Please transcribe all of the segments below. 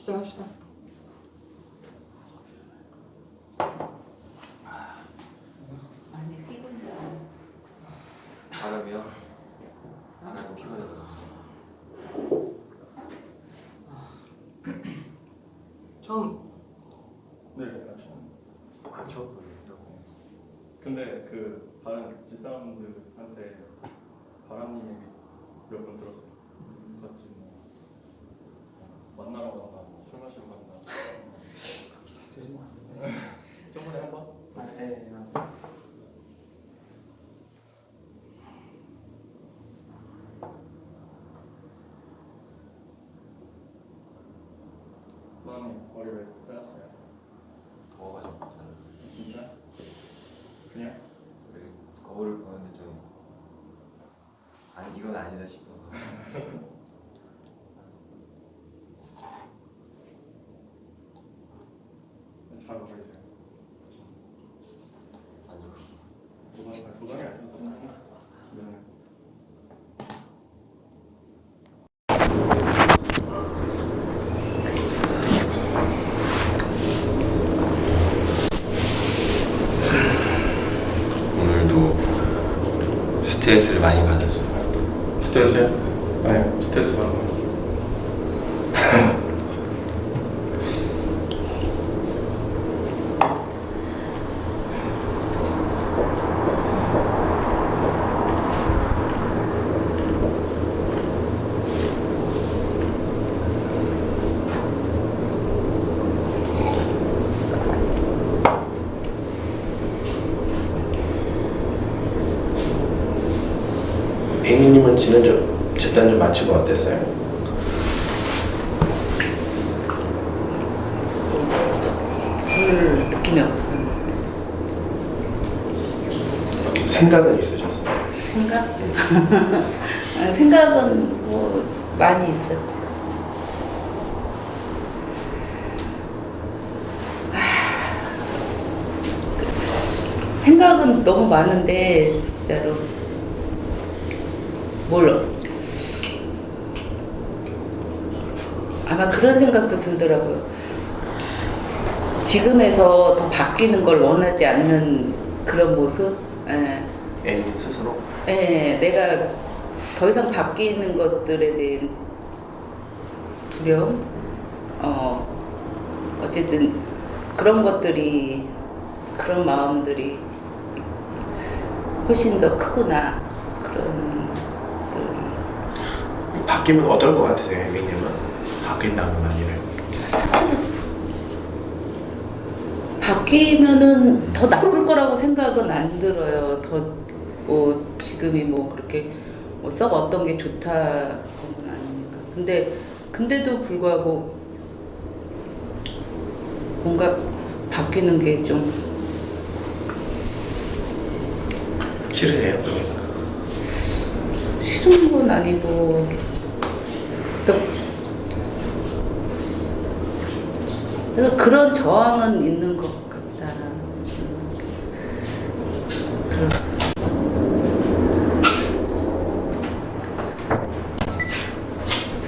시작합시다. 많이 피곤해. 바람이요? 바람이 피곤해서. 처음 네. 안 처음 보는다고. 근데 그 다른 집사람들한테 바람님 얘기 몇 번 들었어요. 같이 뭐 만나러 간다, 술 마시러 간다. 저번에 한 번? 네, 맞아요. 바람님 머리 왜 잘랐어요? 더워가지고 잘랐어요. 진짜? 그냥? 우리 거울을 보는데 좀 아니 이건 아니다 싶어서. 잘 어울리세요. 아주 도장이 아니어서. 네. 오늘도 스트레스를 많이 받았어요. 스트레스요? 네, 스트레스 받는 거. 에이미님은 지난주 집단 좀 마치고 어땠어요? 별 느낌이 없었는데. 생각은 있으셨어요? 생각? 생각은 뭐 많이 있었죠. 생각은 너무 많은데 진짜로 아마 그런 생각도 들더라고요. 지금에서 더 바뀌는 걸 원하지 않는 그런 모습. 예. 에이미님 스스로? 예, 내가 더 이상 바뀌는 것들에 대한 두려움. 어쨌든 그런 것들이, 그런 마음들이 훨씬 더 크구나. 그런 것들. 바뀌면 어떨 것 같으세요, 에이미님은? 바뀐다는 말이를. 사실은 바뀌면은 더 나쁠 거라고 생각은 안 들어요. 더 뭐 지금이 뭐 그렇게 뭐 썩 어떤 게 좋다 그런 건 아니니까. 근데도 불구하고 뭔가 바뀌는 게 좀 싫으세요? 싫은 건 아니고, 그래서 그런 저항은 있는 것 같다. 그런.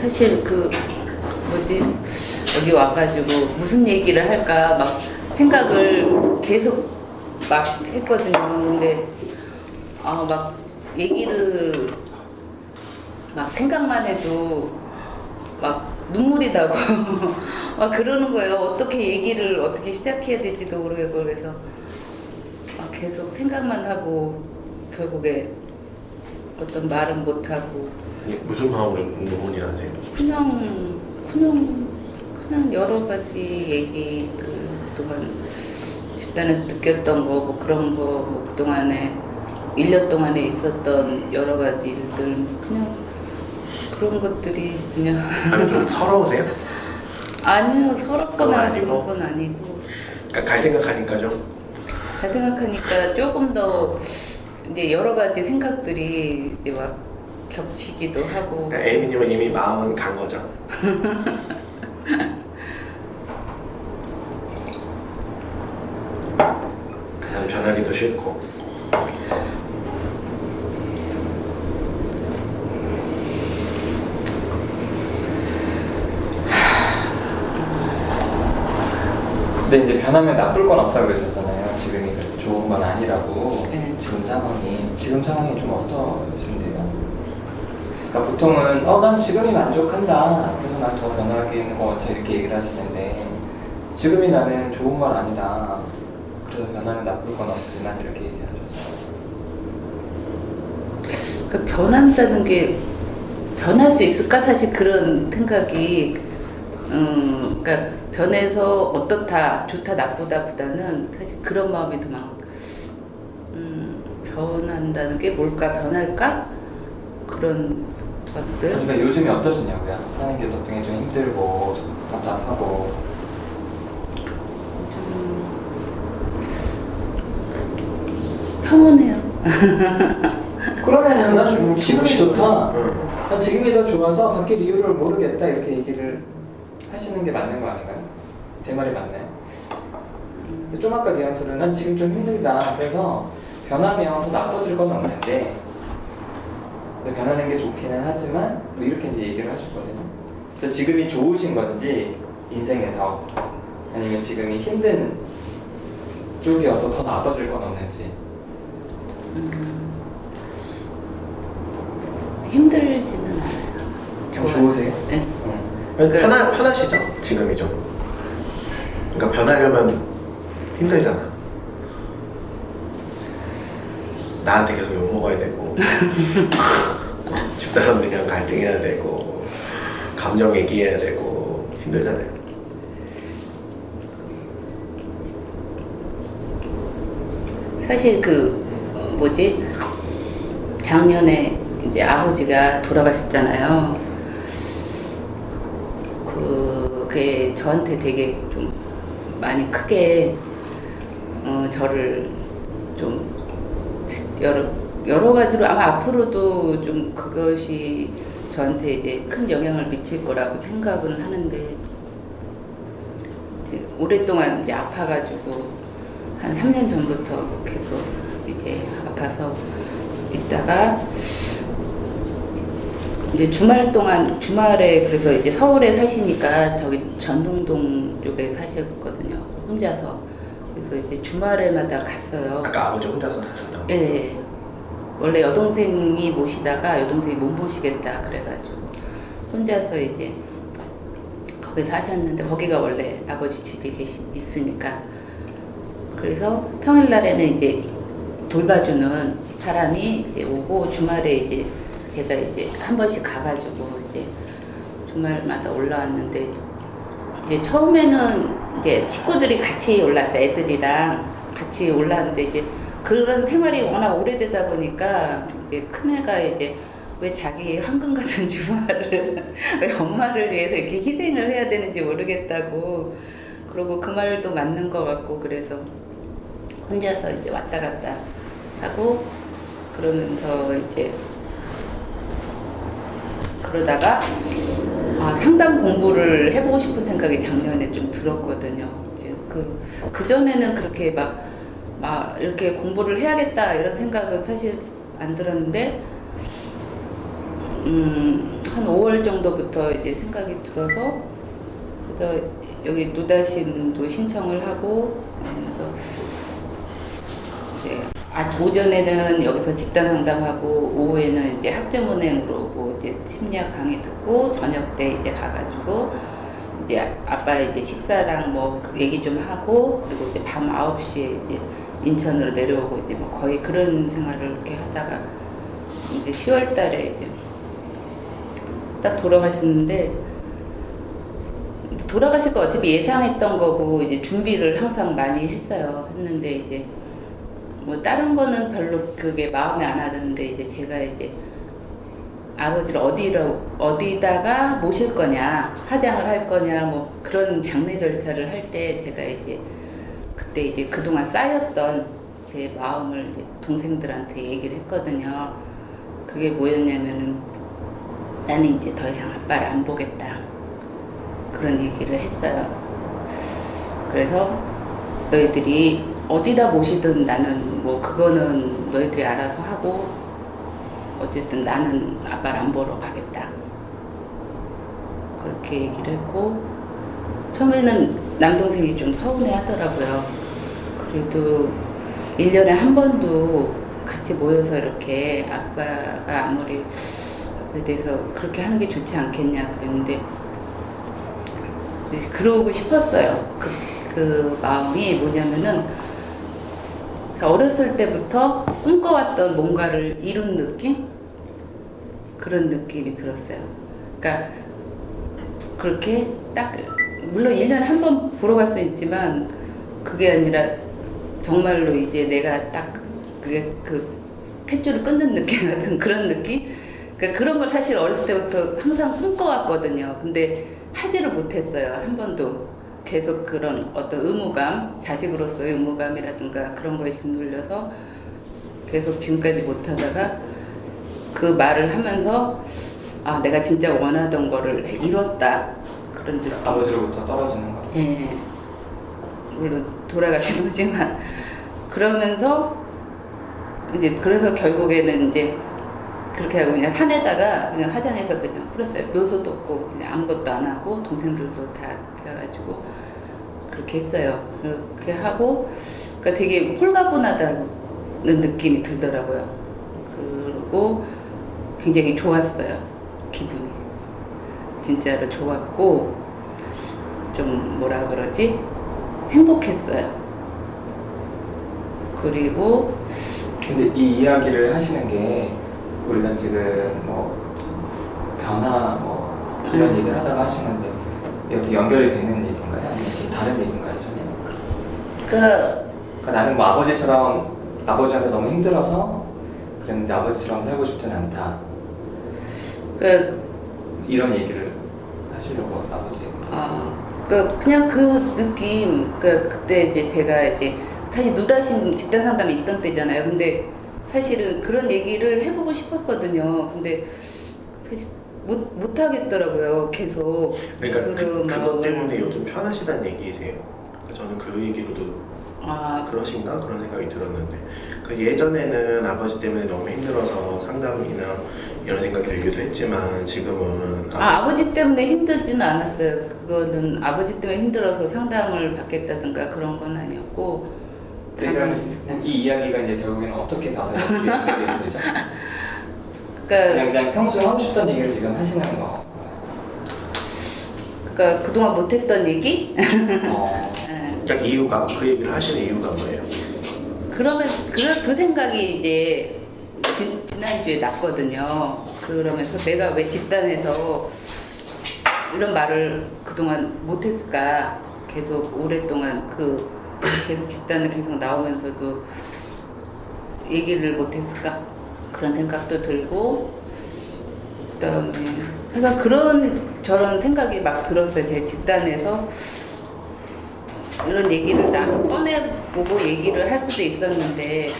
사실 여기 와가지고 무슨 얘기를 할까 막 생각을 계속 막 했거든요. 근데 막 얘기를 막 생각만 해도 막 눈물이 나고 막 그러는 거예요. 어떻게 시작해야 될지도 모르겠고. 그래서 막 계속 생각만 하고 결국에 어떤 말은 못 하고. 무슨 마음으로 눈물이 나세요? 그냥 여러 가지 얘기들, 그동안 집단에서 느꼈던 거, 뭐 그런 거, 뭐 그동안에 1년 동안에 있었던 여러 가지 일들, 그냥 그런 것들이 그냥. 아니, 좀 서러우세요? 아니요, 서럽거나 아니고? 그런 건 아니고. 그러니까 갈 생각하니까 좀. 잘 생각하니까 조금 더 이제 여러 가지 생각들이 이제 막 겹치기도 하고. 그러니까 에이미님은 이미 마음은 간 거죠? 그냥 변하기도 싫고. 변하면 나쁠 건 없다 그러셨잖아요. 지금이 그렇게 좋은 건 아니라고. 네. 지금 상황이 좀 어떠신데요? 그러니까 보통은 난 지금이 만족한다. 그래서 난 더 변하기는 것 같아 이렇게 얘기를 하시는데 지금이 나는 좋은 건 아니다. 그래서 변하면 나쁠 건 없지만 이렇게 얘기하셔서. 그 변한다는 게 변할 수 있을까 사실 그런 생각이 그러니까 변해서 어떻다 좋다 나쁘다보다는 사실 그런 마음이 더 많고 변한다는 게 뭘까 변할까 그런 것들. 그러니까 요즘이 어떠시냐고요? 사는 게 어떻게 좀 힘들고 답답하고. 평온해요. 그러면 난 지금이 좋다. 응. 난 지금이 더 좋아서 바뀔 이유를 모르겠다 이렇게 얘기를 하시는 게 맞는 거 아닌가요? 제 말이 맞나요? 근데 좀 아까 뉘앙스는 난 지금 좀 힘들다. 그래서 변하면 더 나빠질 건 없는데 근데 변하는 게 좋기는 하지만 뭐 이렇게 이제 얘기를 하셨거든요. 그래서 지금이 좋으신 건지 인생에서 아니면 지금이 힘든 쪽이어서 더 나빠질 건 없는지. 힘들지는 않아요. 좀 좋으세요? 네. 편하시죠? 지금이 좀. 그러니까 변하려면 힘들잖아. 나한테 계속 욕 먹어야 되고 집사람들이랑 갈등해야 되고 감정 얘기해야 되고 힘들잖아요. 사실 작년에 이제 아버지가 돌아가셨잖아요. 그게 저한테 되게 좀 많이 크게 저를 좀 여러 가지로 아마 앞으로도 좀 그것이 저한테 이제 큰 영향을 미칠 거라고 생각은 하는데 이제 오랫동안 이제 아파가지고 한 3년 전부터 계속 이제 아파서 있다가 이제 주말에 그래서 이제 서울에 사시니까 저기 전동동 쪽에 사셨거든요. 혼자서. 그래서 이제 주말에마다 갔어요. 아까 아버지 혼자서 하셨다고? 예. 원래 여동생이 모시다가 여동생이 못 모시겠다 그래가지고 혼자서 이제 거기 사셨는데 거기가 원래 아버지 집이 있으니까 그래서 평일날에는 이제 돌봐주는 사람이 이제 오고 주말에 이제 제가 이제 한 번씩 가가지고 이제 주말마다 올라왔는데 이제 처음에는 이제 식구들이 같이 올랐어요. 애들이랑 같이 올라왔는데 이제 그런 생활이 워낙 오래되다 보니까 이제 큰애가 이제 왜 자기 황금 같은 주말을 왜 엄마를 위해서 이렇게 희생을 해야 되는지 모르겠다고 그러고 그 말도 맞는 것 같고 그래서 혼자서 이제 왔다 갔다 하고 그러면서 이제 그러다가 상담 공부를 해보고 싶은 생각이 작년에 좀 들었거든요. 이제 그 전에는 그렇게 막 이렇게 공부를 해야겠다 이런 생각은 사실 안 들었는데 한 5월 정도부터 이제 생각이 들어서 그래서 여기 누다심도 신청을 하고 그러면서 이제 오전에는 여기서 집단 상담하고 오후에는 이제 학점은행으로 뭐 이제 심리학 강의 듣고 저녁 때 이제 가가지고 이제 아빠 이제 식사랑 뭐 얘기 좀 하고 그리고 이제 밤 9시에 이제 인천으로 내려오고 이제 뭐 거의 그런 생활을 이렇게 하다가 이제 10월 달에 이제 딱 돌아가셨는데 돌아가실 거 어차피 예상했던 거고 이제 준비를 항상 많이 했는데 이제 뭐 다른 거는 별로 그게 마음에 안 하는데 이제 제가 이제 아버지를 어디다가 모실 거냐 화장을 할 거냐 뭐 그런 장례 절차를 할 때 제가 이제 그때 이제 그동안 쌓였던 제 마음을 이제 동생들한테 얘기를 했거든요. 그게 뭐였냐면은 나는 이제 더 이상 아빠를 안 보겠다 그런 얘기를 했어요. 그래서 너희들이 어디다 모시든 나는 뭐 그거는 너희들이 알아서 하고 어쨌든 나는 아빠를 안 보러 가겠다 그렇게 얘기를 했고 처음에는 남동생이 좀 서운해 하더라고요. 그래도 1년에 한 번도 같이 모여서 이렇게 아빠가 아무리 아빠에 대해서 그렇게 하는 게 좋지 않겠냐 그랬는데 그러고 싶었어요. 그 마음이 뭐냐면은 어렸을 때부터 꿈꿔왔던 뭔가를 이룬 느낌? 그런 느낌이 들었어요. 그러니까 그렇게 딱 물론 1년에 한 번 보러 갈 수 있지만 그게 아니라 정말로 이제 내가 딱 그게 그 탯줄을 끊는 느낌 같은 그런 느낌? 그러니까 그런 걸 사실 어렸을 때부터 항상 꿈꿔왔거든요. 근데 하지를 못했어요. 한 번도. 계속 그런 어떤 의무감, 자식으로서의 의무감이라든가 그런 거에 짓눌려서 계속 지금까지 못하다가 그 말을 하면서 아 내가 진짜 원하던 거를 이뤘다 그런 느낌. 아버지로부터 떨어지는 거. 예. 물론 돌아가신 거지만 그러면서 이제 그래서 결국에는 이제 그렇게 하고 그냥 산에다가 그냥 화장해서 그냥 뿌렸어요. 묘소도 없고 그냥 아무것도 안 하고 동생들도 다 해가지고 그렇게 했어요. 그렇게 하고 그러니까 되게 홀가분하다는 느낌이 들더라고요. 그리고 굉장히 좋았어요. 기분이 진짜로 좋았고 좀 뭐라 그러지? 행복했어요. 그리고 근데 이 이야기를 하시는 게 우리가 지금 뭐 변화 뭐 이런 얘기를 하다가 하시는데 이게 어떻게 연결이 되는 일인가요? 아니면 좀 다른 일인가요, 전혀? 그러니까 나는 뭐 아버지처럼 아버지한테 너무 힘들어서 그랬는데 아버지처럼 살고 싶진 않다. 이런 얘기를 하시려고 아버지. 그냥 그 느낌, 그때 이제 제가 이제 사실 누다신 집단 상담이 있던 때잖아요. 근데 사실은 그런 얘기를 해보고 싶었거든요. 근데 사실 못 하겠더라고요. 계속. 그러니까 그런 그것 마음을. 때문에 요즘 편하시다는 얘기세요. 저는 그 얘기로도 그러신가 그런 생각이 들었는데 예전에는 아버지 때문에 너무 힘들어서 상담이나 이런 생각이 들기도 했지만 지금은 아버지 때문에 힘들지는 않았어요. 그거는 아버지 때문에 힘들어서 상담을 받겠다든가 그런 건 아니었고. 그러니까 이 이야기가 이제 결국에는 어떻게 가서 어떻게 연결이 되죠? 그러니까 그냥 평소에 하고 싶던 얘기를 지금 하시는 거. 그러니까 그동안 못했던 얘기? 딱 이유가 그 얘기를 하시는 이유가 뭐예요? 그러면 그 생각이 이제 지난주에 났거든요. 그러면서 내가 왜 집단에서 이런 말을 그동안 못했을까? 계속 오랫동안 계속 집단을 계속 나오면서도 얘기를 못했을까? 그런 생각도 들고 그다음에 그러니까 저런 생각이 막 들었어요. 제 집단에서 이런 얘기를 나도 꺼내보고 얘기를 할 수도 있었는데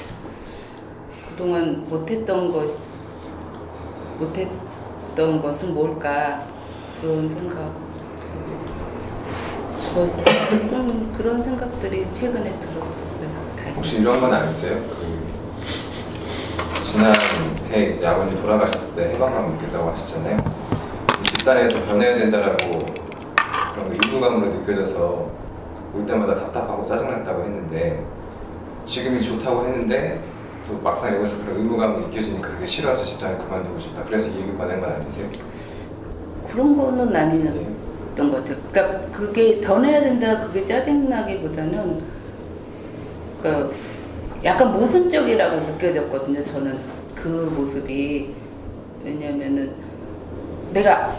그동안 못했던 것은 뭘까 그런 생각 좀 그런 생각들이 최근에 들었어요. 혹시 이런 건 아니세요? 지난해 이제 아버님 돌아가셨을 때 해방감 느꼈다고 하셨잖아요. 집단에서 변해야 된다라고 그런 거 의무감으로 느껴져서 올 때마다 답답하고 짜증났다고 했는데 지금이 좋다고 했는데 또 막상 여기서 그런 의무감이 느껴지니까 그게 싫어서 집단을 그만두고 싶다. 그래서 이 얘기 꺼낸 건 아니세요? 그런 거는 아니었던 것 같아요. 그러니까 그게 변해야 된다 그게 짜증나기보다는 그러니까 약간 모순적이라고 느껴졌거든요. 저는 그 모습이 왜냐면은 내가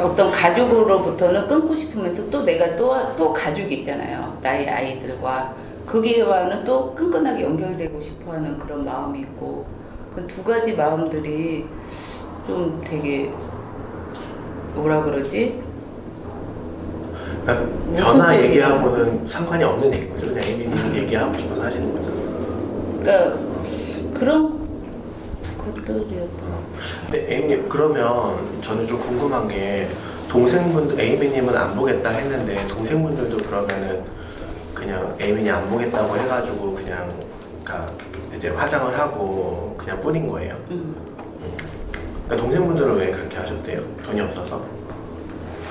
어떤 가족으로부터는 끊고 싶으면서 또 내가 또 가족이 있잖아요. 나의 아이들과 거기와는 또 끈끈하게 연결되고 싶어하는 그런 마음이 있고 그 두 가지 마음들이 좀 되게 뭐라 그러지? 변화 얘기하고는 상관이 없는 얘기인 거죠. 그냥 애미님 얘기하고 싶어서 하시는 거죠. 그러니까 그런 것들이었던. 근데 애미님 그러면 저는 좀 궁금한 게 동생분들 에이미님은 안 보겠다 했는데 동생분들도 그러면은 그냥 에이미님 안 보겠다고 해가지고 그냥 그러니까 이제 화장을 하고 그냥 뿌린 거예요. 그러니까 동생분들은 왜 그렇게 하셨대요? 돈이 없어서?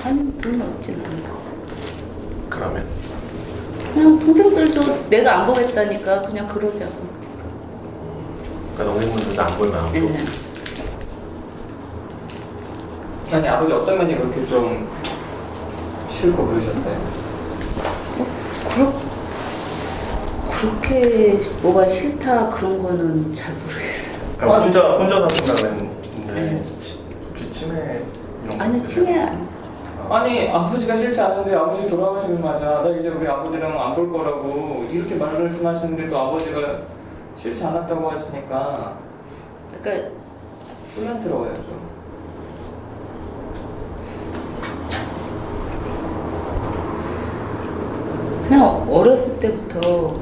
아니 돈이 없진 않아. 그러면 그냥 동생들도 내가 안 보겠다니까 그냥 그러자고. 그러니까 동생분들도 안 볼 마음도. 네. 아니 아버지 어떤 면이 그렇게 좀 싫고 그러셨어요? 그렇게 뭐가 싫다 그런 거는 잘 모르겠어요. 아니, 혼자 사신다 그랬는데 네. 혹시 치매 이런 거 아니 있으세요? 치매 아니. 아니 아버지가 싫지 않은데 아버지 돌아가시는 맞아. 나 이제 우리 아버지랑 안 볼 거라고 이렇게 말씀하시는데 또 아버지가 싫지 않았다고 하시니까 그러니까 혼란스러워요 좀. 그냥 어렸을 때부터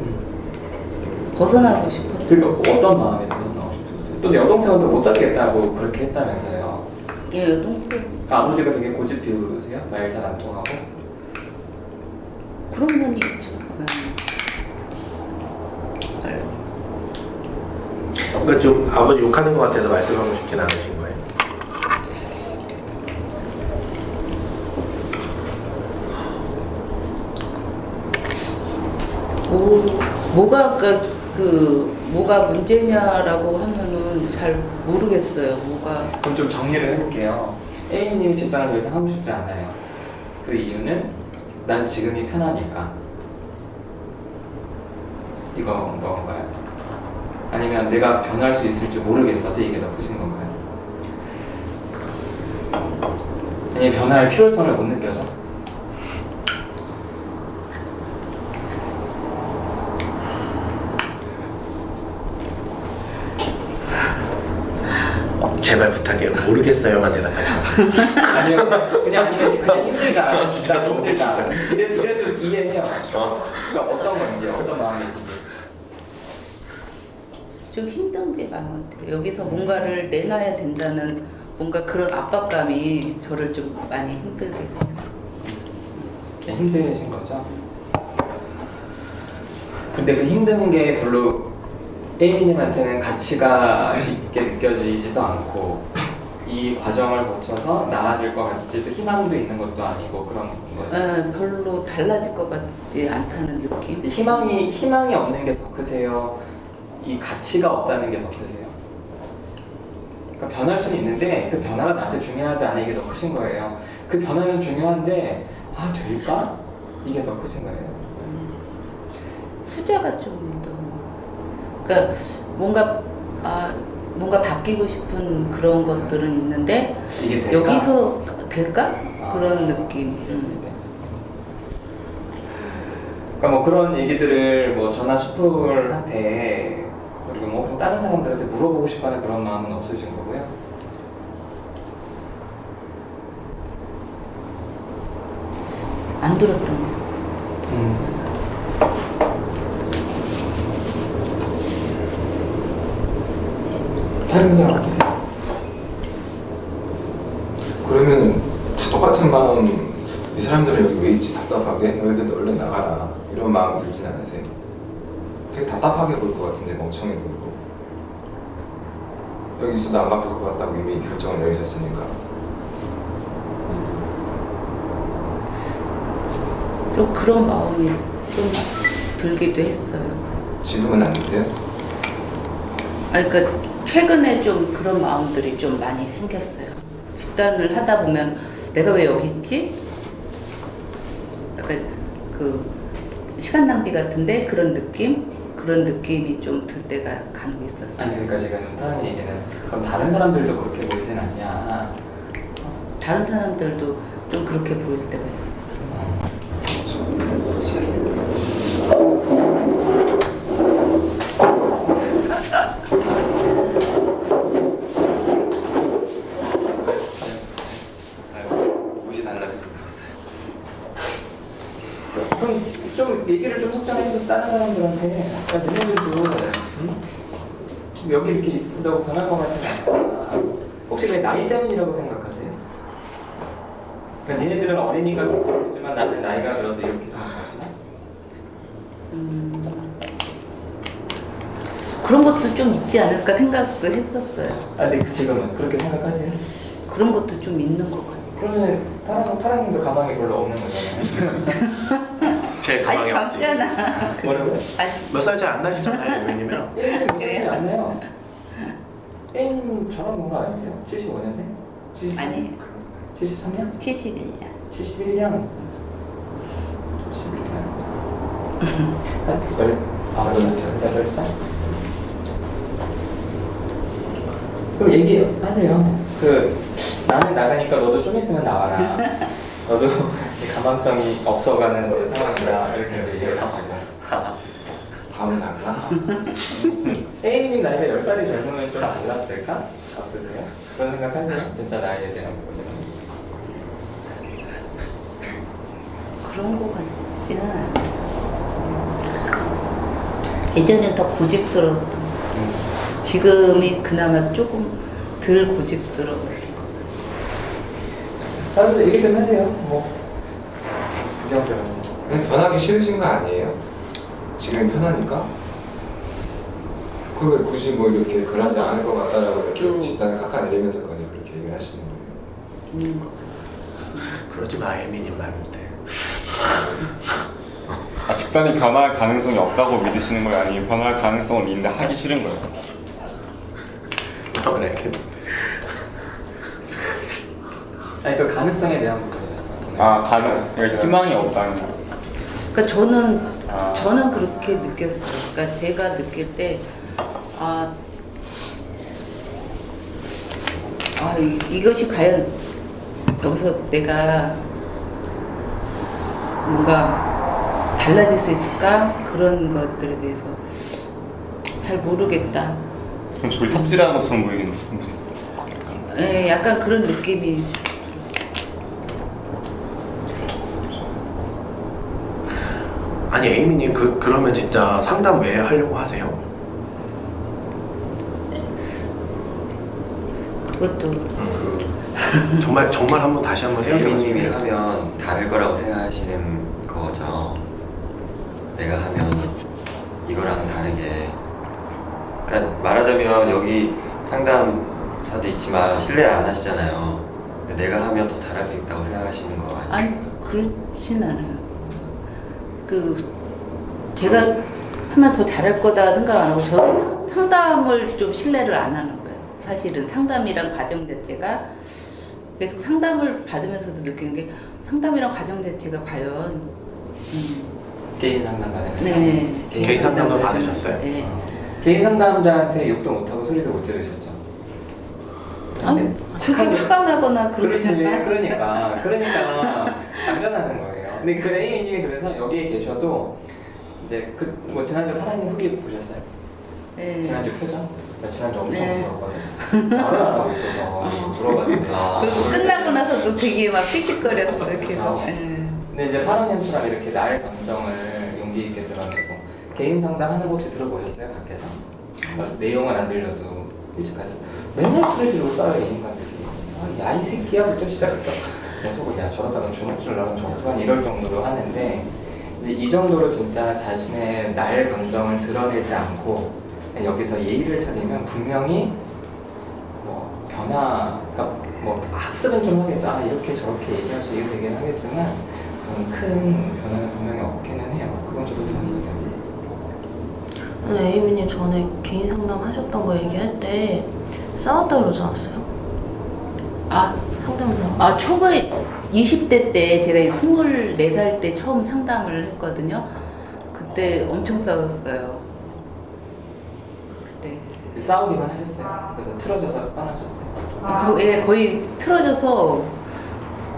벗어나고 싶었어요. 그러니까 어떤 마음이 들었나 싶었어요. 또 여동생은 또 못 살겠다고 그렇게 했다면서요. 예, 여동생. 그러니까 아버지가 되게 고집 피우세요? 말 잘 안 통하고? 그런 면이 있죠. 네. 그러니까 좀 아버지 욕하는 것 같아서 말씀하고 싶진 않으신 거예요? 뭐가 문제냐라고 하면은 잘 모르겠어요. 뭐가 그럼 좀 정리를 해볼게요. A님 집단을 더 이상 하고 싶지 않아요. 그 이유는 난 지금이 편하니까. 이건가요? 아니면 내가 변할 수 있을지 모르겠어서 이게 더 크신 건가요? 아니면 변할 필요성을 못 느껴서? 제발 부탁해요. 모르겠어요만 대답하지 마세요. 아니면 그냥 힘들다. 진짜 힘들다. 이래도 이해해요. 그러니까 어떤 건지, 어떤 마음이신지. 좀 힘든 게 많은 것 같아요. 여기서 뭔가를 내놔야 된다는 뭔가 그런 압박감이 저를 좀 많이 힘들게 해요. 힘드신 거죠? 근데 그 힘든 게 별로 A님한테는 가치가 있게 느껴지지도 않고 이 과정을 거쳐서 나아질 것 같지도 희망도 있는 것도 아니고 그런 거예요. 별로 달라질 것 같지 않다는 느낌? 희망이 없는 게 더 크세요? 이 가치가 없다는 게 더 크세요? 그러니까 변할 수는 있는데 그 변화가 나한테 중요하지 않아 이게 더 크신 거예요. 그 변화는 중요한데 될까? 이게 더 크신 거예요. 후자가 좀 더 그러니까 뭔가 바뀌고 싶은 그런 것들은 있는데 이게 될까? 여기서 될까? 그런 느낌. 그러니까 뭐 그런 얘기들을 뭐 전화 슈플한테 그리고 뭐 다른 사람들한테 물어보고 싶어하는 그런 마음은 없으신 거고요. 안 들었던 것 같아요. 다른 사람 어떠세요? 그러면은 다 똑같은 마음, 이 사람들은 여기 왜 있지? 답답하게? 너희들도 얼른 나가라. 이런 마음 들진 않으세요? 되게 답답하게 보일 것 같은데, 멍청해 보이고. 여기 있어도 안 바뀔 것 같다고 이미 결정을 내리셨으니까. 좀 그런 마음이 좀 들기도 했어요. 지금은 안 드세요? 그러니까 최근에 좀 그런 마음들이 좀 많이 생겼어요. 집단을 하다 보면 내가 왜 여기 있지? 약간 그 시간 낭비 같은데 그런 느낌이 좀 들 때가 간혹 있었어요. 아니 그러니까 지금 하는 얘기는 그럼 다른 사람들도 그렇게 보이진 않냐? 다른 사람들도 좀 그렇게 보일 때가 있어요. 옷이 달라져서 웃었어요. 그럼 좀 얘기를 좀 속장해줘서 다른 사람들한테 너네들도 여기 이렇게 있다고 변할 것 같지 않다. 혹시 그게 나이 때문이라고 생각하세요? 그러니까 니네들은 어리니까 그렇게 되지만 나는 나이가 들어서 이렇게 생각하시나? 그런 것도 좀 있지 않을까 생각도 했었어요. 근데 지금은 그렇게 생각하세요? 그런 것도 좀 있는 것 같아요. 그러면 타랑님도 가방에 별로 없는 거잖아요. 제 아니 가방에 없지. 젊잖아. 뭐라고요? 아니 몇 살 차이 안 나시잖아요, A님이랑. A님 몇 그래요? 살이 안 나요. A님 저랑 뭔가 아니에요? 75년생? 아니 73년? 71년. 71년? 71년? 한 8살? 그럼 얘기하세요. 나는 나가니까 너도 좀 있으면 나와라. 너도 가망성이 없어가는 그 상황이다. 이렇게 이제 얘기를 하고. 다음에 나가. A님 나이가 10살이 젊으면 좀 달랐을까? 어떠세요? 그런 생각하세요? 진짜 나이에 대한 부분은. 그런 거 같지는 않아. 예전엔 더 고집스러웠던. 지금이 그나마 조금 덜 고집스러워진 것 같아요. 사람들 얘기 좀 하세요. 뭐 구경 좀 하세요. 그냥 변하기 싫으신 거 아니에요? 지금 편하니까? 그걸 왜 굳이 뭐 이렇게 그러지 않을 것 같다라고 이렇게 집단을 깎아내리면서까지 그렇게 얘기를 하시는 거예요? 있는 것 같아요. 그러지 마, A님 말 못해. 집단이 변할 가능성이 없다고 믿으시는 거예요? 아니면 변할 가능성은 있는데 하기 싫은 거예요? 아니 그 가능성에 대한 부분이었어. 그러니까 희망이 없다는 거. 그러니까 저는 그렇게 느꼈어요. 그러니까 제가 느낄 때 이것이 과연 여기서 내가 뭔가 달라질 수 있을까? 그런 것들에 대해서 잘 모르겠다. 좀 저를 삽질하는 것처럼 보이겠네. 예, 약간 그런 느낌이. 아니, 에이미님 그러면 진짜 상담 왜 하려고 하세요? 그것도 정말 한번 다시 한번 에이미님이 생각해보세요. 하면 다를 거라고 생각하시는 거죠. 내가 하면 이거랑은 다르게. 그러니까 말하자면 여기 상담사도 있지만 신뢰 안 하시잖아요. 근데 내가 하면 더 잘할 수 있다고 생각하시는 거 아니에요? 아니 그렇진 않아요. 제가 하면 더 잘할 거다 생각 안 하고 저는 상담을 좀 신뢰를 안 하는 거예요. 사실은 상담이란 과정 자체가 계속 상담을 받으면서도 느끼는 게 상담이란 과정 자체가 과연 개인 상담 받으면서. 네 개인 상담도 받으셨어요? 네. 개인 상담자한테 욕도 못하고 소리도 못 지르셨죠? 아니 그렇게 화가 나거나 그렇지. 그러지 않아요. 그러니까 당연하는 거예요. 근데 그 A님이 그래서 여기에 계셔도 이제 뭐 지난주 파라님 후기 보셨어요? 네. 지난주 표정? 나 지난주 엄청 네. 무서웠거든. 말을 안 하고 있어서 물어봤는데. 그리고 끝나고 나서도 되게 막 씩씩거렸어 계속. 그래서. 네. 근데 이제 파라님처럼 이렇게 나의 감정을 용기 있게 드러내고 개인 상담하는 거 혹시 들어보셨어요? 밖에서? 내용은 안 들려도 일찍 가서 맨날 소리 지르고 싸워요 인간들이. 야 이 새끼야부터 시작해서 계속 야 저러다가 주먹질 나면 저 어떡하니 이럴 정도로 하는데 이제 이 정도로 진짜 자신의 날 감정을 드러내지 않고 여기서 예의를 차리면 분명히 뭐 그러니까 뭐 학습은 좀 하겠죠. 이렇게 저렇게 얘기할 수 있게 하겠지만 큰 변화는 분명히 없기는 해요. 그건 저도 동의해요. 에이미님 전에 개인 상담 하셨던 거 얘기할 때 싸웠다 그러지 않았어요? 상담사. 초반에 20대 때 제가 24살 때 처음 상담을 했거든요. 그때 엄청 싸웠어요. 그때. 싸우기만 하셨어요. 그래서 틀어져서 빠나셨어요. 예, 거의 틀어져서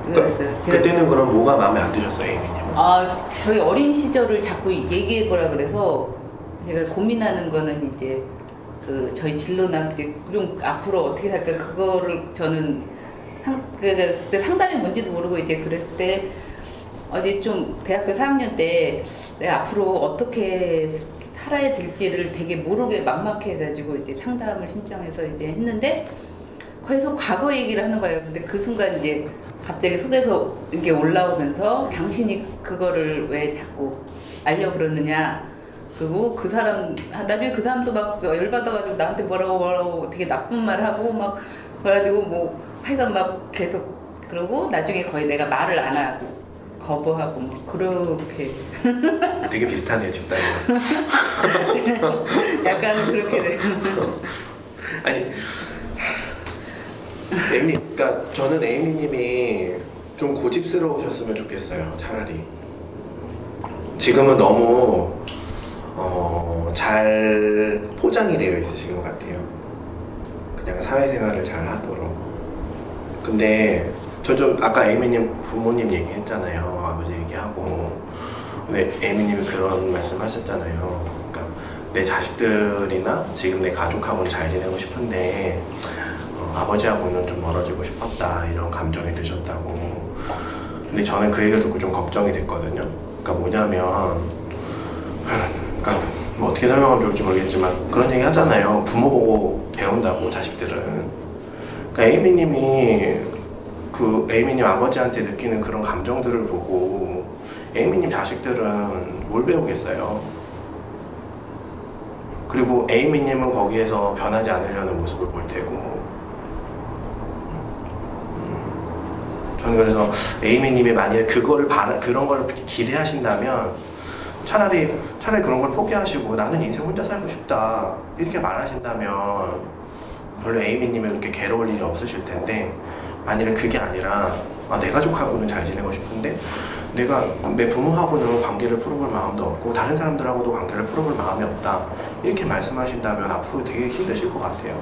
그랬어요. 그때는 그럼 뭐가 마음에 안 드셨어요, 에이미님? 저희 어린 시절을 자꾸 얘기해보라 그래서 제가 고민하는 거는 이제 저희 진로나 그럼 앞으로 어떻게 살까 그거를 저는 그때 상담이 뭔지도 모르고 이제 그랬을 때 어디 좀 대학교 4학년 때 내가 앞으로 어떻게 살아야 될지를 되게 모르게 막막해가지고 이제 상담을 신청해서 이제 했는데 거기서 과거 얘기를 하는 거예요. 근데 그 순간 이제 갑자기 속에서 이게 올라오면서 당신이 그거를 왜 자꾸 알려고 그러느냐. 그리고 그 사람 나중에 그 사람도 막 열받아가지고 나한테 뭐라고 되게 나쁜 말 하고 막 그래가지고 뭐 하여간 막 계속 그러고 나중에 거의 내가 말을 안 하고 거부하고 뭐 그렇게 되게 비슷하네요 집단이. 약간 그렇게 돼요. 아니 에이미, 그러니까 저는 에이미님이 좀 고집스러우셨으면 좋겠어요. 차라리 지금은 너무 잘 포장이 되어 있으신 것 같아요. 그냥 사회생활을 잘 하도록. 근데 저 좀 아까 에이미님 부모님 얘기했잖아요. 아버지 얘기하고. 근데 에이미님이 그런 말씀하셨잖아요. 그러니까 내 자식들이나 지금 내 가족하고는 잘 지내고 싶은데 아버지하고는 좀 멀어지고 싶었다 이런 감정이 드셨다고. 근데 저는 그 얘기를 듣고 좀 걱정이 됐거든요. 그러니까 뭐냐면 그러니까 뭐 어떻게 설명하면 좋을지 모르겠지만 그런 얘기 하잖아요. 부모 보고 배운다고 자식들은. 그러니까 에이미님이 그 에이미님 아버지한테 느끼는 그런 감정들을 보고 에이미님 자식들은 뭘 배우겠어요. 그리고 에이미님은 거기에서 변하지 않으려는 모습을 볼 테고. 저는 그래서 에이미님이 만약에 그런 걸 기대하신다면 차라리 그런 걸 포기하시고 나는 인생 혼자 살고 싶다 이렇게 말하신다면 별로 에이미님이 그렇게 괴로울 일이 없으실 텐데, 만일은 그게 아니라 내 가족하고는 잘 지내고 싶은데 내가 내 부모하고는 관계를 풀어볼 마음도 없고 다른 사람들하고도 관계를 풀어볼 마음이 없다 이렇게 말씀하신다면 앞으로 되게 힘드실 것 같아요.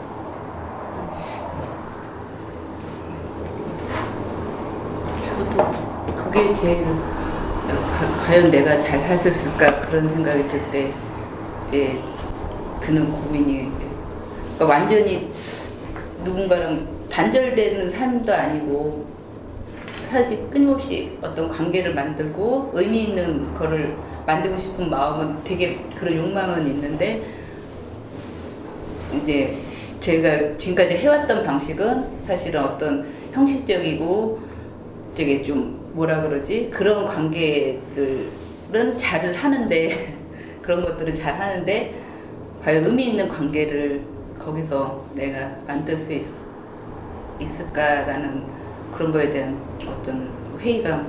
저도 그게 제일 과연 내가 잘 살 수 있을까 그런 생각이 들 때 이제 드는 고민이, 그러니까 완전히 누군가랑 단절되는 삶도 아니고 사실 끊임없이 어떤 관계를 만들고 의미 있는 거를 만들고 싶은 마음은 되게 그런 욕망은 있는데, 이제 제가 지금까지 해왔던 방식은 사실은 어떤 형식적이고 되게 좀 뭐라 그러지, 그런 관계들은 잘 하는데 그런 것들은 잘 하는데 과연 의미 있는 관계를 거기서 내가 만들 수 있을까라는 그런 거에 대한 어떤 회의감,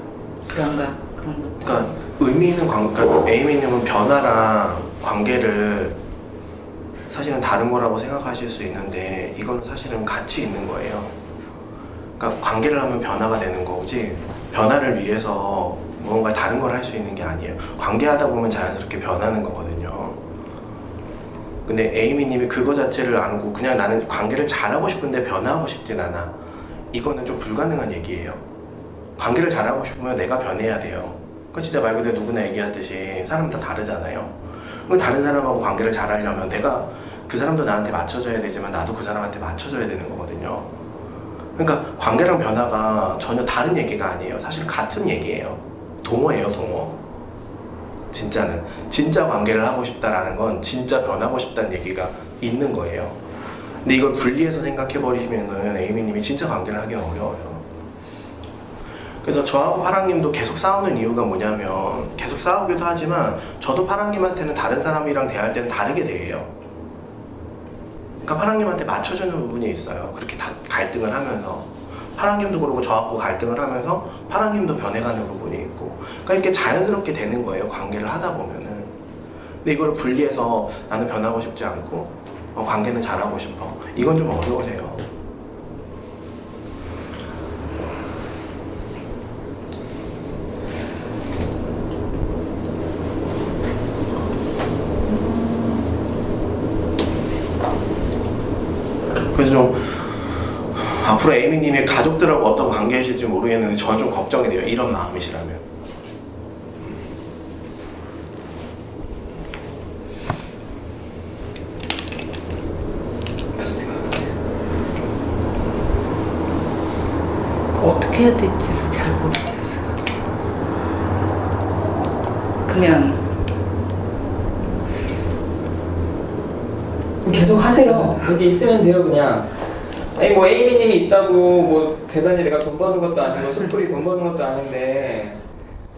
불안감, 그런 것들. 그러니까 의미 있는 그러니까 에이미님은 변화랑 관계를 사실은 다른 거라고 생각하실 수 있는데 이거는 사실은 같이 있는 거예요. 그러니까 관계를 하면 변화가 되는 거지 변화를 위해서 무언가 다른 걸 할 수 있는 게 아니에요. 관계하다 보면 자연스럽게 변하는 거거든요. 근데 에이미님이 그거 자체를 알고 그냥 나는 관계를 잘하고 싶은데 변화하고 싶진 않아, 이거는 좀 불가능한 얘기예요. 관계를 잘하고 싶으면 내가 변해야 돼요. 그 진짜 말 그대로 누구나 얘기하듯이 사람 다 다르잖아요. 그럼 다른 사람하고 관계를 잘하려면 내가 그 사람도 나한테 맞춰줘야 되지만 나도 그 사람한테 맞춰줘야 되는 거거든요. 그러니까 관계랑 변화가 전혀 다른 얘기가 아니에요. 사실 같은 얘기예요. 동어예요, 동어. 진짜는 진짜 관계를 하고 싶다라는 건 진짜 변하고 싶다는 얘기가 있는 거예요. 근데 이걸 분리해서 생각해버리면은 에이미님이 진짜 관계를 하기는 어려워요. 그래서 저하고 파랑님도 계속 싸우는 이유가 뭐냐면, 계속 싸우기도 하지만 저도 파랑님한테는 다른 사람이랑 대할 때는 다르게 대해요. 그러니까 파랑님한테 맞춰주는 부분이 있어요. 그렇게 다 갈등을 하면서 파랑님도 그러고 저하고 갈등을 하면서 파랑님도 변해가는 부분이 있고, 그러니까 이렇게 자연스럽게 되는 거예요, 관계를 하다 보면은. 근데 이걸 분리해서 나는 변하고 싶지 않고 관계는 잘하고 싶어, 이건 좀 어려우세요. 그래서 좀 앞으로 에이미님이 가족들하고 어떤 관계이실지 모르겠는데 저는 좀 걱정이 돼요, 이런 마음이시라면. 어떻게 해야 될지를 잘 모르겠어요. 그냥 계속 하세요. 여기 있으면 돼요, 그냥. 아니 뭐 에이미님이 있다고 뭐 대단히 내가 돈 버는 것도 아니고 숯불이 돈 버는 것도 아닌데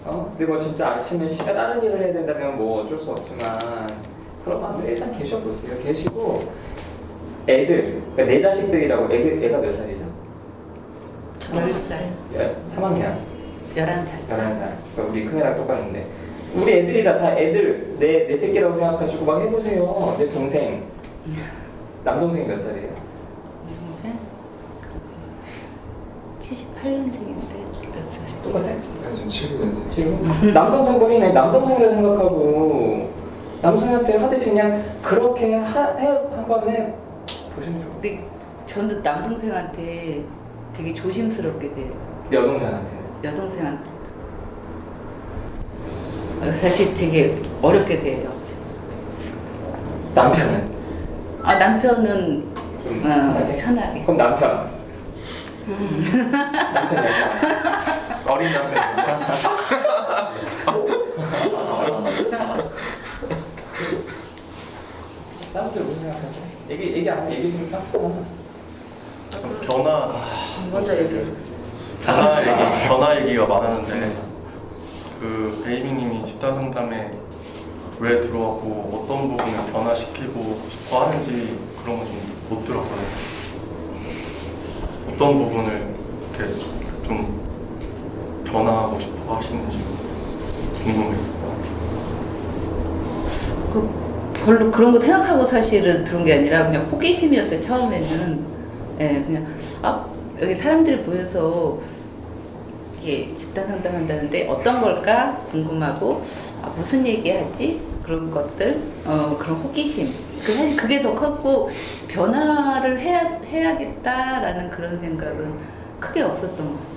근데 뭐 진짜 아침에 시간 다른 일을 해야 된다면 뭐 어쩔 수 없지만 그런 마음에 일단 계셔보세요. 계시고 애들, 그러니까 내 자식들이라고. 애가 몇 살이죠? 10살. 3학년. 11살. 11살. 그러니까 우리 큰애랑 똑같은데. 우리 애들이 다 애들, 내 새끼라고 생각하시고 막 해보세요. 내 동생. 남동생이 몇 살이에요? 동생? 78년생인데 몇 살이지? 똑같아? 전 79년생. 지금 남동생 버리네. 남동생이라 생각하고 남성한테 하듯이 그냥 그렇게 한번 해 보시면 좋아요. 근데 저는 남동생한테 되게 조심스럽게 돼요. 여동생한테. 여동생한테도. 사실 되게 어렵게 돼요. 남편은 아 남편은 좀 편하게. 편하게. 그럼 남편. 남편 얘기야. 어린 남편. 사람들 무슨 생각하세요? 얘기 좀 딱. 변화 먼저 얘기해. 변화 얘기가 많았는데 그 에이미님이 집단 상담에 왜 들어왔고 어떤 부분을 변화시키고 싶어 하는지 그런 거 좀 못 들었거든요. 어떤 부분을 이렇게 좀 변화하고 싶어 하시는지 궁금해요. 별로 그런 거 생각하고 사실은 들은 게 아니라 그냥 호기심이었어요. 처음에는. 예, 그냥 여기 사람들이 모여서 이게 집단 상담한다는데 어떤 걸까 궁금하고 무슨 얘기하지 그런 것들 그런 호기심. 사실 그게 더 컸고 변화를 해야겠다라는 그런 생각은 크게 없었던 것 같아요.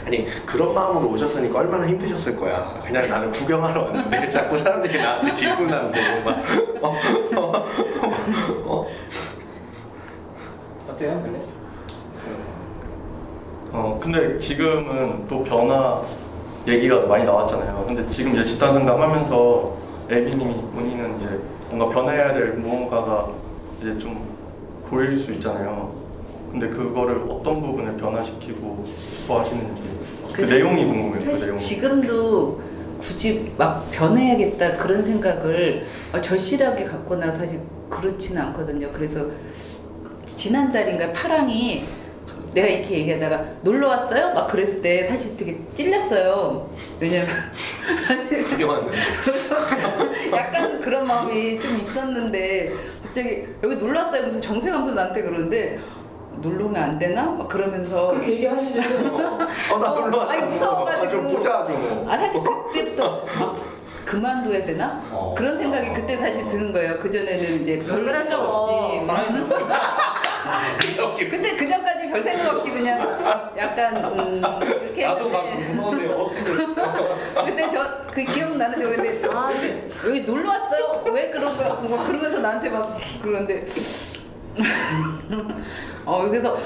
아니 그런 마음으로 오셨으니까 얼마나 힘드셨을 거야. 그냥 나는 구경하러 왔는데 자꾸 사람들이 나한테 질문하고 막 어때요, 근데? 근데 지금은 또 변화 얘기가 많이 나왔잖아요. 근데 지금 이제 집단 상담하면서 에비님이 본인은 이제 뭔가 변해야 될 무언가가 이제 좀 보일 수 있잖아요. 근데 그거를 어떤 부분을 변화시키고 싶어 하시는지 그 내용이 궁금해요. 그 사실 내용. 지금도 굳이 막 변해야겠다 그런 생각을 절실하게 갖거나 사실 그렇지는 않거든요. 그래서 지난달인가 파랑이 내가 이렇게 얘기하다가 놀러 왔어요? 막 그랬을 때 사실 되게 찔렸어요. 왜냐면 사실 구경 왔는데. 약간 그런 마음이 좀 있었는데 갑자기 여기 놀러 왔어요? 그래서 정색하면서 나한테 그러는데 놀러 오면 안 되나? 막 그러면서 그렇게 얘기하시죠. 나 놀러 왔다. 아니 무서워가지고 좀 보자 좀. 사실 그때부터 그만둬야 되나? 그런 생각이 그때 다시 드는 거예요. 그전에는 이제 별 생각 없이 근데 그 전까지 별 생각 없이 그냥 약간 이렇게 나도 막 했는데 무서운데 어떻게 근데 저 그 기억나는데 근데 여기 놀러 왔어요? 왜 그런 거야? 막 그러면서 나한테 막 그러는데 그래서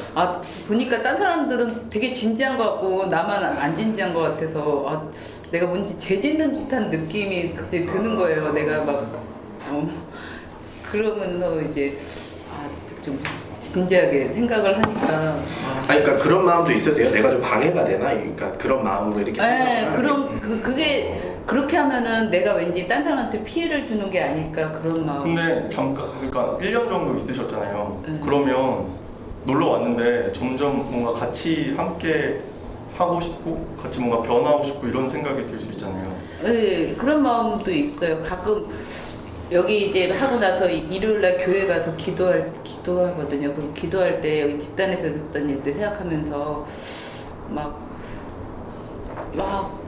보니까 딴 사람들은 되게 진지한 것 같고 나만 안 진지한 것 같아서 내가 뭔지 죄짓는 듯한 느낌이 갑자기 드는 거예요. 내가 막 그러면서 이제 좀 진지하게 생각을 하니까. 그러니까 그런 마음도 있으세요? 내가 좀 방해가 되나? 그러니까 그런 마음으로 이렇게. 네, 그럼 그게 그렇게 하면은 내가 왠지 딴 사람한테 피해를 주는 게 아닐까 그런 마음. 근데 잠깐 그러니까 1년 정도 있으셨잖아요. 네. 그러면 놀러 왔는데 점점 뭔가 같이 함께 하고 싶고 같이 뭔가 변하고 싶고 이런 생각이 들 수 있잖아요. 네, 그런 마음도 있어요. 가끔 여기 이제 하고 나서 일요일날 교회 가서 기도하거든요. 그럼 기도할 때 여기 집단에서 있었던 일들 생각하면서 막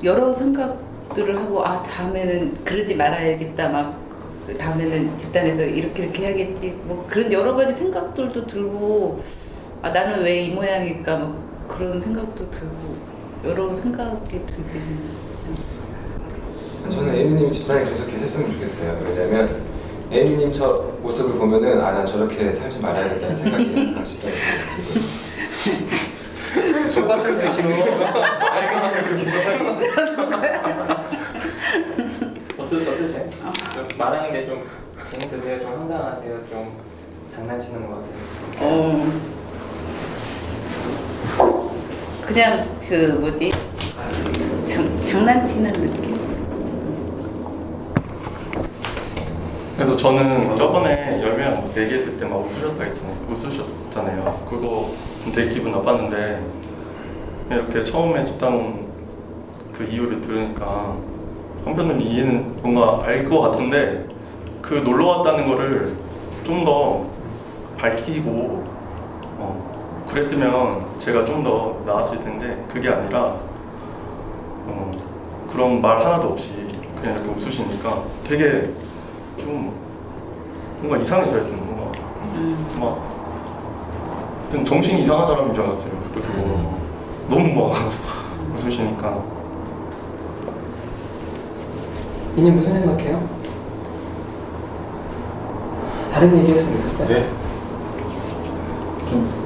여러 생각들을 하고 다음에는 그러지 말아야겠다. 막 다음에는 집단에서 이렇게 해야겠지. 뭐 그런 여러 가지 생각들도 들고 나는 왜 이 모양일까. 막 그런 생각도 들고 여러 생각이 들긴. 저는 에이미님 집단에 계속 계셨으면 좋겠어요. 왜냐면 에이미님 저 모습을 보면은 난 저렇게 살지 말아야겠다는 생각이 항상 집단에서 들어요. 똑같을 수 있는 거. 그렇게 어떠세요? 좀 말하는 게 좀 재밌으세요? 좀 황당하세요? 좀 장난치는 것 같아요? 그냥 장난치는 느낌? 그래서 저는 저번에 10명 얘기했을 때 막 웃으셨잖아요. 그거 되게 기분 나빴는데 이렇게 처음에 집단 그 이유를 들으니까 한편으로는 이해는 뭔가 알 것 같은데 그 놀러 왔다는 거를 좀 더 밝히고 그랬으면 제가 좀 더 나았을 텐데 그게 아니라 그런 말 하나도 없이 그냥 이렇게 웃으시니까 되게 좀 뭔가 이상했어요. 좀 뭔가 막 하여튼 정신이 이상한 사람인 줄 알았어요. 그리고 너무 막 웃으시니까. 이님 무슨 생각해요? 다른 얘기 했으면 좋겠어요. 네. 좀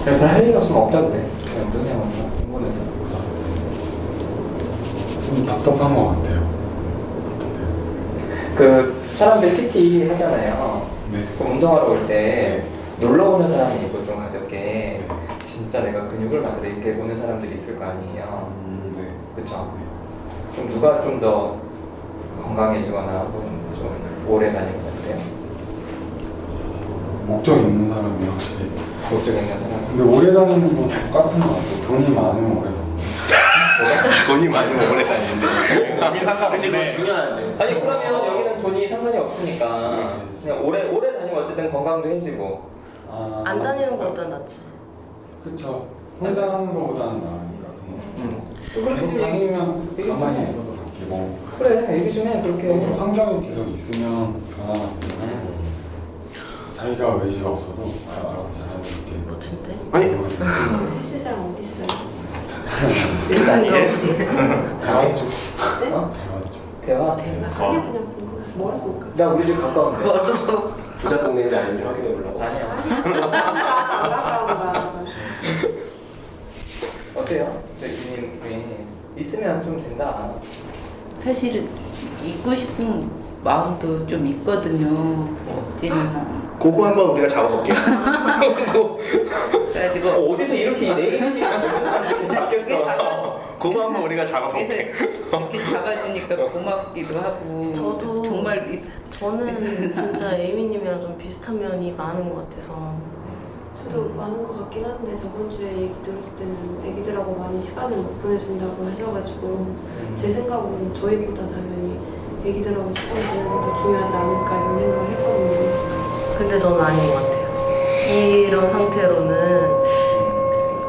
별 할 얘기가 없으면 없다고 그래. 그냥 무슨 생각이야? 궁금해서. 좀 답답한 것 같아요. 그 사람들 PT 하잖아요. 네. 그 운동하러 올 때 놀러 오는 사람이 있고 좀 가볍게 진짜 내가 근육을 만들어 이렇게 오는 사람들이 있을 거 아니에요. 네. 그쵸? 좀 누가 좀 더 건강해지거나 혹은 좀 오래 다니는 것 같아요? 목적 있는 사람이 확실히. 목적이 있는 사람? 근데 오래 다니는 건 똑같은 것 같아요. 돈이 많으면 오래 다니고. 돈이 많으면 오래 다니는데 돈이 상관없네. 중요하네. 아니 그러면 여기는 돈이 상관이 없으니까 그냥 오래 다니면 어쨌든 건강도 해지고. 안 다니는 것보다 낫지. 그쵸. 혼자 하는 것보다는 나으니까. 그렇게 계속 다니면 가만히 있어도 바뀌고. 그래 얘기 좀 해 그렇게. 환경이 계속 있으면 변화가 되면 자기가 의지가 없어도 알아서 잘하는 게 멋진데? 아니 해줄 사람 어디 있어요? 일산이래. 대화 쪽. 네? 어? 대화 쪽. 대화? 그냥 궁금해서 뭐라서 못 가? 나 우리 집 가까운데. 부자 동네인지 아닌지 확인해 보려고. 아니야. 안 가까운가? 어때요? 저희님 있으면 좀 된다. 사실은 있고 싶은 마음도 좀 있거든요. 없지는 않아. 그거 한번 우리가 잡아볼게요. 그래가지고 어디서 이렇게 네이밍이 이렇게 잡겠어? 그거 한번 우리가 그래서 잡아볼게요. 이렇게 잡아주니까 고맙기도 하고 저도 정말 저는 진짜 에이미님이랑 좀 비슷한 면이 많은 것 같아서 저도 많은 것 같긴 한데 저번 주에 얘기 들었을 때는 애기들하고 많이 시간을 못 보내준다고 하셔가지고 제 생각으로는 저희보다 당연히 애기들하고 시간 보내는 게 더 중요하지 않을까 이런 생각을 했거든요. 근데 저는 아닌 것 같아요. 이런 상태로는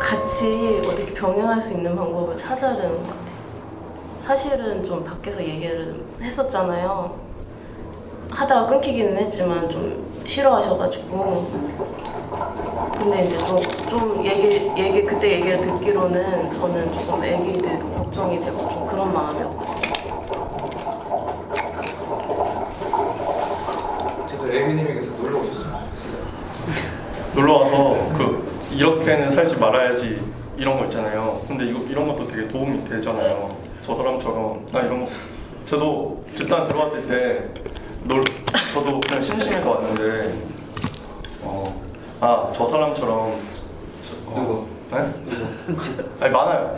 같이 어떻게 병행할 수 있는 방법을 찾아야 되는 것 같아요. 사실은 좀 밖에서 얘기를 했었잖아요. 하다가 끊기기는 했지만 좀 싫어하셔가지고. 근데 이제 좀 그때 얘기를 듣기로는 저는 조금 애기들 걱정이 되고 좀 그런 마음이었거든요. 저도 에이미님에게서 놀러 오셨으면 좋겠어요. 놀러 와서 이렇게는 살지 말아야지 이런 거 있잖아요. 근데 이런 것도 되게 도움이 되잖아요. 저 사람처럼 나 이런 거 저도 집단 들어왔을 때 저도 그냥 심심해서 왔는데 저 사람처럼 누구? 네? 아니 많아요.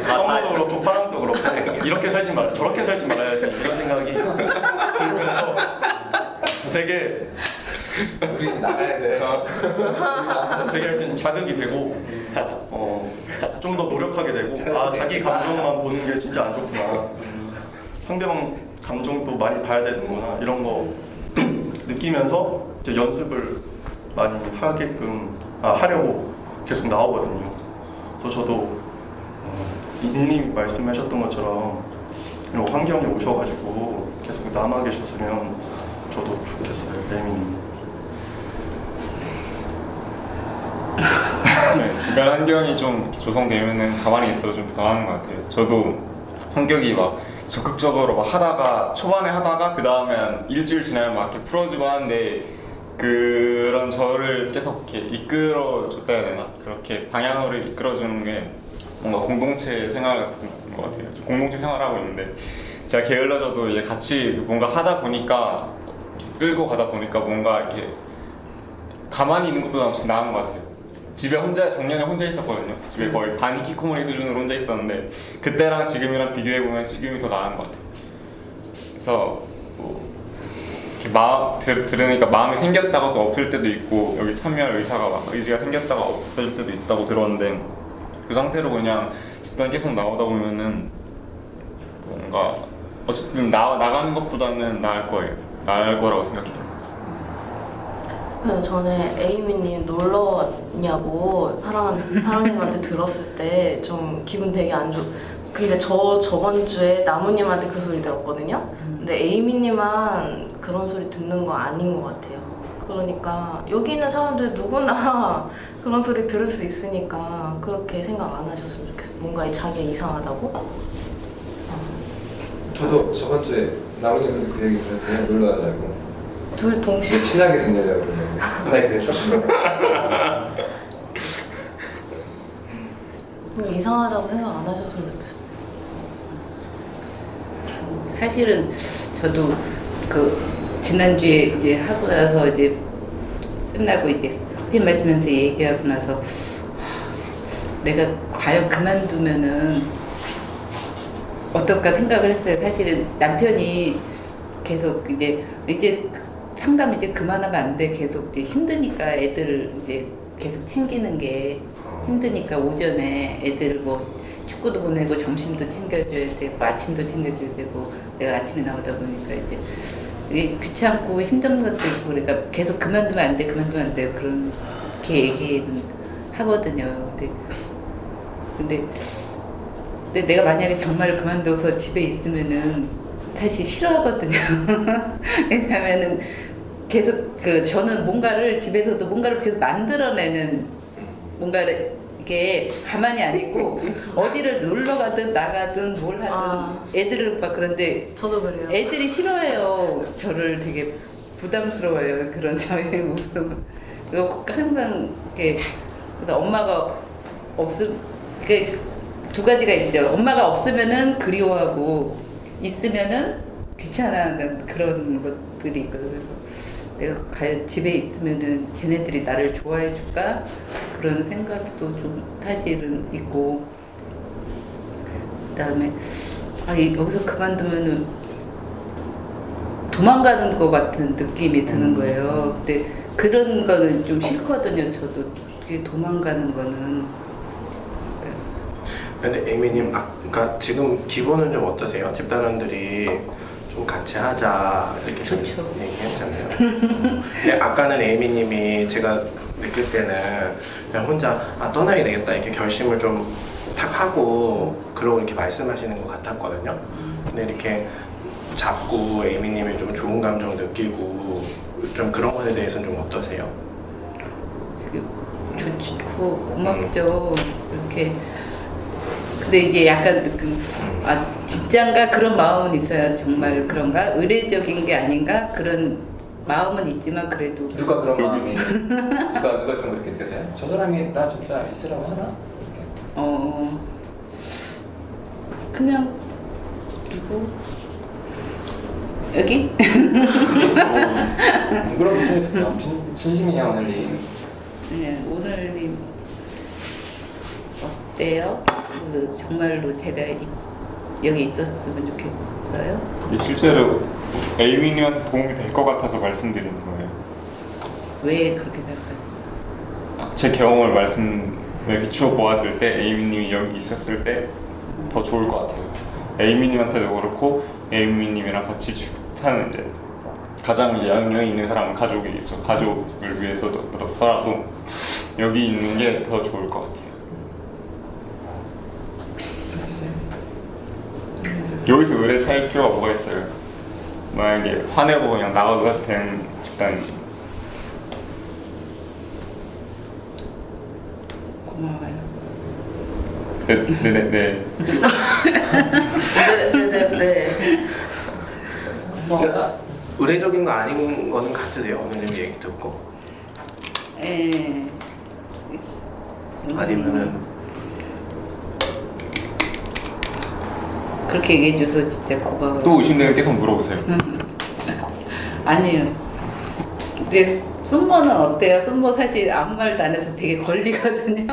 성모도 그렇고 파랑도 그렇고 이렇게 살지 말 저렇게 살지 말아야지 이런 생각이 들면서 되게 우리 이제 나가야 돼요. 되게 하여튼 자극이 되고 좀 더 노력하게 되고 자기 감정만 보는 게 진짜 안 좋구나. 상대방 감정도 많이 봐야 되는구나 이런 거 느끼면서 이제 연습을 많이 하려고 계속 나오거든요. 그래서 저도 이님이 말씀하셨던 것처럼 이런 환경에 오셔가지고 계속 남아 계셨으면 저도 좋겠어요. 에이미님. 네, 주변 환경이 좀 조성되면은 가만히 있어도 좀 변하는 것 같아요. 저도 성격이 막 적극적으로 막 하다가 초반에 하다가 그 다음에 일주일 지나면 막 이렇게 풀어지고 하는데 그런 저를 계속 이렇게 이끌어줬다 해야 되나? 그렇게 방향으로 이끌어주는 게 뭔가 공동체 생활 같은 것 같아요. 공동체 생활하고 있는데 제가 게을러져도 이제 같이 뭔가 하다 보니까 끌고 가다 보니까 뭔가 이렇게 가만히 있는 것보다 훨씬 나은 것 같아요. 집에 혼자 작년에 혼자 있었거든요. 집에 거의 반 히키코모리 수준으로 혼자 있었는데 그때랑 지금이랑 비교해 보면 지금이 더 나은 것 같아요. 그래서 뭐 이렇게 들으니까 마음이 생겼다가 또 없을 때도 있고 여기 참여할 의지가 생겼다가 없어질 때도 있다고 들었는데 그 상태로 그냥 집단 계속 나오다 보면은 뭔가 어쨌든 나가는 것보다는 나을 거라고 생각해요. 그래서 전에 에이미님 놀러 왔냐고 사랑님한테 들었을 때 좀 기분 되게 안 좋. 근데 저번 주에 나무님한테 그 소리 들었거든요. 근데 에이미님만 그런 소리 듣는 거 아닌 것 같아요. 그러니까 여기 있는 사람들 누구나 그런 소리 들을 수 있으니까 그렇게 생각 안 하셨으면 좋겠어요. 뭔가 자기가 이상하다고? 저도 저번 주에 나머지분들 그 얘기 들었어요. 놀러 가자고. 둘 동시에 친하게 지내려고 그러는데. 네, 그래서 이상하다고 생각 안 하셨으면 좋겠어요. 사실은 저도 그 지난주에 이제 하고 나서 이제 끝나고 이제 커피 마시면서 얘기하고 나서 내가 과연 그만두면은 어떨까 생각을 했어요. 사실은 남편이 계속 이제 상담 이제 그만하면 안 돼. 계속 이제 힘드니까 애들 이제 계속 챙기는 게 힘드니까 오전에 애들 뭐 축구도 보내고 점심도 챙겨줘야 되고 아침도 챙겨줘야 되고 내가 아침에 나오다 보니까 이게 귀찮고 힘든 것도 있고 그러니까 계속 그만두면 안 돼 그렇게 얘기는 하거든요. 근데 내가 만약에 정말 그만둬서 집에 있으면은 사실 싫어하거든요. 왜냐면은 계속 저는 뭔가를 집에서도 뭔가를 계속 만들어내는 뭔가를 이렇게 가만히 안 있고 어디를 놀러 가든 나가든 뭘 하든 애들을 막 그런데 저도 그래요. 애들이 싫어해요. 저를 되게 부담스러워요. 그런 저의 모습. 그리고 항상 이렇게 엄마가 두 가지가 있죠. 엄마가 없으면은 그리워하고 있으면은 귀찮아하는 그런 것들이 있거든요. 그래서 내가 과연 집에 있으면은 쟤네들이 나를 좋아해 줄까? 그런 생각도 좀 사실은 있고 그다음에 여기서 그만두면은 도망가는 것 같은 느낌이 드는 거예요. 근데 그런 거는 좀 싫거든요. 저도 그게 도망가는 거는. 근데 에이미님, 그러니까 지금 기분은 좀 어떠세요? 집단원들이 좀 같이 하자 이렇게 좋죠. 얘기했잖아요. 근데 아까는 에이미님이 제가 느낄 때는 그냥 혼자 떠나야 되겠다 이렇게 결심을 좀 탁 하고 그러고 이렇게 말씀하시는 것 같았거든요. 근데 이렇게 잡고 에이미님이 좀 좋은 감정 느끼고 좀 그런 것에 대해서는 좀 어떠세요? 좋고 고맙죠. 이렇게. 근데 이제 약간 직장가 그런 마음은 있어요. 정말 그런가? 의례적인 게 아닌가? 그런 마음은 있지만 그래도 누가 그런 마음이 누가 좀 그렇게 느껴져요? 저 사람이 나 진짜 있으라고 하나? 그냥 누구? 여기? 그런 생각이 진심이야 오늘이. 네, 오늘이 어때요? 정말로 제가 여기 있었으면 좋겠어요? 실제로 에이미님한테 도움이 될 것 같아서 말씀드리는 거예요. 왜 그렇게 생각해요? 제 경험을 비추어 보았을 때 에이미님이 여기 있었을 때 더 좋을 것 같아요. 에이미님한테도 그렇고 에이미님이랑 같이 사는 이제 가장 영향이 있는 사람은 가족이겠죠. 가족을 위해서라도 여기 있는 게 더 좋을 것 같아요. 여기서 의뢰 차일 필요가 뭐가 있어요? 만약에 화내고 그냥 나가도 되는 집단인지. 고마워요. 네네네. 네네네. 의례적인 거 아닌 거는 같으세요? 오늘 얘기 듣고? 예. 아니면은 그렇게 얘기해줘서 진짜 고마워요. 또 의심되면 계속 물어보세요. 아니에요. 이제 순모는 어때요? 순모 사실 아무 말도 안 해서 되게 걸리거든요.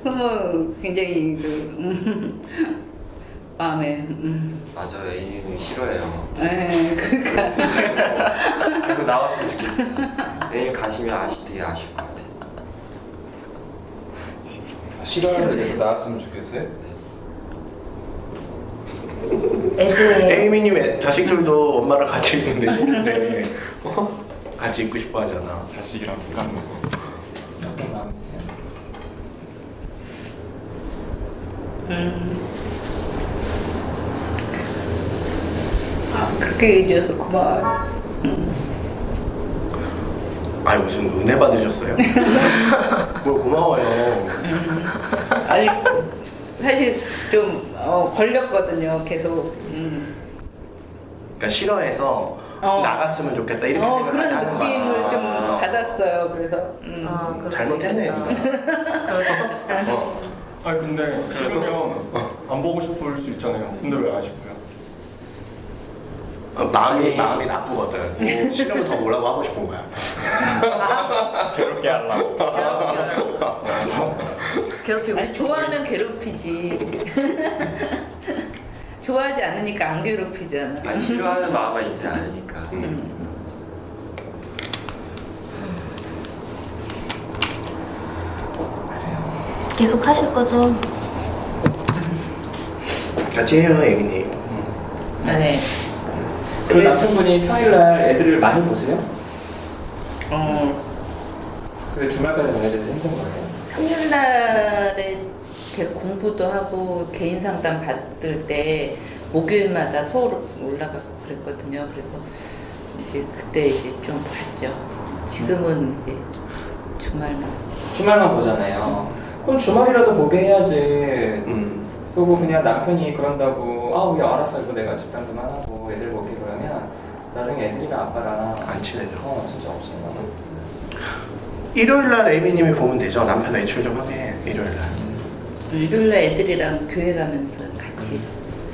순모 굉장히 마음에 맞아, 애인이 싫어해요. 네, 그러니까 그래도 나왔으면 좋겠어. 애인 가시면 되게 아쉬울 것 같아. 싫어하는데 계속 나왔으면 좋겠어요? 애증이 에이미님 자식들도 엄마랑 같이 있는데 싫은데 같이 있고 싶어 하잖아. 자식이랑 불가능. 어떤 마음이세요? 그렇게 얘기해줘서 고마워요. 아니 무슨 은혜 받으셨어요? 뭘 고마워요. 아니 사실 좀 걸렸거든요. 계속. 그러니까 싫어해서 나갔으면 좋겠다 이렇게 생각하지 그런 않은 느낌을 거야. 좀 받았어요. 그래서 그럴 수 잘못했네. 있겠다. 아니 근데 싫으면 안 보고 싶을 수 있잖아요. 근데 왜 안 싶어요? 마음이 나쁘거든. 싫으면 더 뭐라고 하고 싶은 거야. 괴롭게 하려고. 괴롭히고 아니, 싶어. 좋아하면 괴롭히지. 좋아하지 않으니까 안 괴롭히잖아. 아니, 싫어하는 마음만 있지 않으니까. 계속 하실 거죠? 같이 해요, 에이미님. 네. 그 남편분이 평일날 애들을 많이 보세요? 그 주말까지 가야 돼서 힘든 거예요? 평일날에 걔 공부도 하고 개인 상담 받을 때 목요일마다 서울 올라가고 그랬거든요. 그래서 이제 그때 이제 좀 봤죠. 지금은 이제 주말만 보잖아요. 그럼 주말이라도 보게 해야지. 그리고 그냥 남편이 그런다고 아우 야 알았어 이거 내가 집단 그만하고 애들 보게 그러면 나중에 애들이랑 아빠랑 안 친해져. 진짜 없어요. 일요일날 에이미님이 보면 되죠. 남편 외출 좀 하게. 일요일날. 일요일날 애들이랑 교회 가면서 같이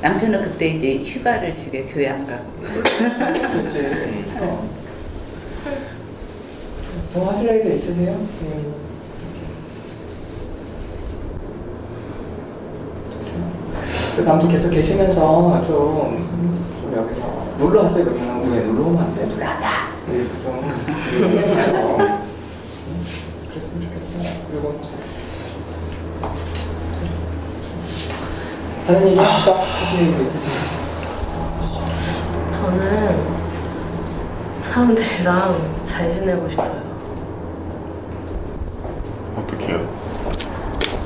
남편은 그때 이제 휴가를 지게 교회 안 가고 그렇지. 더 하실 얘기도 있으세요? 그래서 아무튼 계속 계시면서 좀 여기서 놀러 왔어요. 그러면 왜 놀러 오면 안 돼? 놀러 왔다! 이렇게 좀 얘기해서 그랬으면 좋겠어요. 그리고 다른 얘기 합시다. 하실 얘기 있으신가요? 저는 사람들이랑 잘 지내고 싶어요. 어떡해요?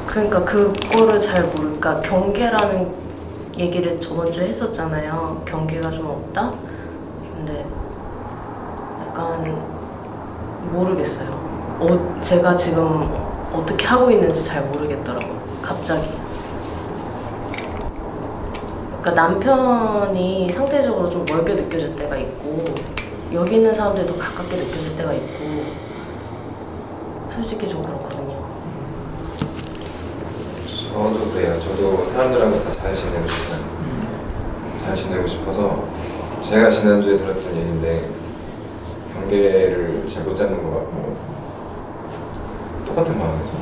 그러니까 그거를 잘 모르니까 경계라는 얘기를 저번 주에 했었잖아요. 경계가 좀 없다? 근데 약간 모르겠어요. 제가 지금 어떻게 하고 있는지 잘 모르겠더라고요. 갑자기. 그러니까 남편이 상대적으로 좀 멀게 느껴질 때가 있고 여기 있는 사람들이 더 가깝게 느껴질 때가 있고 솔직히 좀 그렇거든요. 저도 그래요. 저도 사람들하고 다 잘 지내고 싶어요. 잘 지내고 싶어서 제가 지난주에 들었던 얘기인데 경계를 잘 못 잡는 것 같고 똑같은 마음이죠.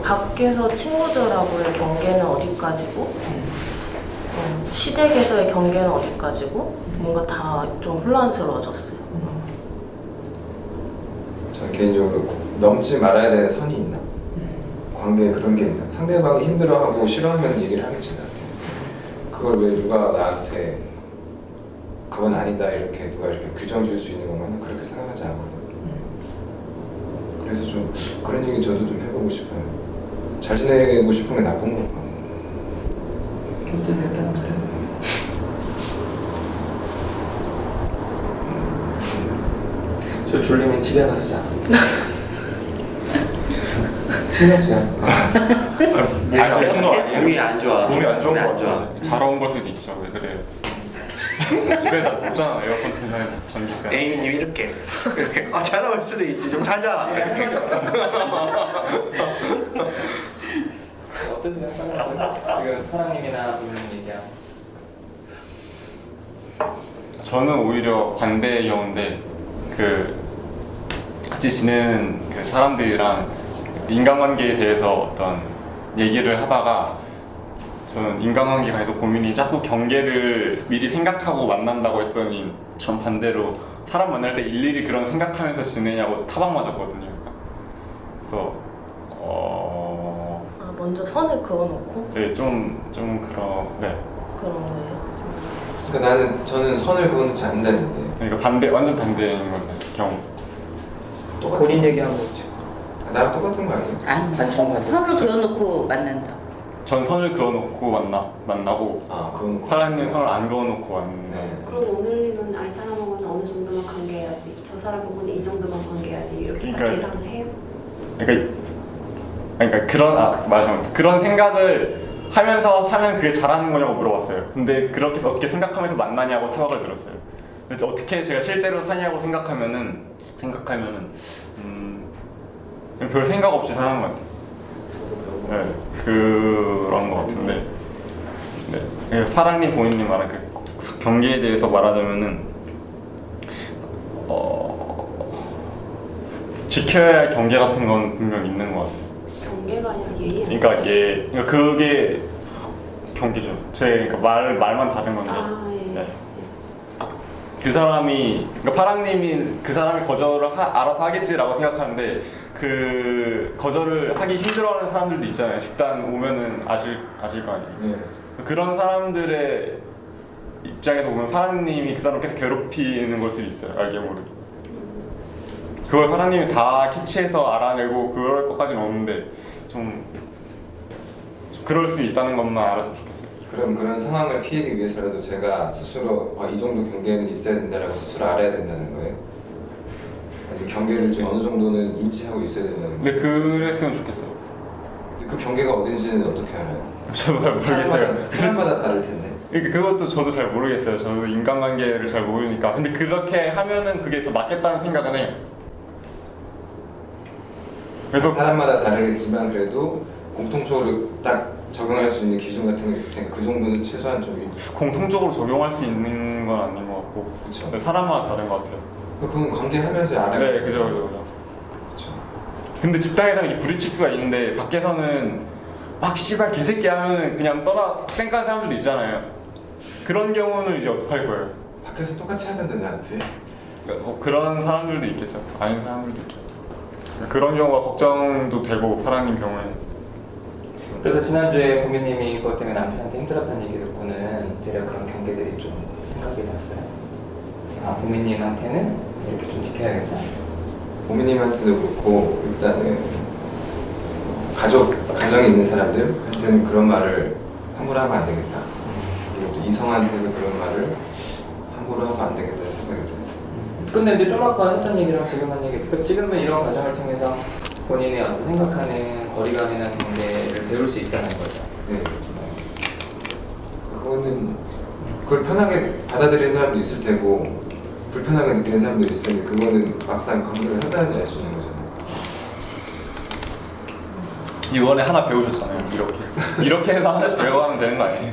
밖에서 친구들하고의 경계는 어디까지고 시댁에서의 경계는 어디까지고 뭔가 다 좀 혼란스러워졌어요. 저는 개인적으로 넘지 말아야 되는 선이 있나? 관계에 그런 게 있나? 상대방이 힘들어하고 싫어하면 얘기를 하겠지 나한테. 그걸 왜 누가 나한테 그건 아니다 이렇게 누가 이렇게 규정 지을 수 있는 것만은 그렇게 생각하지 않거든. 그래서 좀 그런 얘기 저도 좀 해보고 싶어요. 잘 지내고 싶은 게 나쁜 건가? 어떠세요? 사람들은? 저 졸리면 집에 가서 자. 신경 쓰여. 제 신호 아니에요? 몸이 안 좋아. 몸이 안 좋은 몸이 것 같아요. 자러 온 걸 수도 있죠. 왜 그래요? 집에서 없잖아. 에어컨 틀면 전기세. 에이미님 이렇게 잘 나올 수도 있지. 좀 자자. 어떠세요? 지금 사랑님이나 부모님 얘기하고. 저는 오히려 반대의 경우인데 그 같이 지내는 그 사람들이랑 인간관계에 대해서 어떤 얘기를 하다가 저는 인간관계에 대해서 고민이 자꾸 경계를 미리 생각하고 만난다고 했더니 전 반대로 사람 만날 때 일일이 그런 생각하면서 지내냐고 타박 맞았거든요. 그래서 아, 먼저 선을 그어놓고 네, 좀 그런 네. 그런 거예요. 그러니까 저는 선을 그어놓지 않는다는 얘기예요. 그러니까 완전 반대인 거죠. 경우. 본인 얘기한 거죠. 나랑 똑같은 거 아니에요? 아니, 정반대. 선을 그어놓고 만난다. 전 선을 그어놓고 만나고 그건 파라님 선을 안 그어놓고 만나요. 네. 그럼 오늘님은 이 사람하고는 어느 정도만 관계해야지, 저 사람하고는 이 정도만 관계해야지 이렇게 딱 그러니까- 계산을 해요? 그러니까 그런 생각을 하면서 사면 그게 잘하는 거냐고 물어봤어요. 근데 그렇게 해서 어떻게 생각하면서 만나냐고 타박을 들었어요. 그래서 어떻게 제가 실제로 사냐고 생각하면은 별 생각 없이 사는 것 같아요. 네, 그런 것 같은데. 네, 파랑님 본인님 말한 그 경계에 대해서 말하자면은 지켜야 할 경계 같은 건 분명 있는 것 같아요. 경계가 아니라 예의 아니에요? 그러니까 그게 경계죠. 그러니까 말만 다른 건데. 예. 네. 그 사람이 그러니까 파랑님이 그 사람이 거절을 알아서 하겠지라고 생각하는데 그 거절을 하기 힘들어하는 사람들도 있잖아요. 집단 오면은 아실 거 아니에요. 네. 그런 사람들의 입장에서 보면 파랑님이 그 사람 계속 괴롭히는 걸 수도 있어요. 알게 모르게. 그걸 파랑님이 다 캐치해서 알아내고 그럴 것까지는 없는데 좀 그럴 수 있다는 것만 알았으면 좋겠어요. 그럼 그런 상황을 피하기 위해서라도 제가 스스로 이 정도 경계는 있어야 된다라고 스스로 알아야 된다는 거예요? 아니면 경계를 좀 어느 정도는 인지하고 있어야 된다는 거예요? 근데 그랬으면 좋겠어요. 근데 그 경계가 어딘지는 어떻게 알아요? 저도 잘 모르겠어요. 사람마다 다를 텐데. 그러니까 그것도 저도 잘 모르겠어요. 저도 인간관계를 잘 모르니까. 근데 그렇게 하면은 그게 더 낫겠다는 생각은 해요. 그래서 사람마다 다르겠지만 그래도 공통적으로 딱 적용할 수 있는 기준 같은 게 있을 테니까 그 정도는 최소한 좀 공통적으로 적용할 수 있는 건 아닌 것 같고 그쵸. 사람마다 다른 것 같아요. 그건 관계하면서 알아야 네, 그죠. 근데 집단에서는 이게 부딪힐 수가 있는데 밖에서는 막 씨발 개새끼 하면은 그냥 쌩까는 사람들도 있잖아요. 그런 경우는 이제 어떡할 거예요? 밖에서 똑같이 하던데 나한테. 그런 사람들도 있겠죠. 아닌 사람들도 있죠. 그런 경우가 걱정도 되고 파랑님 경우에. 그래서 지난주에 고민님이 그것 때문에 남편한테 힘들었다는 얘기 듣고는 대략 그런 경계들이 좀 생각이 났어요. 고민님한테는 이렇게 좀 지켜야겠다. 고민님한테도 그렇고 일단은 가정이 있는 사람들한테는 그런 말을 함부로 하면 안 되겠다. 그리고 또 이성한테도 그런 말을 함부로 하면 안 되겠다는 생각이 들었어요. 근데 이제 좀 아까 했던 얘기랑 지금 한 얘기, 그러니까 지금은 이런 과정을 통해서 본인의 어떤 생각하는 거리감이나 경계를 배울 수 있다는 거죠. 네. 그거는 그걸 편하게 받아들이는 사람도 있을 테고 불편하게 느끼는 사람도 있을 텐데 그거는 막상 검토를 해봐야지 알 수 있는 거잖아요. 이번에 하나 배우셨잖아요. 이렇게 해서 하나씩 배워가면 되는 거 아니에요?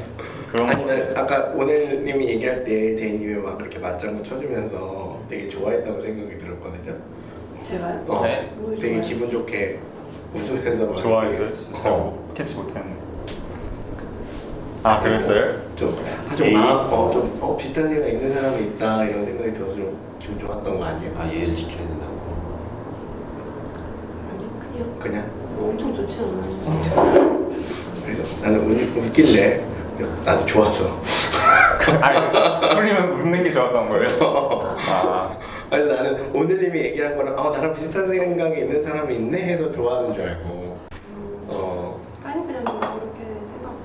그런 거. 아니, 아까 오늘님이 얘기할 때 제이님이 막 그렇게 맞장구 쳐주면서 되게 좋아했다고 생각이 들었거든요. 제가요? 네. 되게 기분 좋게 웃으면서 막 좋아했어요? 잘 캐치 못했는데. 아, 그랬어요? 비슷한 생각 있는 사람이 있다 이런 생각이 들어서 좀 기분 좋았던 거 아니에요? 예의를 지켜야 된다고. 아니 그냥 엄청 좋지 않아요. 그래서 나는 웃길래 그래서 나도 좋아서 아니, 솔님은 웃는 게 좋았던 거예요? 그래서 나는 오늘님이 얘기한 거랑 나랑 비슷한 생각이 있는 사람이 있네 해서 좋아하는 줄 알고 아니 그냥 저렇게 생각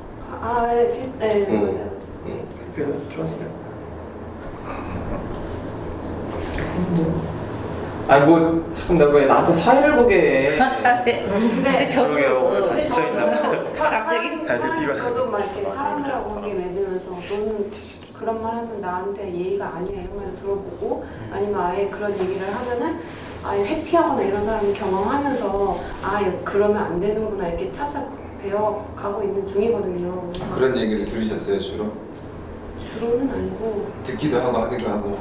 비슷해. 맞아요. 그래서 좋았어요. 아니 뭐 자꾸 내가 왜 나한테 사회를 보게 해. 근데 저도 다 지쳐있나 봐. 갑자기 저도 막 이렇게 사람들하고 관계 맺으면서 너는 그런 말 하면 나한테 예의가 아니야 이런 말 들어보고 아니면 아예 그런 얘기를 하면은 아예 회피하거나 이런 사람이 경험하면서 그러면 안 되는구나 이렇게 차차 배워가고 있는 중이거든요. 그런 얘기를 들으셨어요 주로? 주로 정도는 아니고 듣기도 하고 하기도 하고.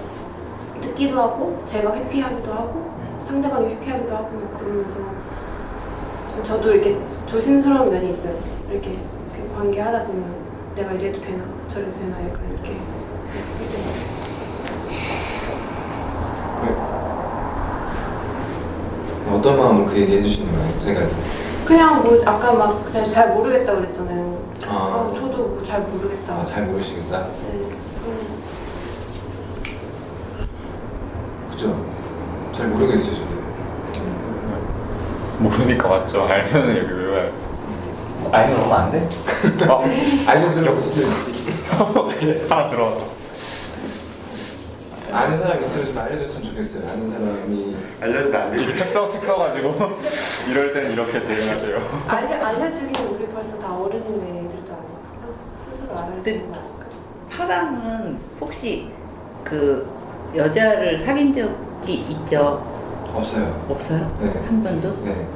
듣기도 하고 제가 회피하기도 하고 상대방이 회피하기도 하고 그러면서 좀 저도 이렇게 조심스러운 면이 있어요. 이렇게 관계하다 보면 내가 이래도 되나 저래도 되나 약간 이렇게 어떤 마음으로 그 얘기 해주시는 거예요? 제가 그냥 뭐 아까 막 그냥 잘 모르겠다 그랬잖아요. 아, 저도 뭐 잘 모르겠다. 잘 모르시겠다. 네. 그죠? 잘 모르겠어요 저도. 모르니까 맞죠. 알면은 여기 왜 와요? 알면 오면 안 돼? 알려주려고 무슨 뜻이? 하나 들어왔다. 아는 사람이 있으면 좀 알려줬으면 좋겠어요. 아는 사람이 알려주면 안 이렇게 되지. 책 써가지고 이럴 땐 이렇게 대응하세요. 알려주기는 우리 벌써 다 어른인데 애들도 아니고 스스로 알아야 근데 되는 거 아닐까? 파랑은 혹시 그 여자를 사귄 적이 있죠? 없어요. 없어요? 네. 한 번도? 네.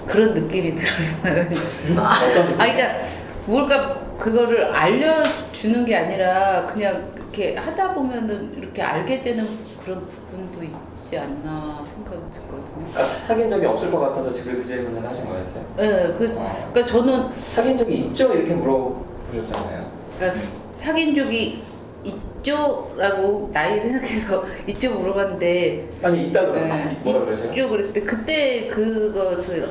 그런 느낌이 들어요. 그러니까 뭘까 그거를 알려주는 게 아니라 그냥 이렇게 하다 보면은 이렇게 알게 되는 그런 부분도 있지 않나 생각이 들거든요. 사귄 적이 없을 것 같아서 지금 그 질문을 하신 거였어요? 네, 그러니까 저는 사귄 적이 있죠? 이렇게 물어보셨잖아요. 그러니까 사귄 적이 있죠라고 나이 생각해서 있죠 물어봤는데 아니 있다 그러면 뭐라 그러세요? 있죠 그랬을 때 그때 그것을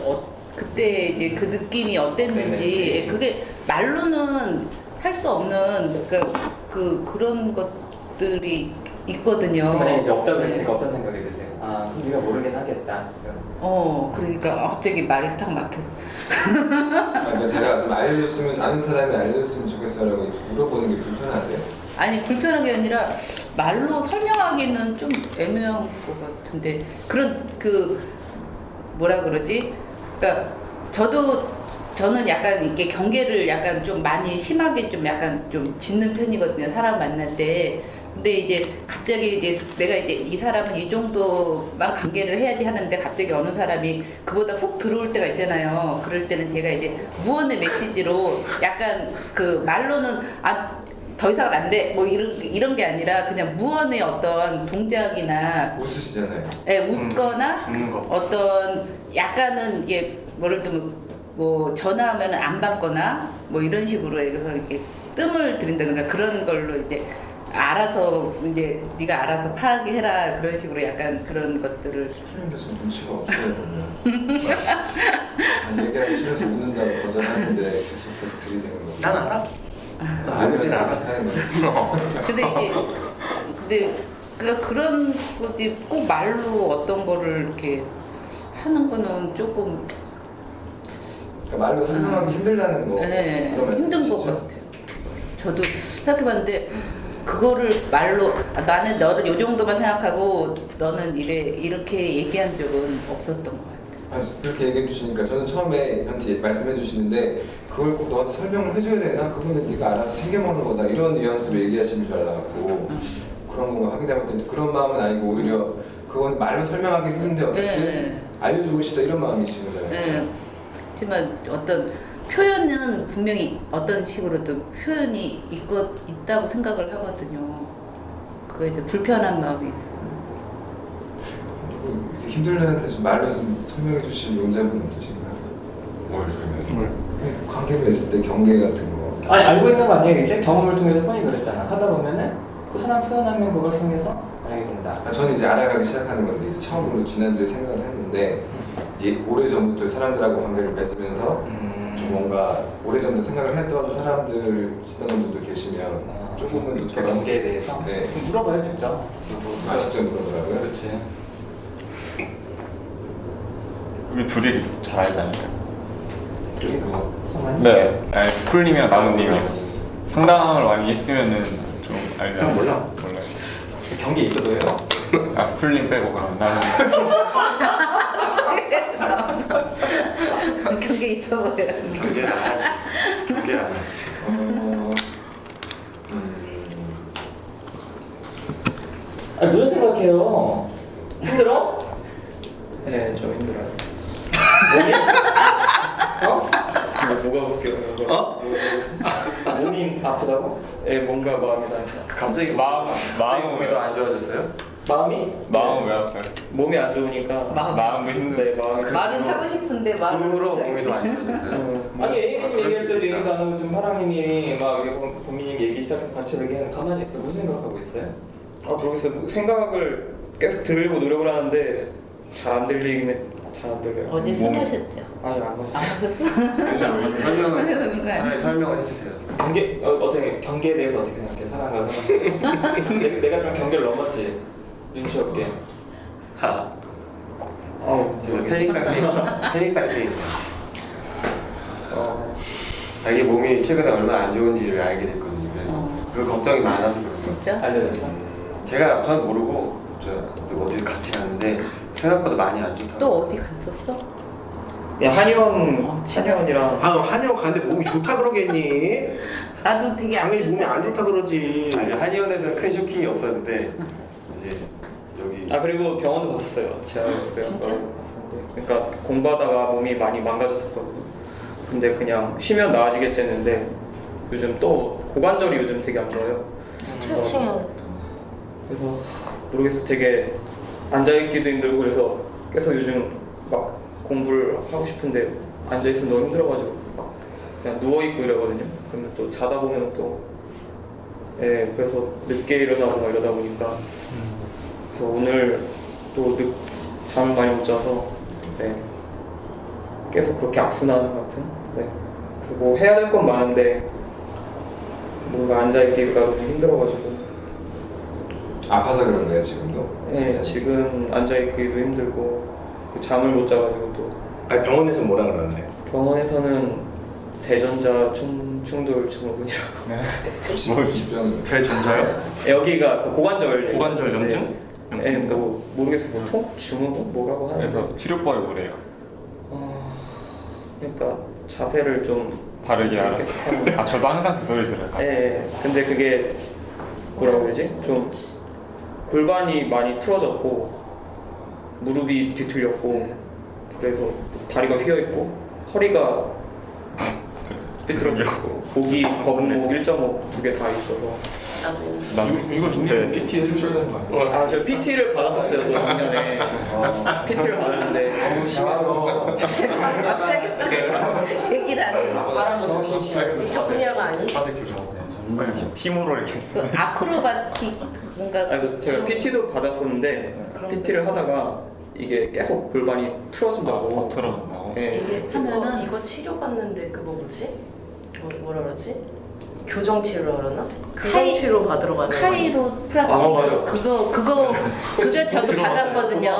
그때 이제 그 느낌이 어땠는지 네네. 그게 말로는 할 수 없는 그러니까 그런 것들이 있거든요. 만약에 이제 없다고 했으니까 어떤 생각이 드세요? 아 그럼 네가 모르긴 하겠다. 그러니까 갑자기 말이 탁 막혔어. 그러니까 제가 좀 알려줬으면 아는 사람이 알려줬으면 좋겠어라고 물어보는 게 불편하세요? 아니 불편한 게 아니라 말로 설명하기는 좀 애매한 것 같은데 그런 뭐라 그러지? 그러니까 저는 약간 이렇게 경계를 약간 좀 많이 심하게 좀 약간 좀 짓는 편이거든요. 사람 만날 때. 근데 이제 갑자기 이제 내가 이제 이 사람은 이 정도만 관계를 해야지 하는데 갑자기 어느 사람이 그보다 훅 들어올 때가 있잖아요. 그럴 때는 제가 이제 무언의 메시지로 약간 그 말로는 더 이상 안 돼. 뭐 이런 게 아니라 그냥 무언의 어떤 동작이나 웃으시잖아요. 웃거나 웃는 거. 어떤 약간은 이게 뭐를 들면 뭐 전화하면 안 받거나 뭐 이런 식으로 해서 이렇게 뜸을 들인다든가 그런 걸로 이제 알아서 이제 네가 알아서 파악해라 그런 식으로 약간 그런 것들을 수준님도 좀 눈치가 없어요 보면. 얘기하기 싫어서 웃는다고 거절하는데 계속해서 들이대는 거. 난 알아. 알면서 하는 거. 근데 그러니까 그런 거지 꼭 말로 어떤 거를 이렇게 하는 거는 조금 그러니까 말로 설명하기 힘들다는 거. 네, 그런 힘든 것 말씀이시죠? 같아요. 저도 생각해봤는데 그거를 말로 나는 너를 요 정도만 생각하고 너는 이렇게 얘기한 적은 없었던 것 같아요. 그렇게 얘기해 주시니까 저는 처음에 저한테 말씀해 주시는데 그걸 꼭 너한테 설명을 해줘야 되나? 그거는 네가 알아서 챙겨먹는 거다 이런 뉘앙스로 얘기하시는 줄 알았고 그런 건가 하게 되면 그런 마음은 아니고 오히려 그건 말로 설명하기 힘든데 어쨌든 네. 알려주고 싶다 이런 마음이신 거잖아요. 네. 하지만 어떤 표현은 분명히 어떤 식으로도 표현이 있다고 생각을 하거든요. 그거에 대해 불편한 마음이 있어요. 누구 이렇게 힘들려는데 좀 말로 좀 설명해 주실 용자분 없으신가요? 뭘 설명해? 관계 맺을 때 경계 같은 거. 아니 알고 있는 거 아니에요 이제? 경험을 통해서 뻔히 그랬잖아. 하다 보면은 그 사람 표현하면 그걸 통해서 알게 된다. 저는 이제 알아가기 시작하는 건데 이제 처음으로 지난주에 생각을 했는데 이제 오래 전부터 사람들하고 관계를 맺으면서 좀 뭔가 오래 전부터 생각을 했던 사람들 지도원분들 계시면 조금은 더 그 관계에 대해서 네. 물어봐요 직접. 직접 물어보라고요? 그렇지. 우리 둘이 잘 알지 않을까요? 둘이 뭐 성환이? 네, 아니, 스쿨님이랑 나무님이랑 상담을 많이 했으면은 좀 알잖아요. 몰라. 몰라요. 경계 있어 보여요. 스쿨님 빼고 그럼 나는 경계 있어 보여요. 경계를 안 하지. 경계를 안 하지. 아니 무슨 생각해요? 힘들어? 네, 좀 힘들어요. 뭐니? 어? 뭐가 웃겨요? 어? 몸이 아프다고? 예, 뭔가 마음이 다 갑자기 마음은 몸이 더 안 좋아졌어요? 마음이? 마음은 왜 아파요? 몸이 안 좋으니까 마음도 힘들. 네, 마음이 말은 하고 싶은데 그 말은 후로 몸이 더 안 좋아졌어요? 아니 A님 얘기할 때도 얘기도 안 하고 지금 파랑님이 막 고민님 얘기 시작해서 같이 얘기하는 가만히 있어. 무슨 생각하고 있어요? 아 모르겠어요. 뭐 생각을 계속 들으려고 노력을 하는데 잘 안 들리긴 잘 안 들려요. 어제 술 마셨죠? 아니 안 마셨어요. 안 마셨어? 설명을 차라리 해주세요. 경계 어떻게 경계에 대해서 어떻게 생각해? 사랑과 사랑. 내가 좀 경계를 넘었지. 눈치 없게. 지금 패닉 상태에 있어요. 자기 몸이 최근에 얼마나 안 좋은지를 알게 됐거든요. 그래서 그 걱정이 많아서 그런 거예요. 진짜? 알려줬어? 전 모르고 저 어디 같이 갔는데 생각보다 많이 안 좋다고. 또 어디 갔었어? 그냥 한의원이랑 한의원 가는데 몸이 좋다 그러겠니? 나도 되게 안 당연히 몸이 안 좋다 그러지. 아니 한의원에서는 큰 쇼킹이 없었는데 이제 여기 그리고 병원도 갔었어요. 제가 진짜? 갔었는데 그러니까 공부하다가 몸이 많이 망가졌었거든요. 근데 그냥 쉬면 나아지겠지 했는데 요즘 또 고관절이 요즘 되게 안 좋아요. 스트레칭 해야겠다. 그래서 모르겠어. 되게 앉아있기도 힘들고 그래서 계속 요즘 막 공부를 하고 싶은데 앉아있으면 너무 힘들어가지고 막 그냥 누워있고 이러거든요. 그러면 또 자다 보면 또 그래서 늦게 일어나고 막 이러다 보니까 그래서 오늘 또 잠을 많이 못 자서 계속 그렇게 악순환 같은 그래서 뭐 해야 될 건 많은데 뭔가 앉아있기가 너무 힘들어가지고 아파서 그런 거예요 지금도? 네, 지금 앉아있기도 힘들고 잠을 못 자가지고 또 아니 병원에서 뭐라 그러는데? 병원에서는 대전자 충돌 증후군이라고 주변 대전자요? 여기가 그 고관절 고관절 염증? 뭐 모르겠어요. 뭐 통? 증후군? 뭐라고 하는데 그래서 치료법이 뭐래요? 그러니까 자세를 좀 다르게 하라. 계속 하는 저도 항상 그 소리 들어요. 근데 그게 뭐라고 해야 되지? 좀 골반이 많이 틀어졌고 무릎이 뒤틀렸고 그래서 다리가 휘어있고 허리가 삐뚤어졌고 목이 거북목 1.5 두 개 다 있어서 난 이거 좋대. PT 해주셔야 되는 거 아니에요? 저 PT를 받았었어요 또 작년에 PT를 받았는데 너무 심해서 갑자기 얘기를 안 해. 파랑도 너무 심심해. 이쪽 분야가 아니? 정말 이렇게 힘으로 이렇게. 그 아크로바틱 뭔가 제가 PT도 받았었는데 PT를 하다가 이게 계속 골반이 틀어진다고 더 틀어진다고? 네. 하면은 이거 치료받는데 그거 뭐지? 뭐라 그러지? 교정 치료 그러나? 교정 치료 받으러 가는 카이로 프라틱 맞아. 그거 저도 받았거든요.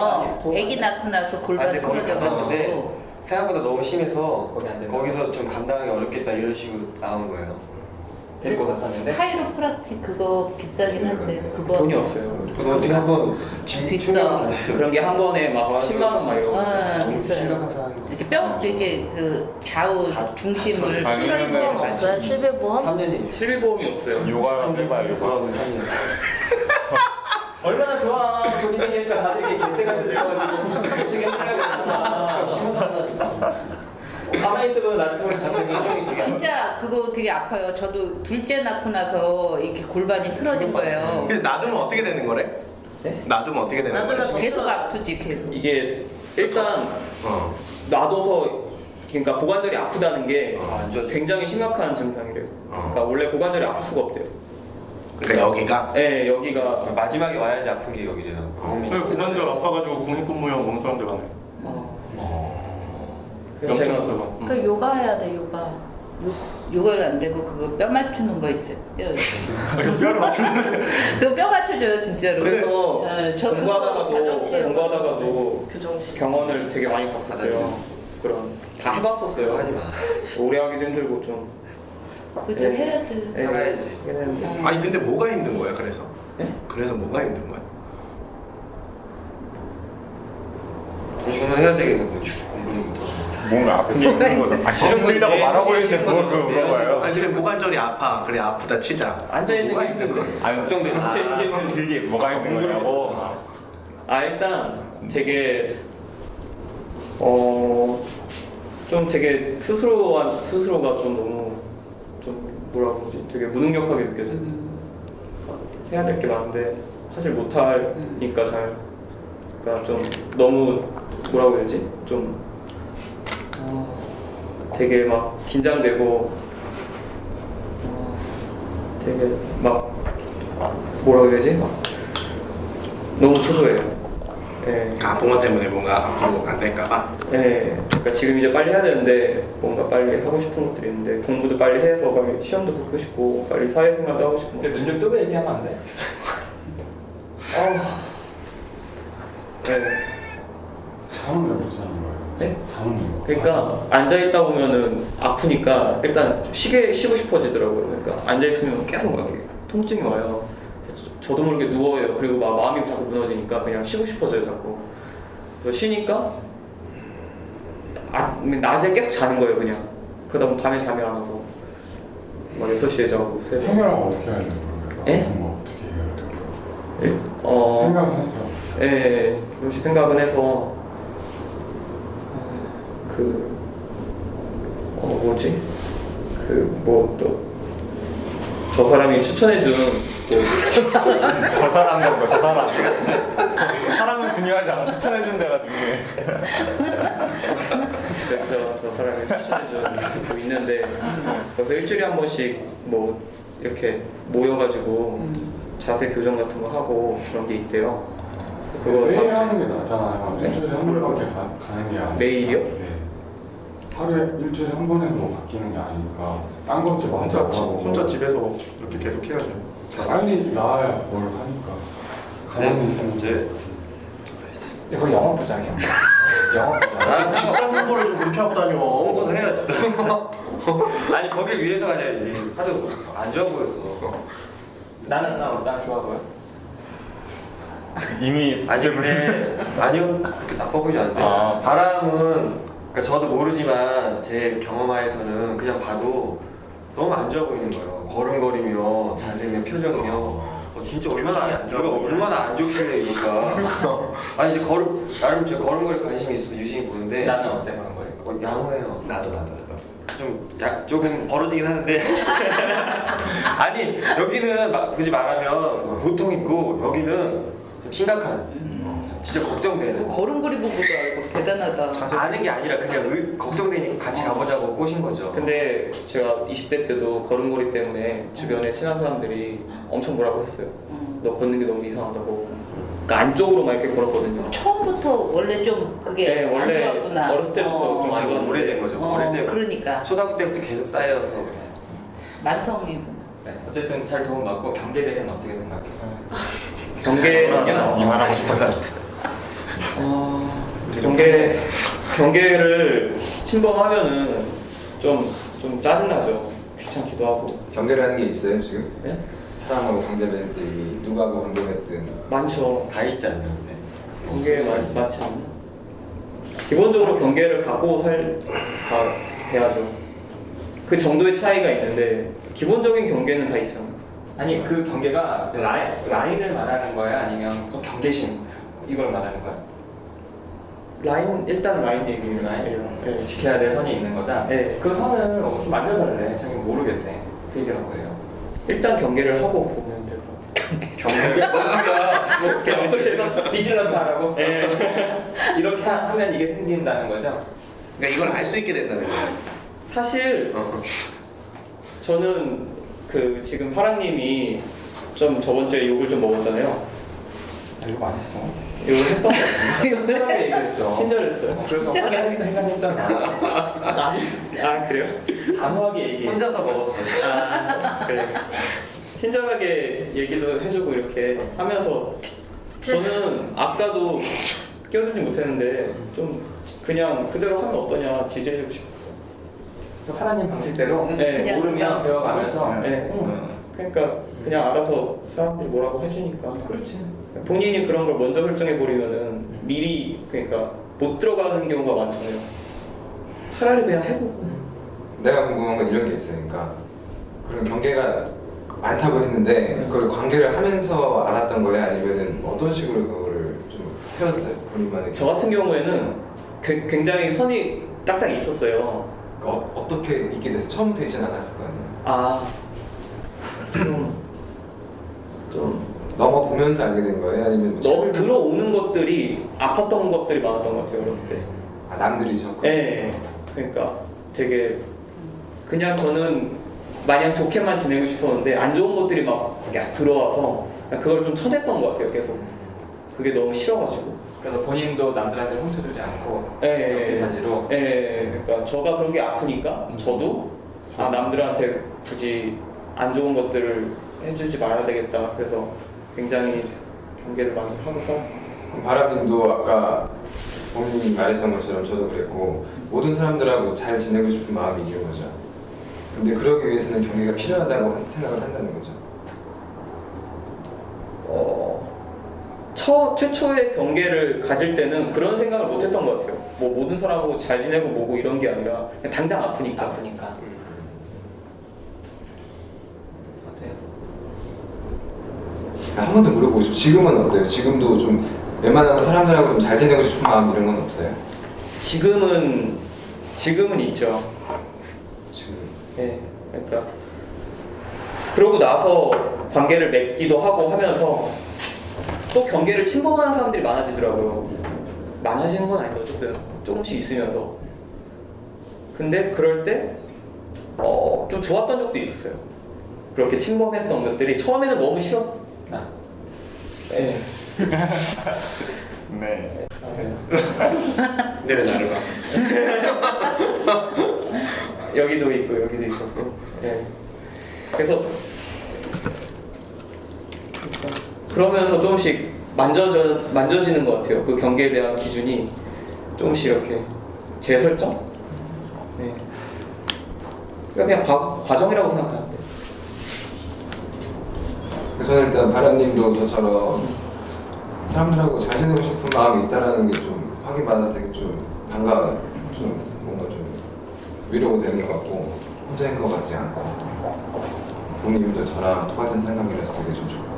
아기 낳고 나서 골반 근데 거기 부러져가지고 갔었는데 생각보다 너무 심해서 거기 안 된다. 거기서 좀 감당하기 어렵겠다 이런 식으로 나온 거예요. 데리고 갔었는데 카이로 프라틱 그거 비싸긴 한데 그거 돈이 없어요. 그거 어떻게 한번 비싸. 그런 게 한 번에 막 10만 원 막 이러고 비싸요. 심각한 상황이. 이렇게 뼈 이게 그 좌우 중심을 아니, 실비보험 없어요? 실비보험? 3년이에요. 실비보험이 없어요. 요가 해봐요. 돌아오면 3년. 얼마나 좋아. 본인이니까 다들 이렇게 jet대같이 늙어가지고 되게 생각이 가만히 있으면 나처럼 자세가 진짜 그거 되게 아파요. 저도 둘째 낳고 나서 이렇게 골반이 틀어진 거예요. 근데 놔두면 어떻게 되는 거래? 네? 놔두면 어떻게 되는 거래? 놔두면 계속 아프지 계속. 이게 일단 놔둬서 그러니까 고관절이 아프다는 게 안 좋아져. 굉장히 심각한 증상이래요. 그러니까 원래 고관절이 아플 수가 없대요. 그러니까 여기가 네, 여기가 마지막에 와야지 아픈 게 여기래요. 고관절 아파가지고 국립근무원 몸사람들 가네. 그래서 염증 제가 났어. 그 요가 해야 돼 요가. 요가를 안 되고 그거 뼈 맞추는 거 있어요. 뼈를 맞추는. 그거 뼈 맞춰줘요 진짜로. 그래서 저 그거 공부하다가도 교정 치료. 병원을 되게 많이 갔었어요. 그런 다 해봤었어요. 하지 마. 오래 하기도 힘들고 좀. 그래도 해야 돼. 네, 살아야지. 하긴 했는데. 아니 근데 뭐가 힘든 거야 그래서? 네? 그래서 뭐가 힘든 거야? 공부는 해야 되겠는 거지. 공부는 더. 뭔가 아픈 게 있는 거죠. 힘들다고 말하고 있는데 뭘 그걸 물어봐요. 아니 그래 고관절이 아파. 그래 아프다 치자. 앉아있는 뭐가 게 힘든데? 아니 걱정되는 그게 뭐가 힘든 거냐고. 일단 되게 좀 되게 스스로가 좀 너무 좀 뭐라 그러지? 되게 무능력하게 느껴져요. 해야 될 게 많은데 하질 못하니까 잘, 그러니까 좀 너무 뭐라고 해야 되지? 좀 되게 막 긴장되고 되게 막 뭐라고 해야 되지? 막 너무 초조해요. 예. 봉화 때문에 뭔가 앞으로 안 될까봐. 예. 그러니까 지금 이제 빨리 해야 되는데 뭔가 빨리 하고 싶은 것들이 있는데 공부도 빨리 해서 빨리 시험도 붙고 싶고 빨리 사회생활도 하고 싶고. 눈 좀 뜨고 얘기하면 안 돼? 네. 잠은 왜 못 자는 거예요? 네? 잠은 뭐? 그러니까 앉아 있다 보면은 아프니까 일단 쉬고 싶어지더라고요. 그러니까 앉아 있으면 계속 막 이렇게 통증이 와요. 저도 모르게 누워요. 그리고 막 마음이 자꾸 무너지니까 그냥 쉬고 싶어져요, 자꾸. 그래서 쉬니까 낮에 계속 자는 거예요, 그냥. 그러다 보면 밤에 잠이 안 와서 막 6시에 자고 새벽. 해결하고 어떻게 해야 되는 거예요? 예? 같은 거 어떻게 해결해야 되는 거예요? 생각은 했어요. 예, 조금씩 생각은 해서 뭐지? 뭐 또 저 사람이 추천해준 저 사람은 사람은 중요하지 않아. 추천해준 데가 중요해. 그래서 저 사람이 추천해준 거 있는데 그래서 일주일에 한 번씩 뭐 이렇게 모여가지고 자세 교정 같은 거 하고 그런 게 있대요. 그거 매일 하는 게 낫잖아요. 네? 일주일에 한 번밖에 가는 게 아니고. 매일이요? 네. 하루에 일주일에 한 번에서 바뀌는 게 아니니까 딴 것도 많이 하고 혼자 집에서 이렇게 계속 해야죠. 빨리 나아야 뭘 하니까 가만히 있으면 이제 이거 영어 부장이야? 영어 부장. 집단 공부를 좀 그렇게 하고 다녀. 공부도 해야지. 아니 거길 위해서 가야지. 하도 안 좋아 보였어. 나는 좋아 보여. 이미 아니 근데 아니요 그렇게 나빠 보이지 않는데 아. 바람은 그러니까 저도 모르지만 제 경험하에서는 그냥 봐도 너무 안 좋아 보이는 거예요. 걸음걸이며 자세며 표정이며 진짜 얼마나 안 좋길래 이럴까. 아니 이제 나름 제 걸음걸이 관심이 있어서 유심히 보는데 나는 어때 걸음걸이? 양호해요. 나도. 조금 벌어지긴 하는데 아니 여기는 굳이 말하면 보통 있고 여기는 좀 심각한 진짜 걱정되는 걸음걸이 보고도 알고 대단하다. 아는 게 아니라 그냥 걱정되니까 같이 가보자고 꼬신 거죠. 근데 제가 20대 때도 걸음걸이 때문에 주변에 친한 사람들이 엄청 뭐라고 했어요. 너 걷는 게 너무 이상하다고. 그러니까 안쪽으로만 이렇게 걸었거든요. 처음부터 원래 좀 그게 네, 원래 안 좋았구나. 어렸을 때부터 좀 아주 오래된 거죠. 어릴 때 그러니까 초등학교 때부터 계속 쌓여서 만성이고. 네, 어쨌든 잘 도움받고 경기에 대해서는 어떻게 생각해요? 경계는요. 이 말하고 싶어서. 경계를 침범하면은 좀 짜증나죠. 귀찮기도 하고. 경계를 하는 게 있어요 지금? 네? 사람하고 관계 맺을 때 누구하고 관계 맺든 많죠. 다 있지 않나요? 경계 많지 않나? 기본적으로 경계를 갖고 돼야죠. 그 정도의 차이가 있는데 기본적인 경계는 다 있잖아. 아니 그 경계가 라인을 말하는 거야 아니면 경계심 이걸 말하는 거야? 일단 라인 얘기예요. 네. 지켜야 될 선이 있는 거다. 네. 그 선을 좀 알려달래. 자기 모르겠대. 그 얘기라고 해요. 일단 경계를 하고 보면 될 것 같아요. 경계 비질런트 하라고? 네. 이렇게 하면 이게 생긴다는 거죠? 그러니까 이걸 알 수 있게 된다는 거예요. 사실 저는 지금 파랑님이 좀 저번 주에 욕을 좀 먹었잖아요. 이거 많이 했어. 욕을 했던 거 같아요. 친절하게 얘기했어. 친절했어요. 그래서 생각했잖아. 그래요? 단호하게 얘기해. 혼자서 먹었어. 그래. 친절하게 얘기도 해주고 이렇게 하면서 저는 아까도 끼어들지 못했는데 좀 그냥 그대로 하면 어떠냐 지지해주고 싶었어요. 파라님 방식대로 네, 모르면 배워가면서 네. 그러니까 그냥 알아서 사람들이 뭐라고 해주니까. 그렇지. 본인이 그런 걸 먼저 설정해 버리면은 미리 그러니까 못 들어가는 경우가 많잖아요. 차라리 그냥 해보고. 내가 궁금한 건 이런 게 있어요. 그러니까 그런 경계가 많다고 했는데 그걸 관계를 하면서 알았던 거예요? 아니면은 어떤 식으로 그거를 좀 세웠어요? 본인만의 저 같은 경우에는 굉장히 선이 딱딱 있었어요. 그러니까 어떻게 있게 돼서 처음부터 있지는 않았을 거 아니에요? 좀 넘어 보면서 알게 된 거예요? 아니면 뭐 들어오는 것들이 아팠던 것들이 많았던 것 같아요 어렸을 때. 남들이 있었고. 네, 그러니까 되게 그냥 저는 마냥 좋게만 지내고 싶었는데 안 좋은 것들이 막 들어와서 그걸 좀 쳐냈던 것 같아요 계속. 그게 너무 싫어가지고. 그래서 본인도 남들한테 훔쳐주지 않고 예, 역지사지로. 그러니까 저가 그런 게 아프니까 저도 남들한테 굳이 안 좋은 것들을 해주지 말아야 되겠다. 그래서 굉장히 경계를 많이 하고서. 바람님도 아까 본인이 말했던 것처럼 저도 그랬고 모든 사람들하고 잘 지내고 싶은 마음이 있는 거죠. 근데 그러기 위해서는 경계가 필요하다고 생각을 한다는 거죠. 최초의 경계를 가질 때는 그런 생각을 못 했던 것 같아요. 뭐 모든 사람하고 잘 지내고 뭐고 이런 게 아니라 그냥 당장 아프니까. 어때요? 한 번 더 물어보고 싶어요. 지금은 어때요? 지금도 좀 웬만하면 사람들하고 좀 잘 지내고 싶은 마음 이런 건 없어요? 지금은 있죠. 지금. 네, 그러니까 그러고 나서 관계를 맺기도 하고 하면서 또 경계를 침범하는 사람들이 많아지더라고요. 많아지는 건 아닌데 어쨌든 조금씩 있으면서. 근데 그럴 때 좀 좋았던 적도 있었어요. 그렇게 침범했던 것들이 처음에는 너무 싫었. 네. 네. 내려 나를 봐. 여기도 있고 여기도 있었고. 네. 그래서 그러면서 조금씩 만져지는 것 같아요. 그 경계에 대한 기준이 조금씩 이렇게 재설정? 네. 그냥 과정이라고 생각하는데. 저는 일단 바람님도 저처럼 사람들하고 잘 지내고 싶은 마음이 있다라는 게 좀 확인받아서 되게 좀 반가워요. 좀 뭔가 좀 위로가 되는 것 같고 혼자인 것 같지 않고 부모님도 저랑 똑같은 생각이라서 되게 좀 좋고.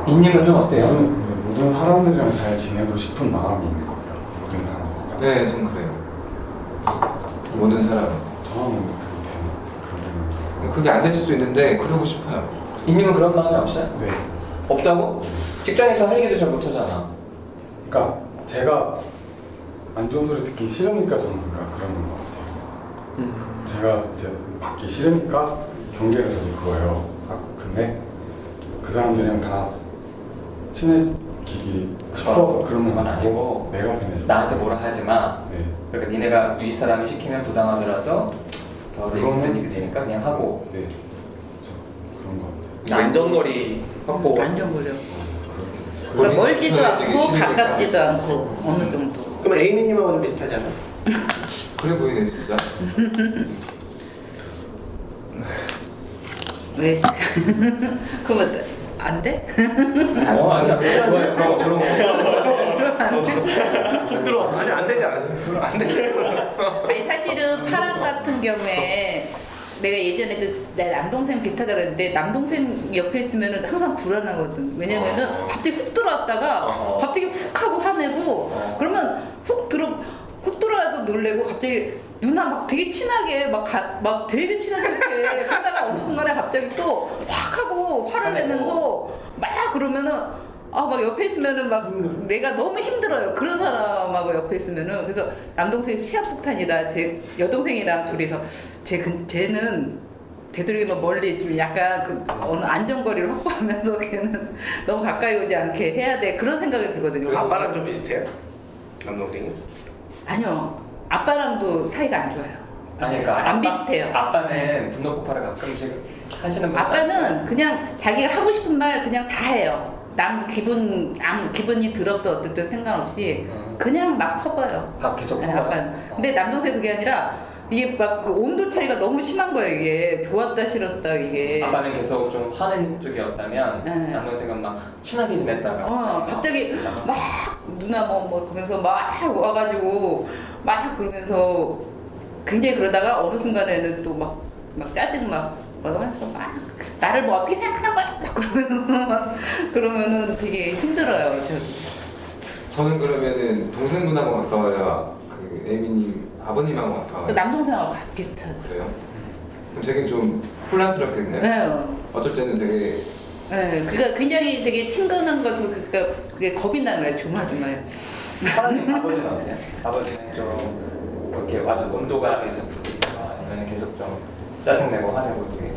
이님은 좀 어때요? 저는 모든 사람들이랑 잘 지내고 싶은 마음이 있는 거예요. 모든 사람들이랑. 네, 전 그래요. 모든 사람. 저는 그게 안 될 수도 있는데 그러고 싶어요. 이님은 그런 마음이 없어요? 네. 없다고? 직장에서 할 얘기도 잘 못하잖아. 그러니까 제가 안 좋은 소리 듣기 싫으니까 저는 그러니까 그러는 것 같아요. 제가 이제 받기 싫으니까 경계를 저도 그어요. 근데 그 사람들이랑 다 친해지기 싶어서 그런 건 아니고 내가 편해져. 나한테 뭐라 하지 마. 네. 그러니까 니네가 윗사람이 시키면 부당하더라도 더 얘기 듣는 얘기 되니까 그냥 하고. 네. 그런 것 같아요. 안전거리 확보. 안전거리. 그러니까 멀지도 않고 가깝지도 않고 어느 정도. 그럼 에이미님하고는 비슷하지 않아? 그래 보이네 진짜. 왜? 그러면 안 돼? 아니야. 좋아요. 그럼 저런 거. 훅 들어. 아니 안 되지 않아? 그럼 안 돼. 아니 사실은 파랑 같은 경우에 내가 예전에도 내 남동생 비슷하다 그랬는데 남동생 옆에 있으면 항상 불안하거든. 왜냐면은 갑자기 훅 들어왔다가 갑자기 훅 하고 화내고 그러면 훅 들어와도 놀래고 갑자기 누나 막 되게 친하게 막 되게 친하게 이렇게 하다가 어느 순간에 갑자기 또 확 하고 화를 내면서 막 그러면은 막 옆에 있으면은 막 내가 너무 힘들어요. 그런 사람하고 옆에 있으면은. 그래서 남동생이 시한폭탄이다. 제 여동생이랑 둘이서 쟤는 되도록이면 멀리 좀 약간 그 어느 안전거리를 확보하면서 걔는 너무 가까이 오지 않게 해야 돼. 그런 생각이 들거든요. 아빠랑 좀 비슷해요? 남동생이? 아니요. 아빠랑도 사이가 안 좋아요. 아니 그러니까 안 비슷해요. 아빠는 분노 폭발을 가끔씩 하시는 분. 아빠는 그냥 자기가 하고 싶은 말 그냥 다 해요. 남 기분이 들었든 어쨌든 상관없이 그냥 막 퍼봐요. 계속 네, 퍼봐요? 아빠는. 근데 남동생 그게 아니라 이게 막 그 온도 차이가 너무 심한 거예요. 이게 좋았다 싫었다 이게. 아빠는 계속 좀 화낸 쪽이었다면 네. 남동생은 막 친하게 지냈다가 갑자기 막 누나 뭐 그러면서 막 와가지고 막 그러면서 굉장히 그러다가 어느 순간에는 또 막 짜증 막 하면서 막 나를 뭐 어떻게 생각하는 거야? 막 그러면은 되게 힘들어요. 저도. 저는 그러면은 동생분하고 가까워야 그 에이미님 아버님하고 아빠가 남동생하고 비슷하죠. 그래요? 그럼 되게 좀 혼란스럽겠네요. 네. 어쩔 때는 되게 네, 그러니까 굉장히 되게 친근한 것 같으면 그러니까 그게 겁이 나는 거예요. 조마조마해요. 사장님 아버지는 어때요? 아버지는 좀 이렇게 아주 온도감에서 붙어 있어요? 아니면 계속 좀 짜증내고 화내고 되게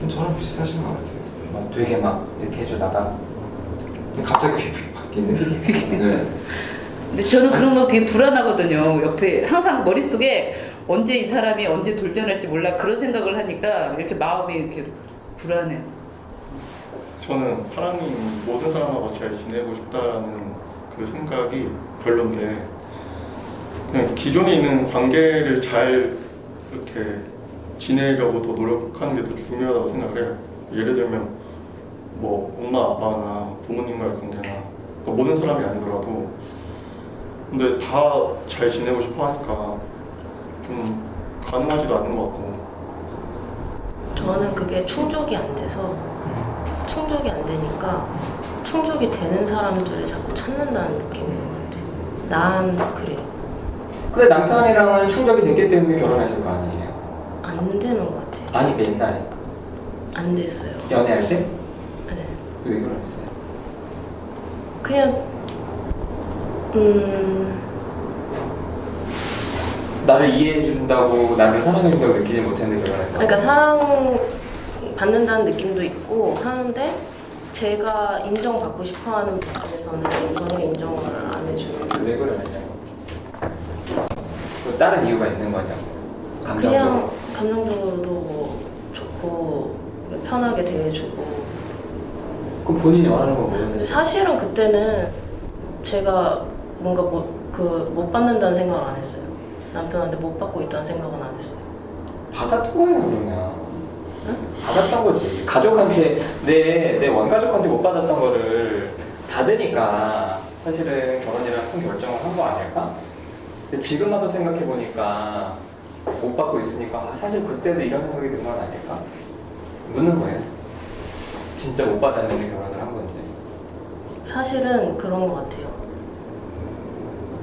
저랑 비슷하신 것 같아요. 막 되게 막 이렇게 해주다가 갑자기 휙휙 바뀌는. 네. 근데 저는 그런 거 되게 불안하거든요. 옆에 항상 머릿속에 언제 이 사람이 언제 돌변할지 몰라 그런 생각을 하니까 이렇게 마음이 이렇게 불안해요. 저는 하나님 모든 사람하고 잘 지내고 싶다라는 그 생각이 별론데 그냥 기존에 있는 관계를 잘 이렇게 지내려고 더 노력하는 게 더 중요하다고 생각을 해요. 예를 들면 뭐 엄마 아빠나 부모님과의 관계나 그러니까 모든 사람이 아니더라도 근데 다 잘 지내고 싶어 하니까 좀 가능하지도 않는 것 같고 저는 그게 충족이 안 돼서 충족이 안 되니까 충족이 되는 사람들을 자꾸 찾는다는 느낌인 것 같아요. 난 그래요. 근데 남편이랑은 충족이 됐기 때문에 결혼하실 거 아니에요? 안 되는 것 같아요. 아니 그 옛날에 안 됐어요. 연애할 때? 네. 왜 결혼했어요? 그냥 나를 이해해준다고 나를 사랑해준다고 느끼지 못했는데 결혼했다. 그러니까 사랑 받는다는 느낌도 있고 하는데 제가 인정받고 싶어하는 부분에서는 전혀 인정을 안 해주는 거예요. 왜 그러냐고. 그 다른 이유가 있는 거냐고. 감정적으로. 그냥 감정적으로도 뭐 좋고 편하게 대해주고. 그럼 본인이 원하는 건 근데 뭐였는데? 사실은 그때는 제가 뭔가 못 받는다는 생각을 안 했어요. 남편한테 못 받고 있다는 생각은 안 했어요. 받았던 거예요 그러면. 응? 받았던 거지. 가족한테 내 원가족한테 못 받았던 거를 받으니까 사실은 결혼이라는 큰 결정을 한 거 아닐까? 근데 지금 와서 생각해 보니까 못 받고 있으니까 사실 그때도 이런 생각이 든 건 아닐까? 묻는 거예요. 진짜 못 받았는데 결혼을 한 건지. 사실은 그런 것 같아요.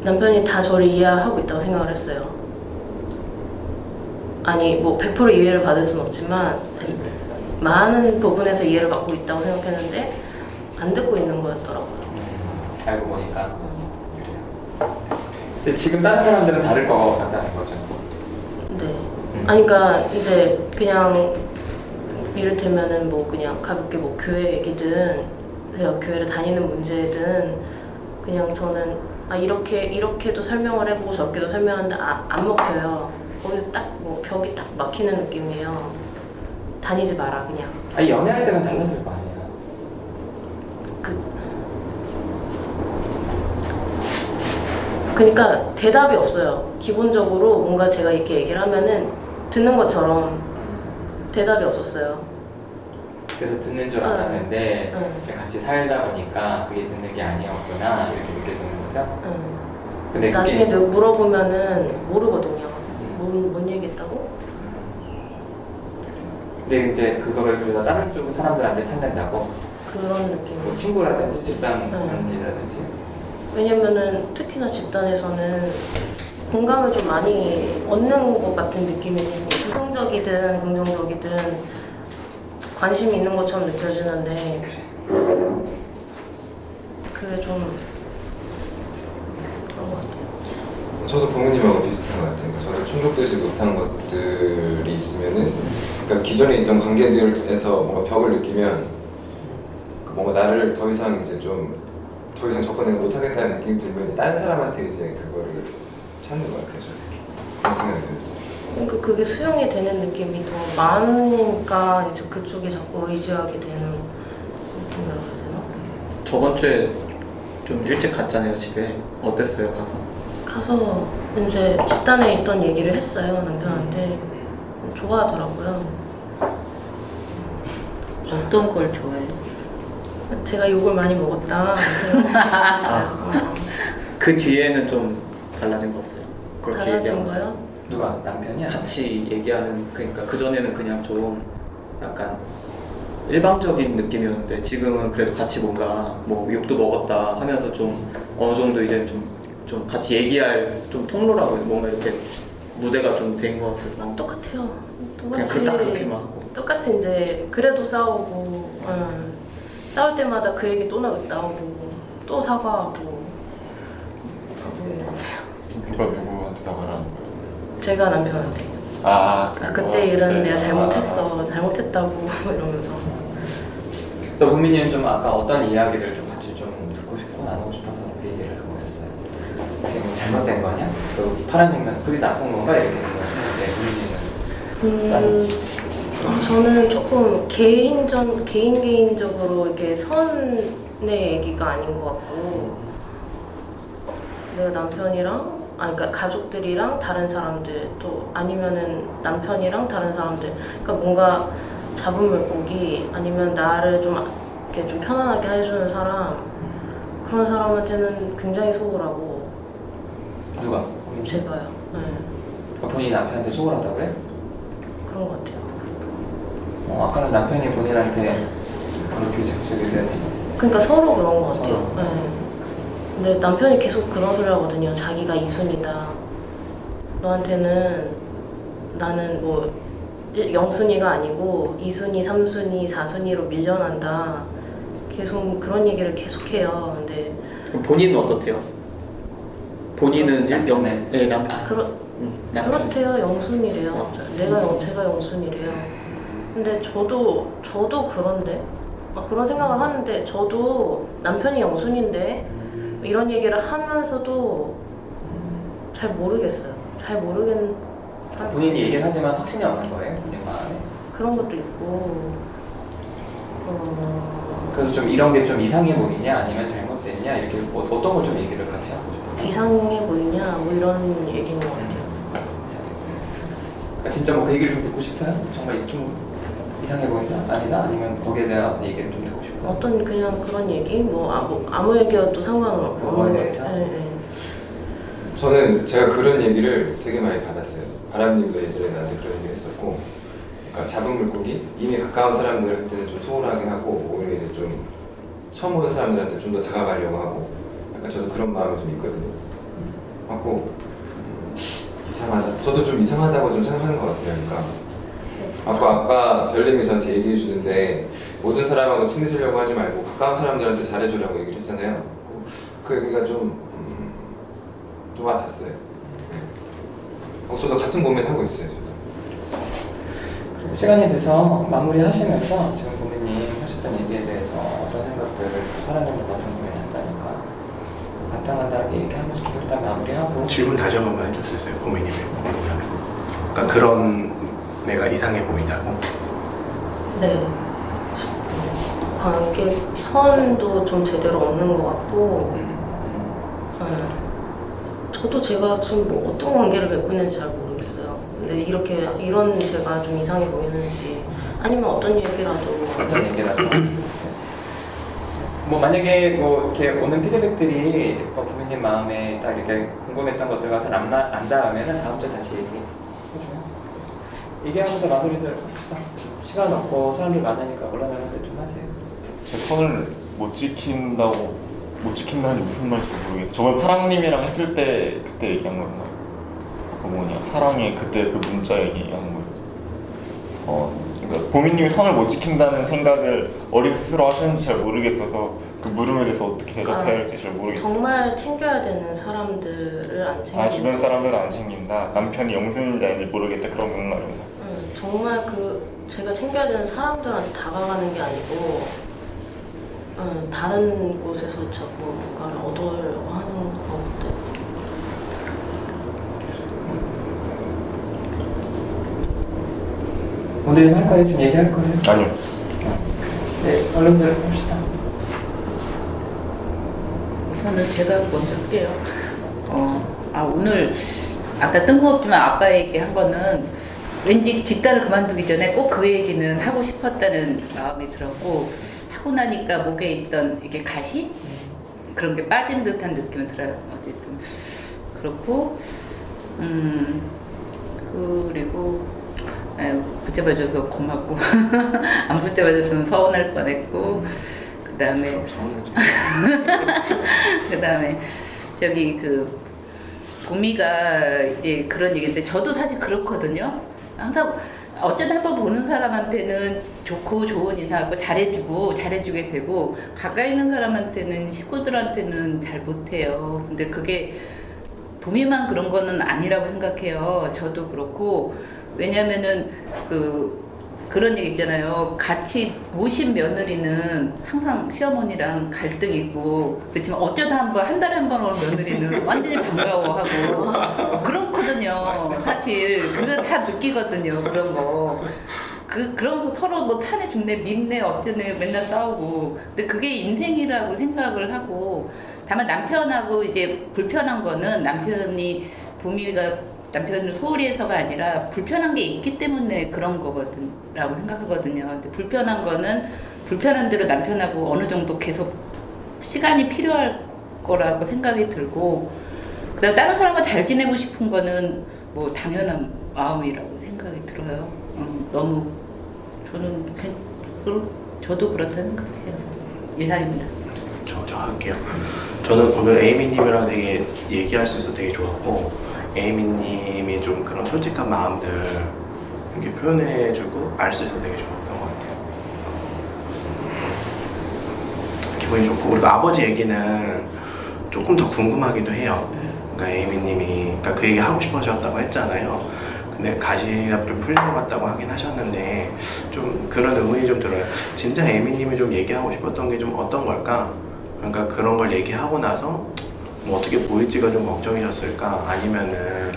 남편이 다 저를 이해하고 있다고 생각을 했어요. 아니 뭐 100% 이해를 받을 순 없지만 많은 부분에서 이해를 받고 있다고 생각했는데 안 듣고 있는 거였더라고요. 알고 보니까. 근데 지금 다른 사람들은 다를 것 같다는 거죠. 네. 아니 그러니까 이제 그냥 이를테면은 뭐 그냥 가볍게 뭐 교회 얘기든 그냥 교회를 다니는 문제든 그냥 저는 이렇게도 설명을 해보고 저렇게도 설명하는데 안 먹혀요. 거기서 딱 뭐 벽이 딱 막히는 느낌이에요. 다니지 마라 그냥. 아니 연애할 때는 달랐을 거 아니에요. 그러니까 대답이 없어요. 기본적으로 뭔가 제가 이렇게 얘기를 하면은 듣는 것처럼 대답이 없었어요. 그래서 듣는 줄 알았는데 같이 살다 보니까 그게 듣는 게 아니었구나 이렇게 느껴지는 거죠? 근데 나중에 그게... 물어보면은 모르거든요. 뭔 얘기했다고? 근데 이제 그거를 그래서 다른 쪽 사람들한테 찾는다고? 그런 느낌. 뭐 친구라든지 집단이라든지. 왜냐면은 특히나 집단에서는 공감을 좀 많이 얻는 것 같은 느낌이 부정적이든 긍정적이든 관심이 있는 것처럼 느껴지는데 그게 좀 그런 것 같아요. 저도 부모님하고 비슷한 것 같아요. 저는 충족되지 못한 것들이 있으면은, 그러니까 기존에 있던 관계들에서 뭔가 벽을 느끼면 뭔가 나를 더 이상 이제 더 이상 접근을 못하겠다는 느낌이 들면 다른 사람한테 이제 그거를 찾는 것 같아요. 저는 그런 생각이 들었어요. 그러니까 그게 수용이 되는 느낌이 더 많으니까 이제 그쪽에 자꾸 의지하게 되는 느낌이라고 해야 되나? 저번 주에 좀 일찍 갔잖아요 집에. 어땠어요 가서 이제 집단에 있던 얘기를 했어요 남편한테. 좋아하더라고요. 어떤 걸 좋아해요? 제가 욕을 많이 먹었다. 그 뒤에는 좀 달라진 거 없어요? 그렇게 달라진 얘기하고 거요? 누가? 남편이야? 같이 얘기하는, 그러니까 그전에는 그냥 좀 약간 일방적인 느낌이었는데 지금은 그래도 같이 뭔가 뭐 욕도 먹었다 하면서 좀 어느 정도 이제 좀 같이 얘기할 좀 통로라고 뭔가 이렇게 무대가 좀 된 것 같아서 똑같아요. 그냥 딱 그렇게만 하고 똑같이 이제 그래도 싸우고 싸울 때마다 그 얘기 또 나오고 또 사과하고 그러고 있는 것 같아요. 누가 누구한테 사과하는 거예요? 제가 남편한테 그때 일은 내가 잘못했어 잘못했다고 이러면서. 또 보민이는 좀 아까 어떤 이야기를 좀 같이 좀 듣고 싶고 나누고 싶어서 얘기를 한 거였어요. 그게 뭐 잘못된 거냐? 그 파란 생각 그게 나쁜 건가? 이렇게 보민이는 저는 조금 개인적으로 이렇게 선의 얘기가 아닌 것 같고 내가 남편이랑 그러니까 가족들이랑 다른 사람들 또 아니면은 남편이랑 다른 사람들 그러니까 뭔가 잡은 물고기 아니면 나를 좀 이렇게 좀 편안하게 해주는 사람 그런 사람한테는 굉장히 소홀하고. 누가? 제가요. 네. 본인이 남편한테 소홀하다고 해? 그런 것 같아요. 아까는 남편이 본인한테 그렇게 작성이 되네. 그러니까 서로 그런 것 같아요. 네. 근데 남편이 계속 그런 소리 하거든요. 자기가 이순이다. 너한테는 나는 뭐 영순이가 아니고 이순이, 삼순이, 사순이로 밀려난다. 계속 그런 얘기를 계속해요. 근데 그럼 본인은 어떻대요? 본인은 남편네. 네, 남편. 그렇대요. 영순이래요. 제가 영순이래요. 근데 저도 그런데 그런 생각을 하는데 저도 남편이 영순인데 이런 얘기를 하면서도 잘 모르겠어요. 본인이 얘기를 하지만 확신이 없는 거예요? 본인 마음에? 그런 것도 있고 그래서 좀 이런 게 좀 이상해 보이냐 아니면 잘못됐냐 이렇게 어떤 걸 좀 얘기를 같이 하고 싶어요? 이상해 보이냐 뭐 이런 얘기인 것 같아요. 그러니까 진짜 뭐 그 얘기를 좀 듣고 싶어요? 정말 좀 이상해 보인다? 아니다? 아니면 거기에 대한 얘기를 좀 듣고 싶어요? 어떤 그냥 그런 얘기? 아무 얘기여도 상관없는 그거에 대해서? 네. 저는 제가 그런 얘기를 되게 많이 받았어요. 바람님도 예전에 나한테 그런 얘기를 했었고, 그러니까 잡은 물고기 이미 가까운 사람들한테는 좀 소홀하게 하고 오히려 이제 좀 처음 오는 사람들한테 좀 더 다가가려고 하고, 약간 저도 그런 마음이 좀 있거든요. 하고 이상하다. 저도 좀 이상하다고 좀 생각하는 것 같아요. 그러니까 아까 별님이 저한테 얘기해 주는데 모든 사람하고 친해지려고 하지 말고 가까운 사람들한테 잘해주라고 얘기를 했잖아요. 그 얘기가 좀 와닿았어요. 저도 같은 고민을 하고 있어요. 저도. 그리고 시간이 돼서 마무리하시면서 지금 고민님 하셨던 얘기에 대해서 어떤 생각들을 사람들과 같은 고민한다니까 간단하게 얘기 한 번씩 일단 마무리하고 질문 다시 한 번만 해줄 수 있어요? 고민님의 그러니까 그런 내가 이상해 보이냐고? 네. 관계 선도 좀 제대로 없는 것 같고 네. 저도 제가 지금 뭐 어떤 관계를 맺고 있는지 잘 모르겠어요. 근데 이런 제가 좀 이상해 보이는지 아니면 어떤 얘기라도 뭐 만약에 뭐 이렇게 오는 피드백들이 김현님 마음에 딱 이렇게 궁금했던 것들과 잘 안 닿으면은 다음 주에 다시 얘기해줘요. 얘기하면서 마무리들 합시다. 시간 없고 사람들 많으니까 올라가는데 좀 하세요. 제 선을 못 지킨다는 게 무슨 말인지 모르겠어요. 저번에 파랑님이랑 했을 때 그때 얘기한 거였나? 그 뭐냐 사랑의 그때 그 문자 얘기한 거예요. 그러니까 보미님이 선을 못 지킨다는 생각을 어린 스스로 하시는지 잘 모르겠어서 그 물음에 대해서 어떻게 대답해야 할지 잘 모르겠어요. 정말 챙겨야 되는 사람들을 안 챙긴다. 주변 사람들을 안 챙긴다. 남편이 영순인지 아닌지 모르겠다 그런 맥락에서. 정말 제가 챙겨야 되는 사람들한테 다가가는 게 아니고 다른 곳에서 자꾸 뭔가를 얻으려고 하는 그런 것들. 오늘은 할 거예요? 지금 얘기할 거예요? 아니요. 네, 얼른들 합시다. 우선은 제가 먼저 할게요. 오늘 아까 뜬금없지만 아빠 얘기한 거는 왠지 집단을 그만두기 전에 꼭 그 얘기는 하고 싶었다는 마음이 들었고 하고 나니까 목에 있던 이게 가시 그런 게 빠진 듯한 느낌이 들어요. 어쨌든 그렇고 그리고 붙잡아줘서 고맙고 안 붙잡아줬으면 서운할 뻔했고 그다음에 그다음에 저기 그 보미가 이제 그런 얘기인데 저도 사실 그렇거든요. 항상 어쩌다 한번 보는 사람한테는 좋고 좋은 인사하고 잘해주게 되고 가까이 있는 사람한테는 식구들한테는 잘 못해요. 근데 그게 보미만 그런 거는 아니라고 생각해요. 저도 그렇고 왜냐면은 그런 얘기 있잖아요. 같이 모신 며느리는 항상 시어머니랑 갈등 있고 그렇지만 어쩌다 한 달에 한 번 오는 며느리는 완전히 반가워하고 그렇거든요. 사실 그거 다 느끼거든요. 그런 거. 그런 거 서로 뭐 탄에 죽네 밉네 어쩌네 맨날 싸우고 근데 그게 인생이라고 생각을 하고 다만 남편하고 이제 불편한 거는 남편을 소홀히 해서가 아니라 불편한 게 있기 때문에 그런 거거든라고 생각하거든요. 근데 불편한 거는 불편한 대로 남편하고 어느 정도 계속 시간이 필요할 거라고 생각이 들고 그다음 다른 사람과 잘 지내고 싶은 거는 뭐 당연한 마음이라고 생각이 들어요. 너무 저도 그렇다는 생각해요. 이상입니다. 저 할게요. 저는 오늘 에이미님이랑 되게 얘기할 수 있어서 되게 좋았고 에이미님이 좀 그런 솔직한 마음들 이렇게 표현해주고 알 수 있어서 되게 좋았던 것 같아요. 기분이 좋고 그리고 아버지 얘기는 조금 더 궁금하기도 해요. 그러니까 에이미님이 그 얘기 하고 싶어졌다고 했잖아요. 근데 가시가 좀 풀린 것 같다고 하긴 하셨는데 좀 그런 의문이 좀 들어요. 진짜 에이미님이 좀 얘기하고 싶었던 게 좀 어떤 걸까? 그러니까 그런 걸 얘기하고 나서 뭐 어떻게 보일지가 좀 걱정이셨을까? 아니면은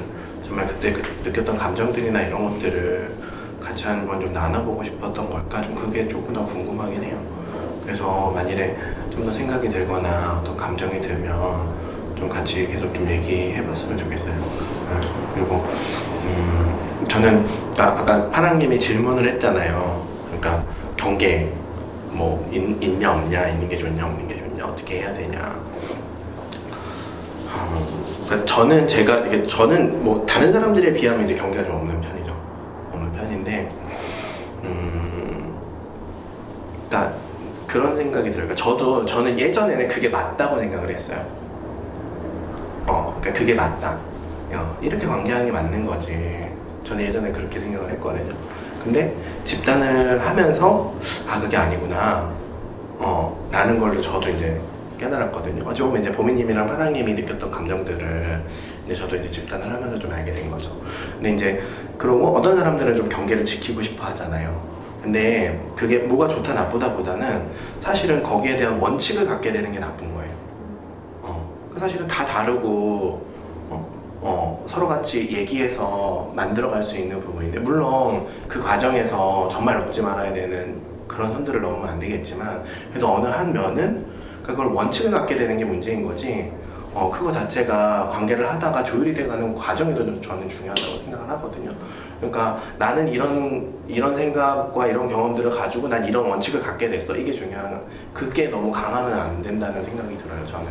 정말 그때 느꼈던 감정들이나 이런 것들을 같이 한번 좀 나눠보고 싶었던 걸까? 좀 그게 조금 더 궁금하긴 해요. 그래서 만일에 좀 더 생각이 들거나 어떤 감정이 들면 좀 같이 계속 좀 얘기해봤으면 좋겠어요. 그리고 저는 아까 파랑님이 질문을 했잖아요. 그러니까 경계 뭐 있냐 없냐, 있는 게 좋냐 없는 게 좋냐, 어떻게 해야 되냐. 그러니까 저는 뭐 다른 사람들에 비하면 이제 경계가 좀 없는 편이죠. 없는 편인데, 그러니까 그런 생각이 들어요. 그러니까 저는 예전에는 그게 맞다고 생각을 했어요. 그러니까 그게 맞다. 이렇게 관계하는 게 맞는 거지. 저는 예전에 그렇게 생각을 했거든요. 근데 집단을 하면서 그게 아니구나. 라는 걸로 저도 이제 깨달았거든요. 어찌 보면 이제 보미님이랑 파랑님이 느꼈던 감정들을 이제 저도 이제 집단을 하면서 좀 알게 된 거죠. 근데 이제 그러고 어떤 사람들은 좀 경계를 지키고 싶어 하잖아요. 근데 그게 뭐가 좋다 나쁘다 보다는 사실은 거기에 대한 원칙을 갖게 되는 게 나쁜 거예요. 사실은 다 다르고 서로 같이 얘기해서 만들어갈 수 있는 부분인데 물론 그 과정에서 정말 넘지 말아야 되는 그런 선들을 넘으면 안 되겠지만 그래도 어느 한 면은 그걸 원칙을 갖게 되는 게 문제인 거지 그거 자체가 관계를 하다가 조율이 돼가는 과정이 더 저는 중요하다고 생각을 하거든요. 그러니까 나는 이런 생각과 이런 경험들을 가지고 난 이런 원칙을 갖게 됐어. 이게 중요한 그게 너무 강하면 안 된다는 생각이 들어요. 저는.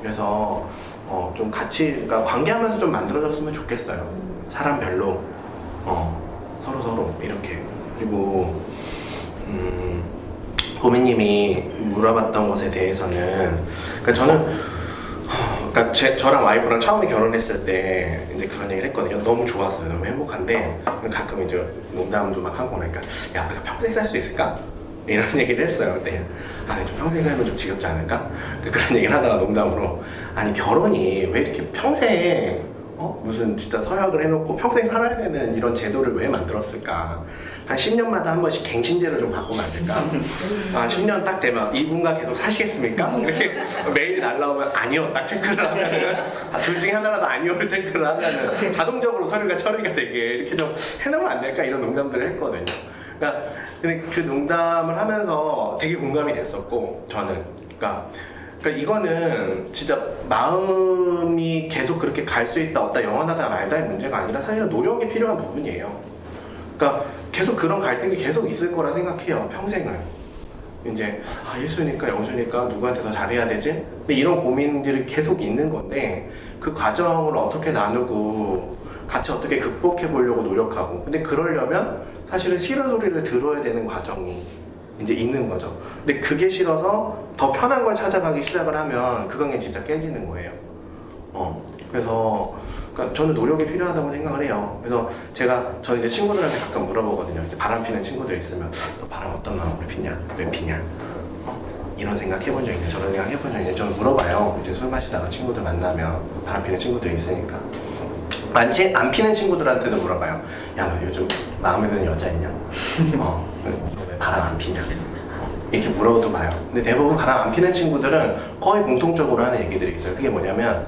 그래서 좀 같이 그러니까 관계하면서 좀 만들어졌으면 좋겠어요. 사람별로 서로 이렇게. 그리고 고민님이 물어봤던 것에 대해서는 그러니까 저는 그러니까 저랑 와이프랑 처음에 결혼했을 때 이제 그런 얘기를 했거든요. 너무 좋았어요. 너무 행복한데 가끔 이제 농담도 막 하고 그러니까 야 우리가 평생 살 수 있을까? 이런 얘기를 했어요. 그때 좀 평생 살면 좀 지겹지 않을까? 그런 얘기를 하다가 농담으로 아니 결혼이 왜 이렇게 평생 무슨 진짜 서약을 해놓고 평생 살아야 되는 이런 제도를 왜 만들었을까? 한 10년마다 한 번씩 갱신제를 좀 바꾸면 안 될까? 10년 딱 되면 이분과 계속 사시겠습니까? 이렇게 메일이 날라오면 아니요 딱 체크를 하면은 둘 중에 하나라도 아니요를 체크를 하면은 자동적으로 서류가 처리가 되게 이렇게 좀 해놓으면 안 될까? 이런 농담들을 했거든요. 그러니까 그 농담을 하면서 되게 공감이 됐었고 저는 그러니까 이거는 진짜 마음이 계속 그렇게 갈 수 있다 없다 영원하다 말다의 문제가 아니라 사실은 노력이 필요한 부분이에요. 그러니까 계속 그런 갈등이 계속 있을 거라 생각해요. 평생을. 이제 일수니까 영수니까 누구한테 더 잘해야 되지? 근데 이런 고민들이 계속 있는 건데 그 과정을 어떻게 나누고 같이 어떻게 극복해 보려고 노력하고, 근데 그러려면 사실은 싫은 소리를 들어야 되는 과정이 이제 있는 거죠. 근데 그게 싫어서 더 편한 걸 찾아가기 시작을 하면 그 관계 진짜 깨지는 거예요. 그래서 그러니까 저는 노력이 필요하다고 생각을 해요. 그래서 저는 이제 친구들한테 가끔 물어보거든요. 이제 바람 피는 친구들 있으면 너 바람 어떤 마음으로 피냐? 왜 피냐? 이런 생각 해본 적 있냐? 저런 생각 해본 적 있냐? 저는 물어봐요. 이제 술 마시다가 친구들 만나면 바람 피는 친구들이 있으니까. 안 피는 친구들한테도 물어봐요. 야, 너 요즘 마음에 드는 여자 있냐? 너 왜 바람 안 피냐? 이렇게 물어도 봐요. 근데 대부분 바람 안 피는 친구들은 거의 공통적으로 하는 얘기들이 있어요. 그게 뭐냐면,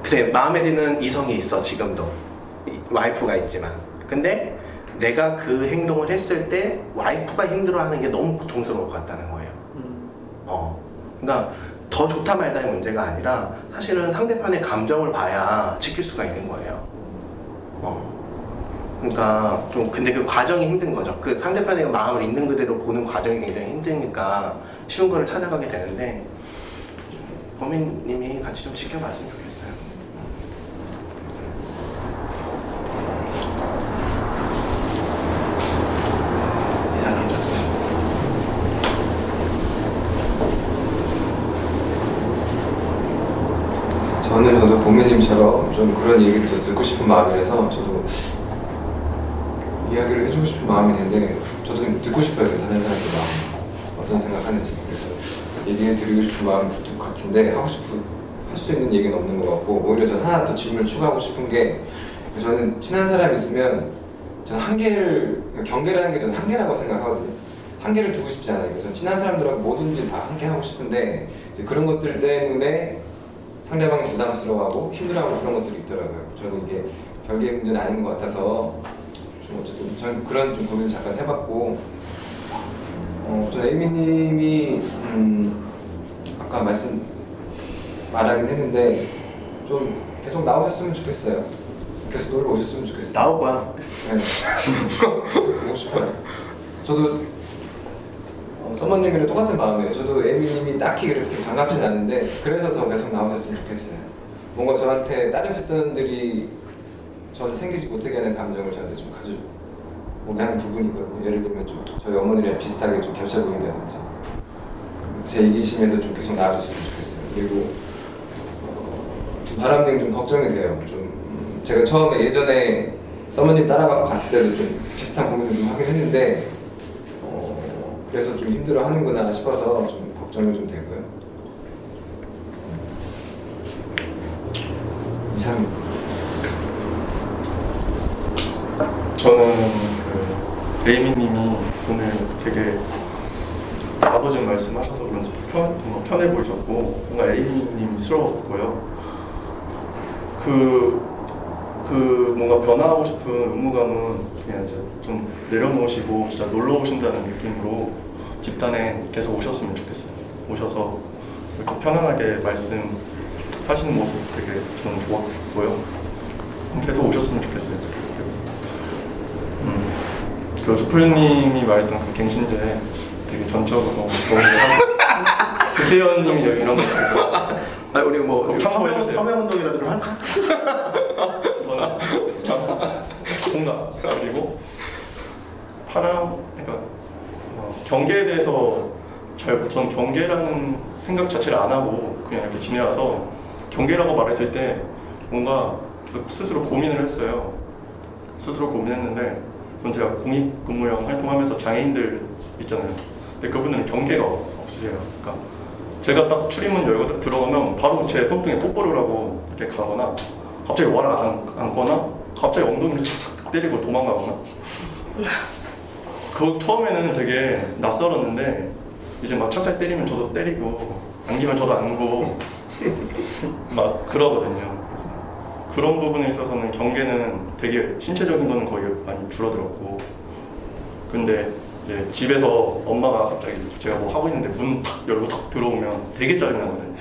그래, 마음에 드는 이성이 있어, 지금도. 와이프가 있지만. 근데 내가 그 행동을 했을 때 와이프가 힘들어하는 게 너무 고통스러울 것 같다는 거예요. 그러니까 더 좋다 말다의 문제가 아니라 사실은 상대편의 감정을 봐야 지킬 수가 있는 거예요. 그러니까 좀 근데 그 과정이 힘든 거죠. 그 상대편의 마음을 있는 그대로 보는 과정이 굉장히 힘드니까 쉬운 거를 찾아가게 되는데, 범인님이 같이 좀 지켜봤으면 좋겠어요. 저도 보미님처럼 좀 그런 얘기를 좀 듣고 싶은 마음이라서 저도 이야기를 해주고 싶은 마음이 있는데, 저도 듣고 싶어요. 다른 사람들 마음 어떤 생각하는지. 그래서 얘기를 드리고 싶은 마음이 같은데 할 수 있는 얘기는 없는 것 같고, 오히려 저는 하나 더 질문을 추가하고 싶은 게, 저는 친한 사람이 있으면 저는 경계라는 게 저는 한계라고 생각하거든요. 한계를 두고 싶지 않아요. 저는 친한 사람들하고 뭐든지 다 함께 하고 싶은데, 이제 그런 것들 때문에 상대방이 부담스러워하고 힘들어하고 그런 것들이 있더라고요. 저는 이게 별개의 문제는 아닌 것 같아서 좀 어쨌든 저는 그런 좀 고민을 잠깐 해봤고, 저는 에이미님이 아까 말하긴 했는데 좀 계속 나오셨으면 좋겠어요. 계속 놀러 오셨으면 좋겠어요. 나올 거야. 네. 계속 보고 싶어요. 저도 서머님이랑 똑같은 마음이에요. 저도 에이미님이 딱히 그렇게 반갑진 않은데 그래서 더 계속 나오셨으면 좋겠어요. 뭔가 저한테 다른 집단들이 저한테 생기지 못하게 하는 감정을 저한테 좀 가져오게 하는 부분이거든요. 예를 들면 좀 저희 어머니랑 비슷하게 좀 겹쳐 보인다든지, 제 이기심에서 좀 계속 나아졌으면 좋겠어요. 그리고 좀 바람님 좀 걱정이 돼요. 좀 제가 처음에 예전에 서머님 따라가고 갔을 때도 좀 비슷한 고민을 좀 하긴 했는데, 그래서 좀 힘들어 하는구나 싶어서 좀 걱정이 좀 되고요. 이상입니다. 저는 레이미님이 오늘 되게 아버지 말씀하셔서 그런지 뭔가 편해 보이셨고 뭔가 레이미님스러웠고요. 뭔가 변화하고 싶은 의무감은 그냥 이제 좀 내려놓으시고 진짜 놀러 오신다는 느낌으로 집단에 계속 오셨으면 좋겠어요. 오셔서 이렇게 편안하게 말씀하시는 모습 되게 저는 좋았고요. 계속 오셨으면 좋겠어요. 그 수풀님이 말했던 그 갱신제 되게 전적으로 너무 국회의원님이 이런 거 있고 우리 뭐 참고해주세요. 서명운동이라도 좀 할까? 공감. 그리고 그러니까 경계에 대해서 전 경계라는 생각 자체를 안 하고 그냥 이렇게 지내와서 경계라고 말했을 때 뭔가 스스로 고민을 했어요. 스스로 고민했는데 전 제가 공익근무원 활동하면서 장애인들 있잖아요. 근데 그분들은 경계가 없으세요. 그러니까 제가 딱 출입문 열고 딱 들어가면 바로 제 손등에 뽀뽀를 하고 이렇게 가거나 갑자기 와라 앉거나 갑자기 엉덩이를 착 때리고 도망가거나. 그 처음에는 되게 낯설었는데 이제 막 착살 때리면 저도 때리고 안기면 저도 안고 막 그러거든요. 그런 부분에 있어서는 경계는 되게 신체적인 거는 거의 많이 줄어들었고, 근데 이제 집에서 엄마가 갑자기 제가 뭐 하고 있는데 문 탁 열고 탁 들어오면 되게 짜증나거든요.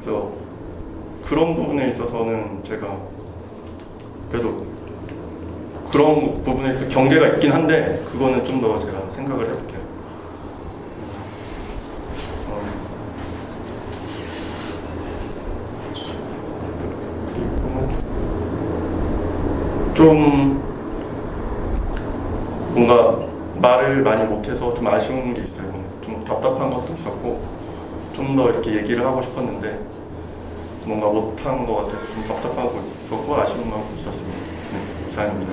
그래서 그런 부분에 있어서는 제가 그래도 그런 부분에 있어서 경계가 있긴 한데 그거는 좀 더 제가 생각을 해볼게요. 좀 뭔가 말을 많이 못해서 좀 아쉬운 게 있어요. 좀 답답한 것도 있었고 좀 더 이렇게 얘기를 하고 싶었는데 뭔가 못한 것 같아서 좀 답답한 것도 있었고 아쉬운 마음도 있었습니다. 네, 이상입니다.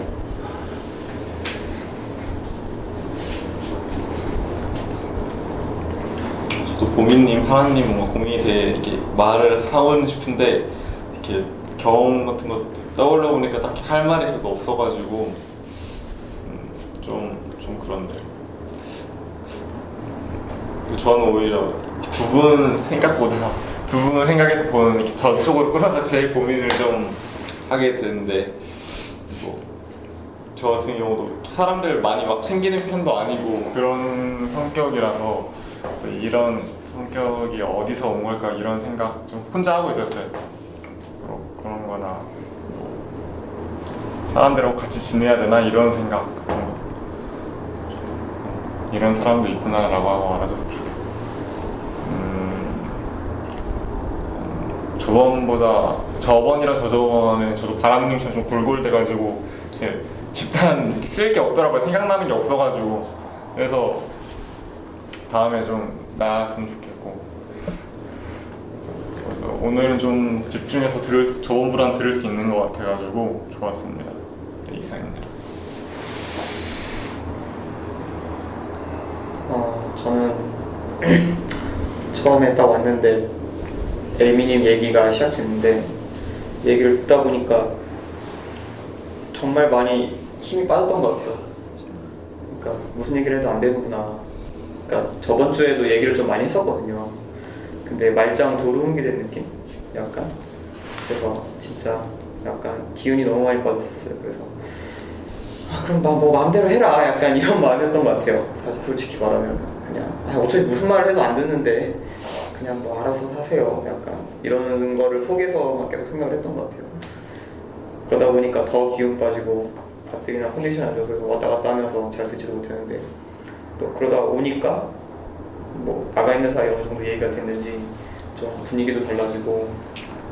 저도 보미님, 파랑님 뭔가 고민이 돼 이렇게 말을 하고 싶은데 이렇게 경험 같은 거 떠올려 보니까 딱히 할 말이 저도 없어가지고 좀 그런데 저는 오히려 두 분 생각보다 두 분을 생각해서 보는 이렇게 저쪽으로 끌어다 제 고민을 좀 하게 되는데 뭐 저 같은 경우도 사람들 많이 막 챙기는 편도 아니고 그런 성격이라서 이런 성격이 어디서 온 걸까 이런 생각 좀 혼자 하고 있었어요. 그런 거나 뭐 사람들하고 같이 지내야 되나 이런 생각 같은 거. 이런 사람도 있구나 라고 하고 알아줘서 좋겠고 저번이랑 저저번에 저도 바람님처럼 좀 골골대가지고 집단 쓸 게 없더라고요. 생각나는 게 없어가지고 그래서 다음에 좀 나았으면 좋겠고 그래서 오늘은 좀 집중해서 저번보단 들을 수 있는 것 같아가지고 좋았습니다. 네, 이상입니다. 저는 처음에 딱 왔는데 에이미님 얘기가 시작됐는데 얘기를 듣다 보니까 정말 많이 힘이 빠졌던 것 같아요. 그러니까 무슨 얘기를 해도 안 되는구나. 그러니까 저번 주에도 얘기를 좀 많이 했었거든요. 근데 말짱 도루묵이 된 느낌? 약간. 그래서 진짜 약간 기운이 너무 많이 빠졌었어요. 그래서 그럼 나 뭐 마음대로 해라. 약간 이런 마음이었던 것 같아요. 사실 솔직히 말하면 그냥 어차피 무슨 말을 해도 안 듣는데 그냥 뭐 알아서 하세요. 약간 이런 거를 속에서 계속 생각을 했던 것 같아요. 그러다 보니까 더 기운 빠지고 가뜩이나 컨디션이 안 좋아서 왔다 갔다 하면서 잘 듣지도 못했는데 또 그러다 오니까 뭐 나가 있는 사이에 어느 정도 얘기가 됐는지 좀 분위기도 달라지고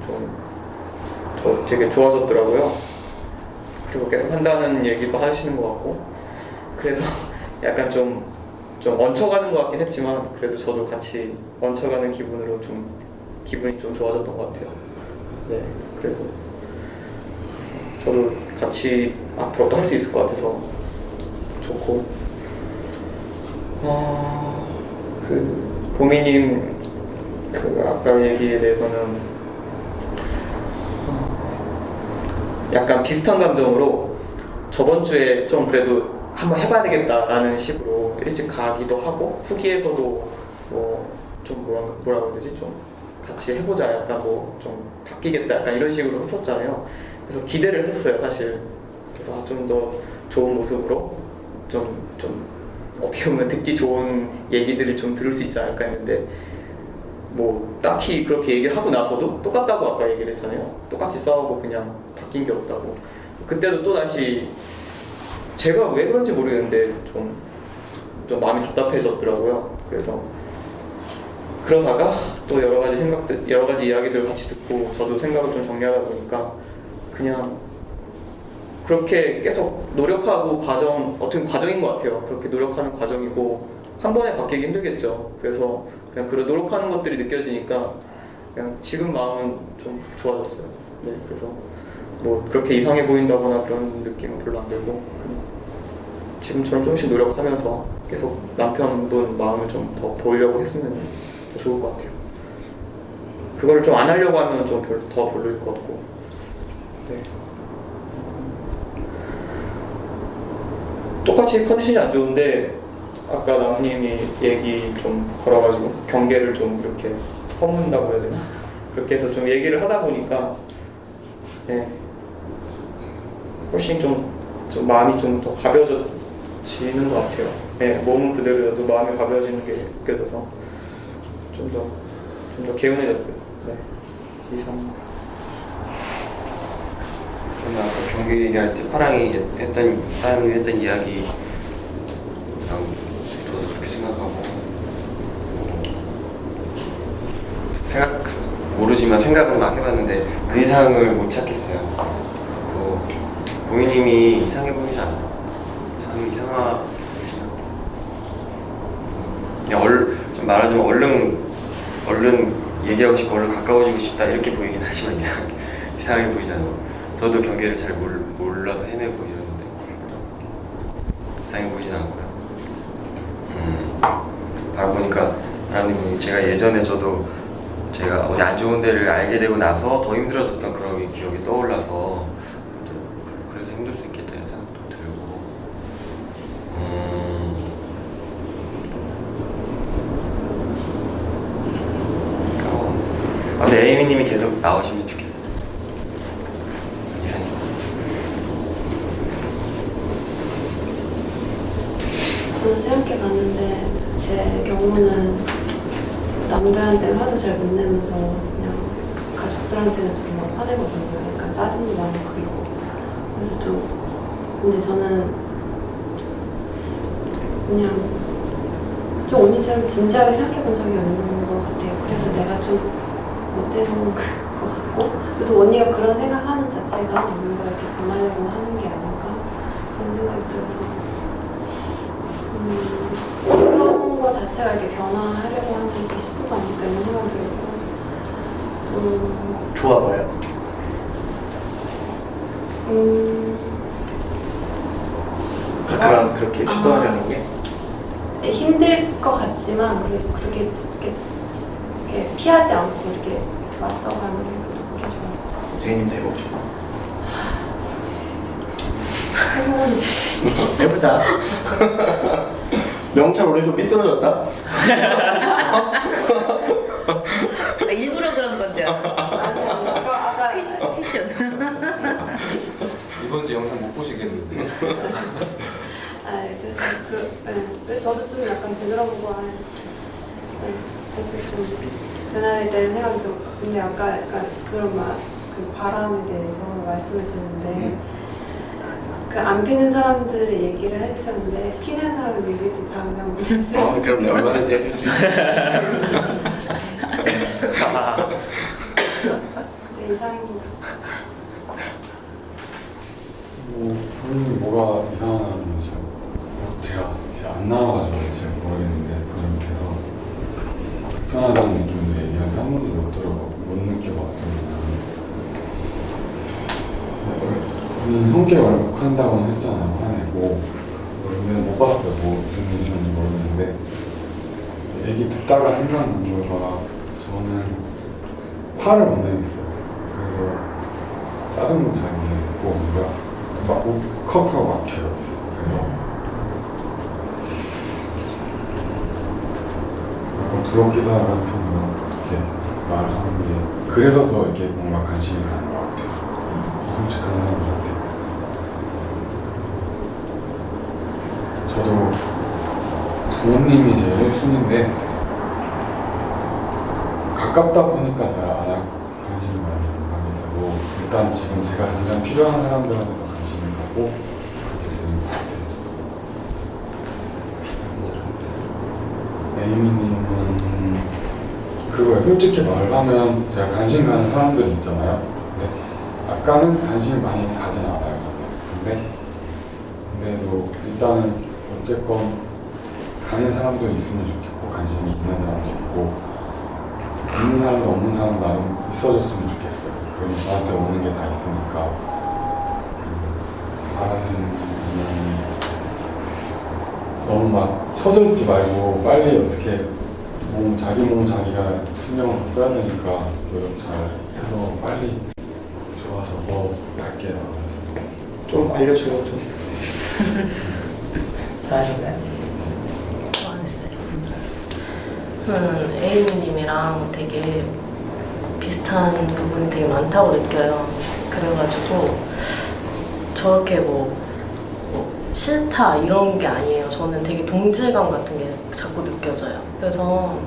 좀 되게 좋아졌더라고요. 그리고 계속 한다는 얘기도 하시는 것 같고 그래서 약간 좀 얹혀가는 것 같긴 했지만 그래도 저도 같이 얹혀가는 기분으로 좀 기분이 좀 좋아졌던 것 같아요. 네, 그래도 저도 같이 앞으로 또 할 수 있을 것 같아서 좋고 그 보미님 그 아까 얘기에 대해서는 약간 비슷한 감정으로 저번 주에 좀 그래도 한번 해봐야 되겠다라는 식으로 일찍 가기도 하고 후기에서도 뭐 좀 뭐라고 해야 되지? 좀 같이 해보자 약간 뭐 좀 바뀌겠다 약간 이런 식으로 했었잖아요. 그래서 기대를 했어요 사실. 그래서 좀 더 좋은 모습으로 좀 어떻게 보면 듣기 좋은 얘기들을 좀 들을 수 있지 않을까 했는데 뭐 딱히 그렇게 얘기를 하고 나서도 똑같다고 아까 얘기를 했잖아요. 똑같이 싸우고 그냥 바뀐 게 없다고. 그때도 또 다시 제가 왜 그런지 모르겠는데 좀 마음이 답답해졌더라고요. 그래서 그러다가 또 여러 가지 이야기들 같이 듣고 저도 생각을 좀 정리하다 보니까 그냥 그렇게 계속 노력하고 어떻게 과정인 것 같아요. 그렇게 노력하는 과정이고 한 번에 바뀌기 힘들겠죠. 그래서 그냥 그런 노력하는 것들이 느껴지니까 그냥 지금 마음은 좀 좋아졌어요. 네, 그래서 뭐 그렇게 이상해 보인다거나 그런 느낌은 별로 안 들고 지금처럼 조금씩 노력하면서 계속 남편분 마음을 좀 더 보이려고 했으면 더 좋을 것 같아요. 그걸 좀 안 하려고 하면 좀 더 별로일 것 같고. 네. 똑같이 컨디션이 안 좋은데 아까 나무님이 얘기 좀 걸어가지고 경계를 좀 이렇게 허문다고 해야 되나? 그렇게 해서 좀 얘기를 하다 보니까 네. 훨씬 좀 마음이 좀 더 가벼워지는 것 같아요. 네, 몸은 그대로여도 마음이 가벼워지는 게 느껴져서 좀 더 개운해졌어요. 네, 이상입니다. 아까 경기 얘기할 때 파랑이 했던 이야기 저도 그렇게 생각하고 모르지만 생각은 막 해봤는데 그 이상을 못 찾겠어요. 보이님이 이상해 보이지 않아요? 이상하 그냥 좀 말하자면 얼른 얘기하고 싶고 얼른 가까워지고 싶다 이렇게 보이긴 하지만 이상하게 보이지 않아요. 저도 경계를 잘 몰라서 헤매고 이러는데 이상해 보이진 않고요. 바라보니까 하나님, 제가 예전에 저도 제가 어디 안 좋은 데를 알게 되고 나서 더 힘들어졌던 그런 기억이 떠올라서 그래서 힘들 수 있겠다 이런 생각도 들고 근데 에이미님이 계속 나오시면 좋겠어요. 이상해. 저는 생각해봤는데 제 경우는 남들한테 화도 잘 못 내면서 그냥 가족들한테는 정말 화내거든요. 그러니까 짜증도 많이 부리고 그래서 근데 저는 그냥 좀 언니처럼 진지하게 생각해본 적이 없는 것 같아요. 그래서 내가 좀 못되는 것 같고 그래도 언니가 그런 생각하는 자체가 뭔가 이렇게 변하려고 하는 게 아닌가 그런 생각이 들어서 그런 거 자체가 이렇게 변화하려고 하는 게 시도가 아닐까 이런 생각이 들고 좋아 보여요? 그렇게 시도하려는 게? 힘들 것 같지만 그래도 그렇게 이렇게 피하지 않고 이렇게 맞서가는 것도 그렇게 좋아요. 제이님도 해보죠. 해보지. 해보자. 명찰 오늘 좀 삐뚤어졌다? 일부러 그런 건데. 패션. 이번 주 영상 못 보시겠는데. 그래서 저도 좀 약간 되돌아보고 저도 좀 변화해야 되는 생각이 들고 근데 아까 약간 그런 그 바람에 대해서 말씀해 주셨는데 그 안 피는 사람들의 얘기를 해주셨는데 피는 사람 얘기도 다음에 한번 해주세요. 그럼요. 얼마든지 해줄 수 있어요. 네, 이상입니다. 본인이 뭐가 이상하다는 제가 이제 안 나와가지고 잘 모르겠는데 보조 밑에서 불편하다는 느낌도 얘기하는데 한 번도 못 느껴봤거든요. 본인 성격이 얼룩한다고는 했잖아요. 화내고 근데 못 봤어요. 무슨 일이셨는지 모르겠는데 얘기 듣다가 생각난 거가 저는 화를 못 내겠어요. 그래서 짜증도 잘 못 내고 뭔가 막 욱하고 막혀요. 그래서 약간 부럽기도 하는 편으로 이렇게 말을 하는 게 그래서 더 이렇게 뭔가 관심이 가는 것 같아요. 솔직한 사람들한테. 저도 부모님이 제일 1순위인데 가깝다 보니까 잘 안 하고 관심이 많이 안 가게 되고 일단 지금 제가 당장 필요한 사람들한테 더 관심이 가고 그렇게 되는 것 같아요. 에이미님은 그거에 솔직히 말하면 제가 관심 가는 사람들이 있잖아요. 근데 아까는 관심이 많이 가진 않아요. 근데도 일단은 어쨌건 가는 사람도 있으면 좋겠고 관심이 있는 사람도 있고 있는 사람도 없는 사람 나름 있어줬으면 좋겠어요. 그럼 저한테 오는 게 다 있으니까 바라는 너무 막 처져 있지 말고 빨리 어떻게 자기 몸 자기가 신경을 더 써야 되니까 노력 잘 해서 빨리 좋아서 더 밝게 나와주세요. 좀 알려줘요 좀. 다 하셨나요? 안 했어요. 에이미님이랑 되게 비슷한 부분이 되게 많다고 느껴요. 그래가지고 저렇게 뭐 싫다 이런 게 아니에요. 저는 되게 동질감 같은 게 자꾸 느껴져요. 그래서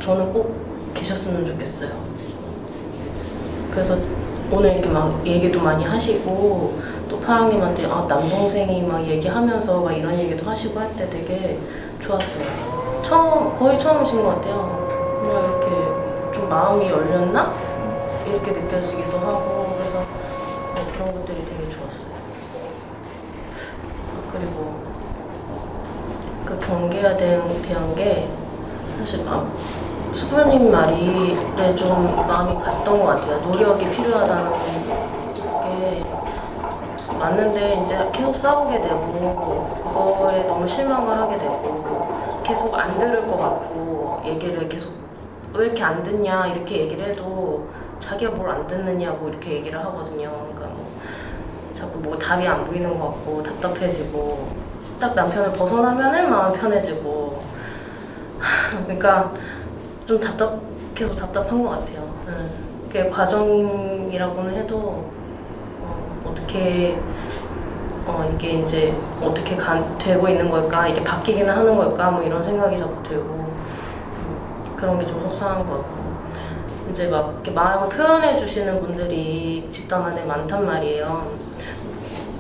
저는 꼭 계셨으면 좋겠어요. 그래서 오늘 이렇게 막 얘기도 많이 하시고 또 파랑님한테 남동생이 막 얘기하면서 막 이런 얘기도 하시고 할 때 되게 좋았어요. 거의 처음 오신 것 같아요. 그냥 이렇게 좀 마음이 열렸나? 이렇게 느껴지기도 하고 그래서 경계해야 대한 게 사실 수표님 말이 좀 마음이 갔던 것 같아요. 노력이 필요하다는 게 맞는데 이제 계속 싸우게 되고 그거에 너무 실망을 하게 되고 계속 안 들을 것 같고 얘기를 계속 왜 이렇게 안 듣냐 이렇게 얘기를 해도 자기가 뭘 안 듣느냐고 이렇게 얘기를 하거든요. 그러니까 뭐 자꾸 뭐 답이 안 보이는 것 같고 답답해지고 딱 남편을 벗어나면은 마음이 편해지고 그러니까 좀 계속 답답한 것 같아요. 그게 과정이라고는 해도 어떻게 이게 이제 어떻게 되고 있는 걸까, 이게 바뀌기는 하는 걸까, 뭐 이런 생각이 자꾸 들고 그런 게 좀 속상한 것 같고 이제 막 이렇게 마음을 표현해 주시는 분들이 집단 안에 많단 말이에요.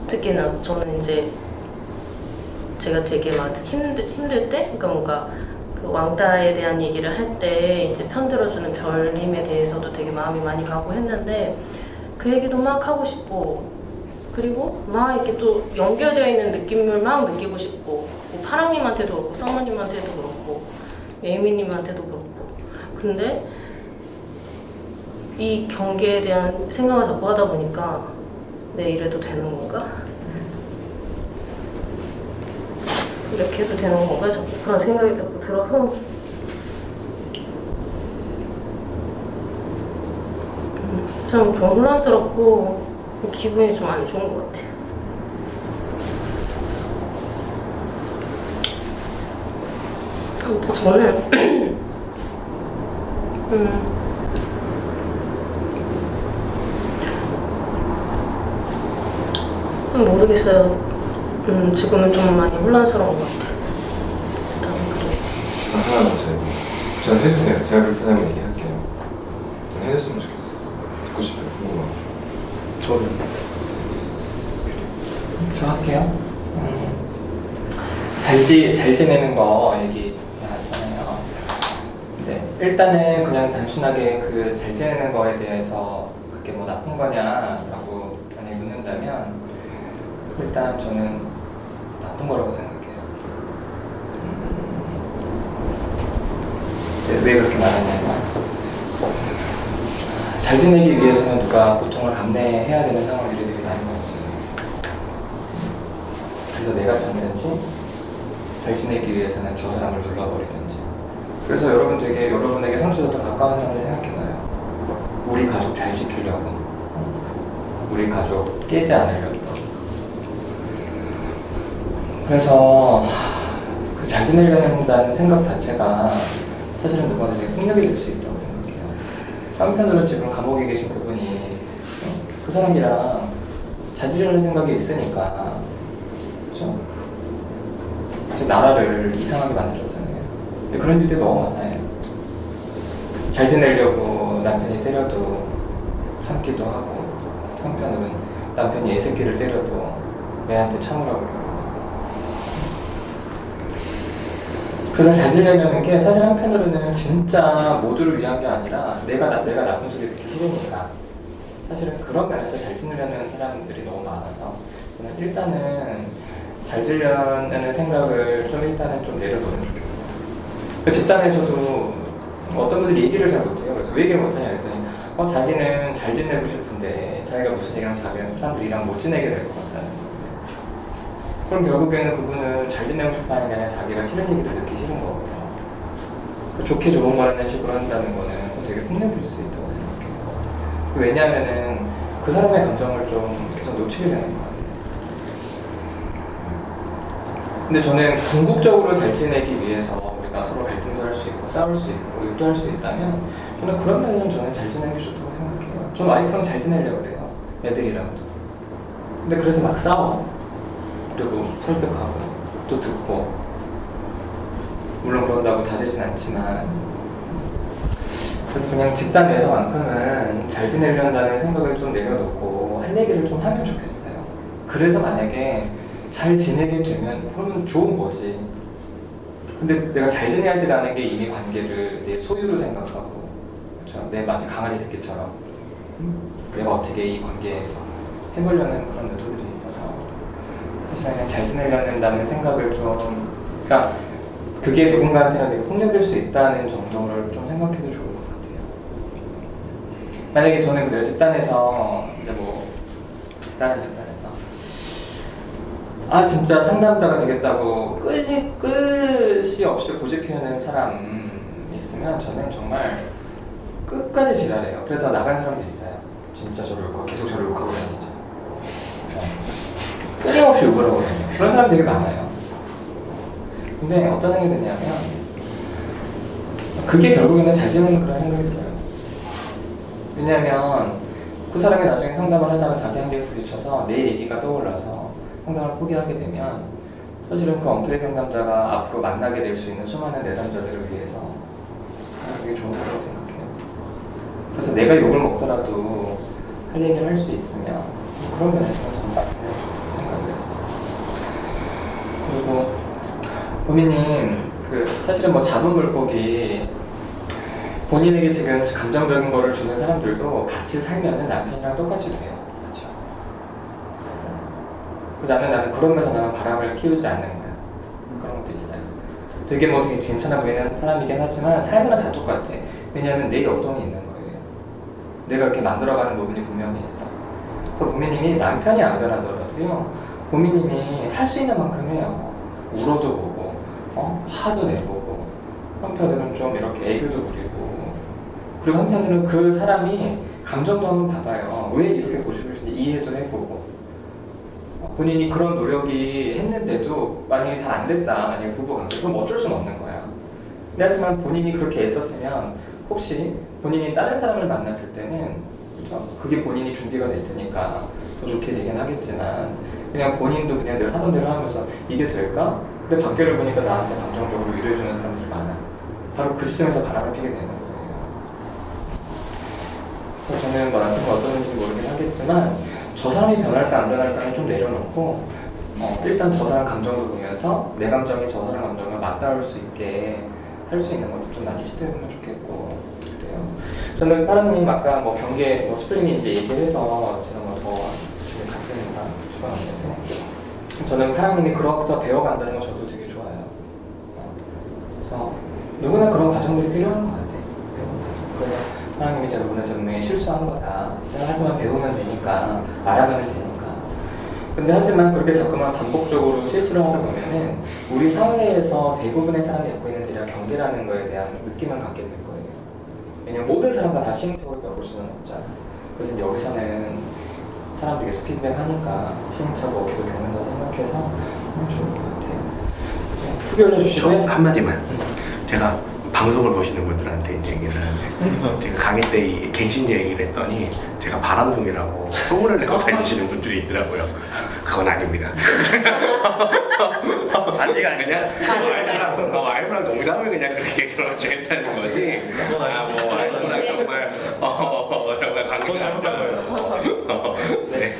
특히나 저는 이제 제가 되게 막 힘들 때, 그러니까 뭔가 그 왕따에 대한 얘기를 할 때 이제 편들어주는 별님에 대해서도 되게 마음이 많이 가고 했는데 그 얘기도 막 하고 싶고 그리고 막 이렇게 또 연결되어 있는 느낌을 막 느끼고 싶고 뭐 파랑님한테도 그렇고 썸머님한테도 그렇고 에이미님한테도 그렇고 근데 이 경계에 대한 생각을 자꾸 하다 보니까 내 이래도 되는 건가? 이렇게 해도 되는 건가? 자꾸 그런 생각이 자꾸 들어서 좀 혼란스럽고 기분이 좀 안 좋은 것 같아요. 아무튼 저는 모르겠어요. 지금은 좀 많이 혼란스러운 것 같아요. 하나만 전 해주세요. 제가 불편하면 얘기할게요. 전 해줬으면 좋겠어요. 듣고 싶어요. 궁금하고. 저는 저 할게요. 잘 지내는 거 얘기하잖아요. 네, 일단은 그냥 단순하게 그 잘 지내는 거에 대해서 그게 뭐 나쁜 거냐라고 만약에 묻는다면 일단 저는 나쁜 거라고 생각해요. 왜 그렇게 말하냐면 잘 지내기 위해서는 누가 고통을 감내해야 되는 상황들이 되게 많이 나오잖아요. 그래서 내가 참든지 잘 지내기 위해서는 저 사람을 눌러버리든지. 그래서 여러분에게 상처가 더 가까운 사람을 생각해봐요. 우리 가족 잘 지키려고, 우리 가족 깨지 않으려고. 그래서 그 잘 지내려는 생각 자체가 사실은 누구한테 되게 폭력이 될 수 있다고 생각해요. 한편으로 지금 감옥에 계신 그분이 그 사람이랑 잘 지내려는 생각이 있으니까 그렇죠? 나라를 이상하게 만들었잖아요. 그런 일들이 너무 많아요. 잘 지내려고 남편이 때려도 참기도 하고 한편으로는 남편이 애새끼를 때려도 애한테 참으라고 그러고 그래서 잘 지내려는 게 사실 한편으로는 진짜 모두를 위한 게 아니라 내가 나쁜 소리 듣기 싫으니까 사실은 그런 면에서 잘 지내려는 사람들이 너무 많아서 저는 일단은 잘 지내려는 생각을 좀 일단은 좀 내려놓으면 좋겠어요. 그 집단에서도 어떤 분들이 얘기를 잘 못해요. 그래서 왜 얘기를 못하냐 그랬더니 자기는 잘 지내고 싶은데 자기가 무슨 얘기하면 자기는 사람들이랑 못 지내게 될 것 같다는 거예요. 그럼 결국에는 그분은 잘 지내고 싶어 하는 게 아니라 자기가 싫은 얘기를 듣기 싫은 것 같아요. 좋게 좋은 말하는 식으로 한다는 거는 되게 폭력일 수 있다고 생각해요. 왜냐하면은 그 사람의 감정을 좀 계속 놓치게 되는 것 같아요. 근데 저는 궁극적으로 잘 지내기 위해서 우리가 서로 갈등도 할 수 있고 싸울 수 있고 욕도할 수 있다면 저는 그런 면은 저는 잘 지내는 게 좋다고 생각해요. 전 와이프랑 잘 지내려고 그래요. 애들이랑도. 근데 그래서 막 싸워. 그리고 설득하고 또 듣고 물론 그런다고 다 되진 않지만 그래서 그냥 집단 내에서만큼은 잘 지내려는 생각을 좀 내려놓고 할 얘기를 좀 하면 좋겠어요. 그래서 만약에 잘 지내게 되면 그러면 좋은 거지. 근데 내가 잘 지내야지라는 게 이미 관계를 내 소유로 생각하고 그렇죠? 내 마치 강아지 새끼처럼 내가 어떻게 이 관계에서 해보려는 그런 의도들이 있어서 사실 그냥 잘 지내려는 생각을 좀 그러니까 그게 누군가한테는 되게 폭력일 수 있다는 정도를 좀 생각해도 좋을 것 같아요. 만약에 저는 그래요. 집단에서 이제 뭐 다른 집단에서 진짜 상담자가 되겠다고 끝이 없이 고집 피우는 사람 있으면 저는 정말 끝까지 지랄해요. 그래서 나간 사람도 있어요. 진짜 저를 욕하고 계속 저를 욕하고 다니죠. 끊임없이 욕을 하고 다녀요. 그런 사람 되게 많아요. 근데 어떤 생각이 드냐면 그게 결국에는 잘 지내는 그런 생각이 들어요. 왜냐면 그 사람이 나중에 상담을 하다가 자기 한계에 부딪혀서 내 얘기가 떠올라서 상담을 포기하게 되면 사실은 그 엉터리 상담자가 앞으로 만나게 될 수 있는 수많은 내담자들을 위해서 그게 좋은 거라고 생각해요. 그래서 내가 욕을 먹더라도 할 얘기를 할 수 있으면 그런 면에서는 저는 좋다고 생각을 해서. 그리고 보미님, 사실은 뭐 잡은 물고기 본인에게 지금 감정적인 거를 주는 사람들도 같이 살면은 남편이랑 똑같이 돼요. 그렇죠? 그래서 나는 그러면서 나는 바람을 키우지 않는 거야. 그런 것도 있어요. 되게 뭐 되게 괜찮아 보이는 사람이긴 하지만 삶은 다 똑같아. 왜냐하면 내 역동이 있는 거예요. 내가 이렇게 만들어가는 부분이 분명히 있어. 그래서 보미님이 남편이 안 변하더라도요, 보미님이 할 수 있는 만큼 해요. 울어도 보고, 화도 내보고, 한편으로는 좀 이렇게 애교도 부리고, 그리고 한편으로는 그 사람이 감정도 한번 봐봐요. 왜 이렇게 고집을 피우는지 이해도 해보고, 본인이 그런 노력이 했는데도 만약에 잘 안 됐다, 만약에 부부관계, 그럼 어쩔 수는 없는 거야. 근데 하지만 본인이 그렇게 애썼으면 혹시 본인이 다른 사람을 만났을 때는, 그렇죠? 그게 본인이 준비가 됐으니까 더 좋게 되긴 하겠지만 그냥 본인도 그냥 늘 하던 대로 하면서 이게 될까? 근데 밖에를 보니까 나한테 감정적으로 위로해주는 사람들이 많아. 바로 그 시점에서 바람을 피게 되는 거예요. 그래서 저는 뭐 남편과 어떤 건지 모르긴 하겠지만 저 사람이 변할까 안 변할까는 좀 내려놓고 일단 저 사람 감정도 보면서 내 감정이 저 사람 감정과 맞닿을 수 있게 할 수 있는 것도 좀 많이 시도해보면 좋겠고 그래요. 저는 파랑님 아까 뭐 경계 스플링이 이제 얘기를 해서 제가 뭐 더 지금 같은 말 추가하는데 저는 파랑님이 그렇게 배워간다는 거 저도 되게 좋아요. 그래서 누구나 그런 과정들이 필요한 것 같아요. 그래서 하나님이 제가 보내서 분명히 실수한 거다. 하지만 배우면 되니까, 알아가면 되니까. 근데 하지만 그렇게 자꾸만 반복적으로 실수를 하다 보면은 우리 사회에서 대부분의 사람이 갖고 있는 대략 경계라는 거에 대한 느낌을 갖게 될 거예요. 왜냐면 모든 사람과 다 시행착오를 겪을 수는 없잖아. 그래서 여기서는 사람들에게서 피드백하니까 시행착오 계속 겪는다고 생각해서 좋을 것 같아요. 후기 올려주시고요. 한마디만. 제가 방송을 보시는 분들한테 이제 얘기를 하는데 제가 강의 때 이 갱신 얘기를 했더니 제가 바람둥이라고 소문을 내고 다니시는 분들이 있더라고요. 그건 아닙니다. 아직 아니냐? 와이프랑 농담을 그냥 그렇게 결혼했다는 거지. 뭐 와이프랑 정말 정말 관계가 네.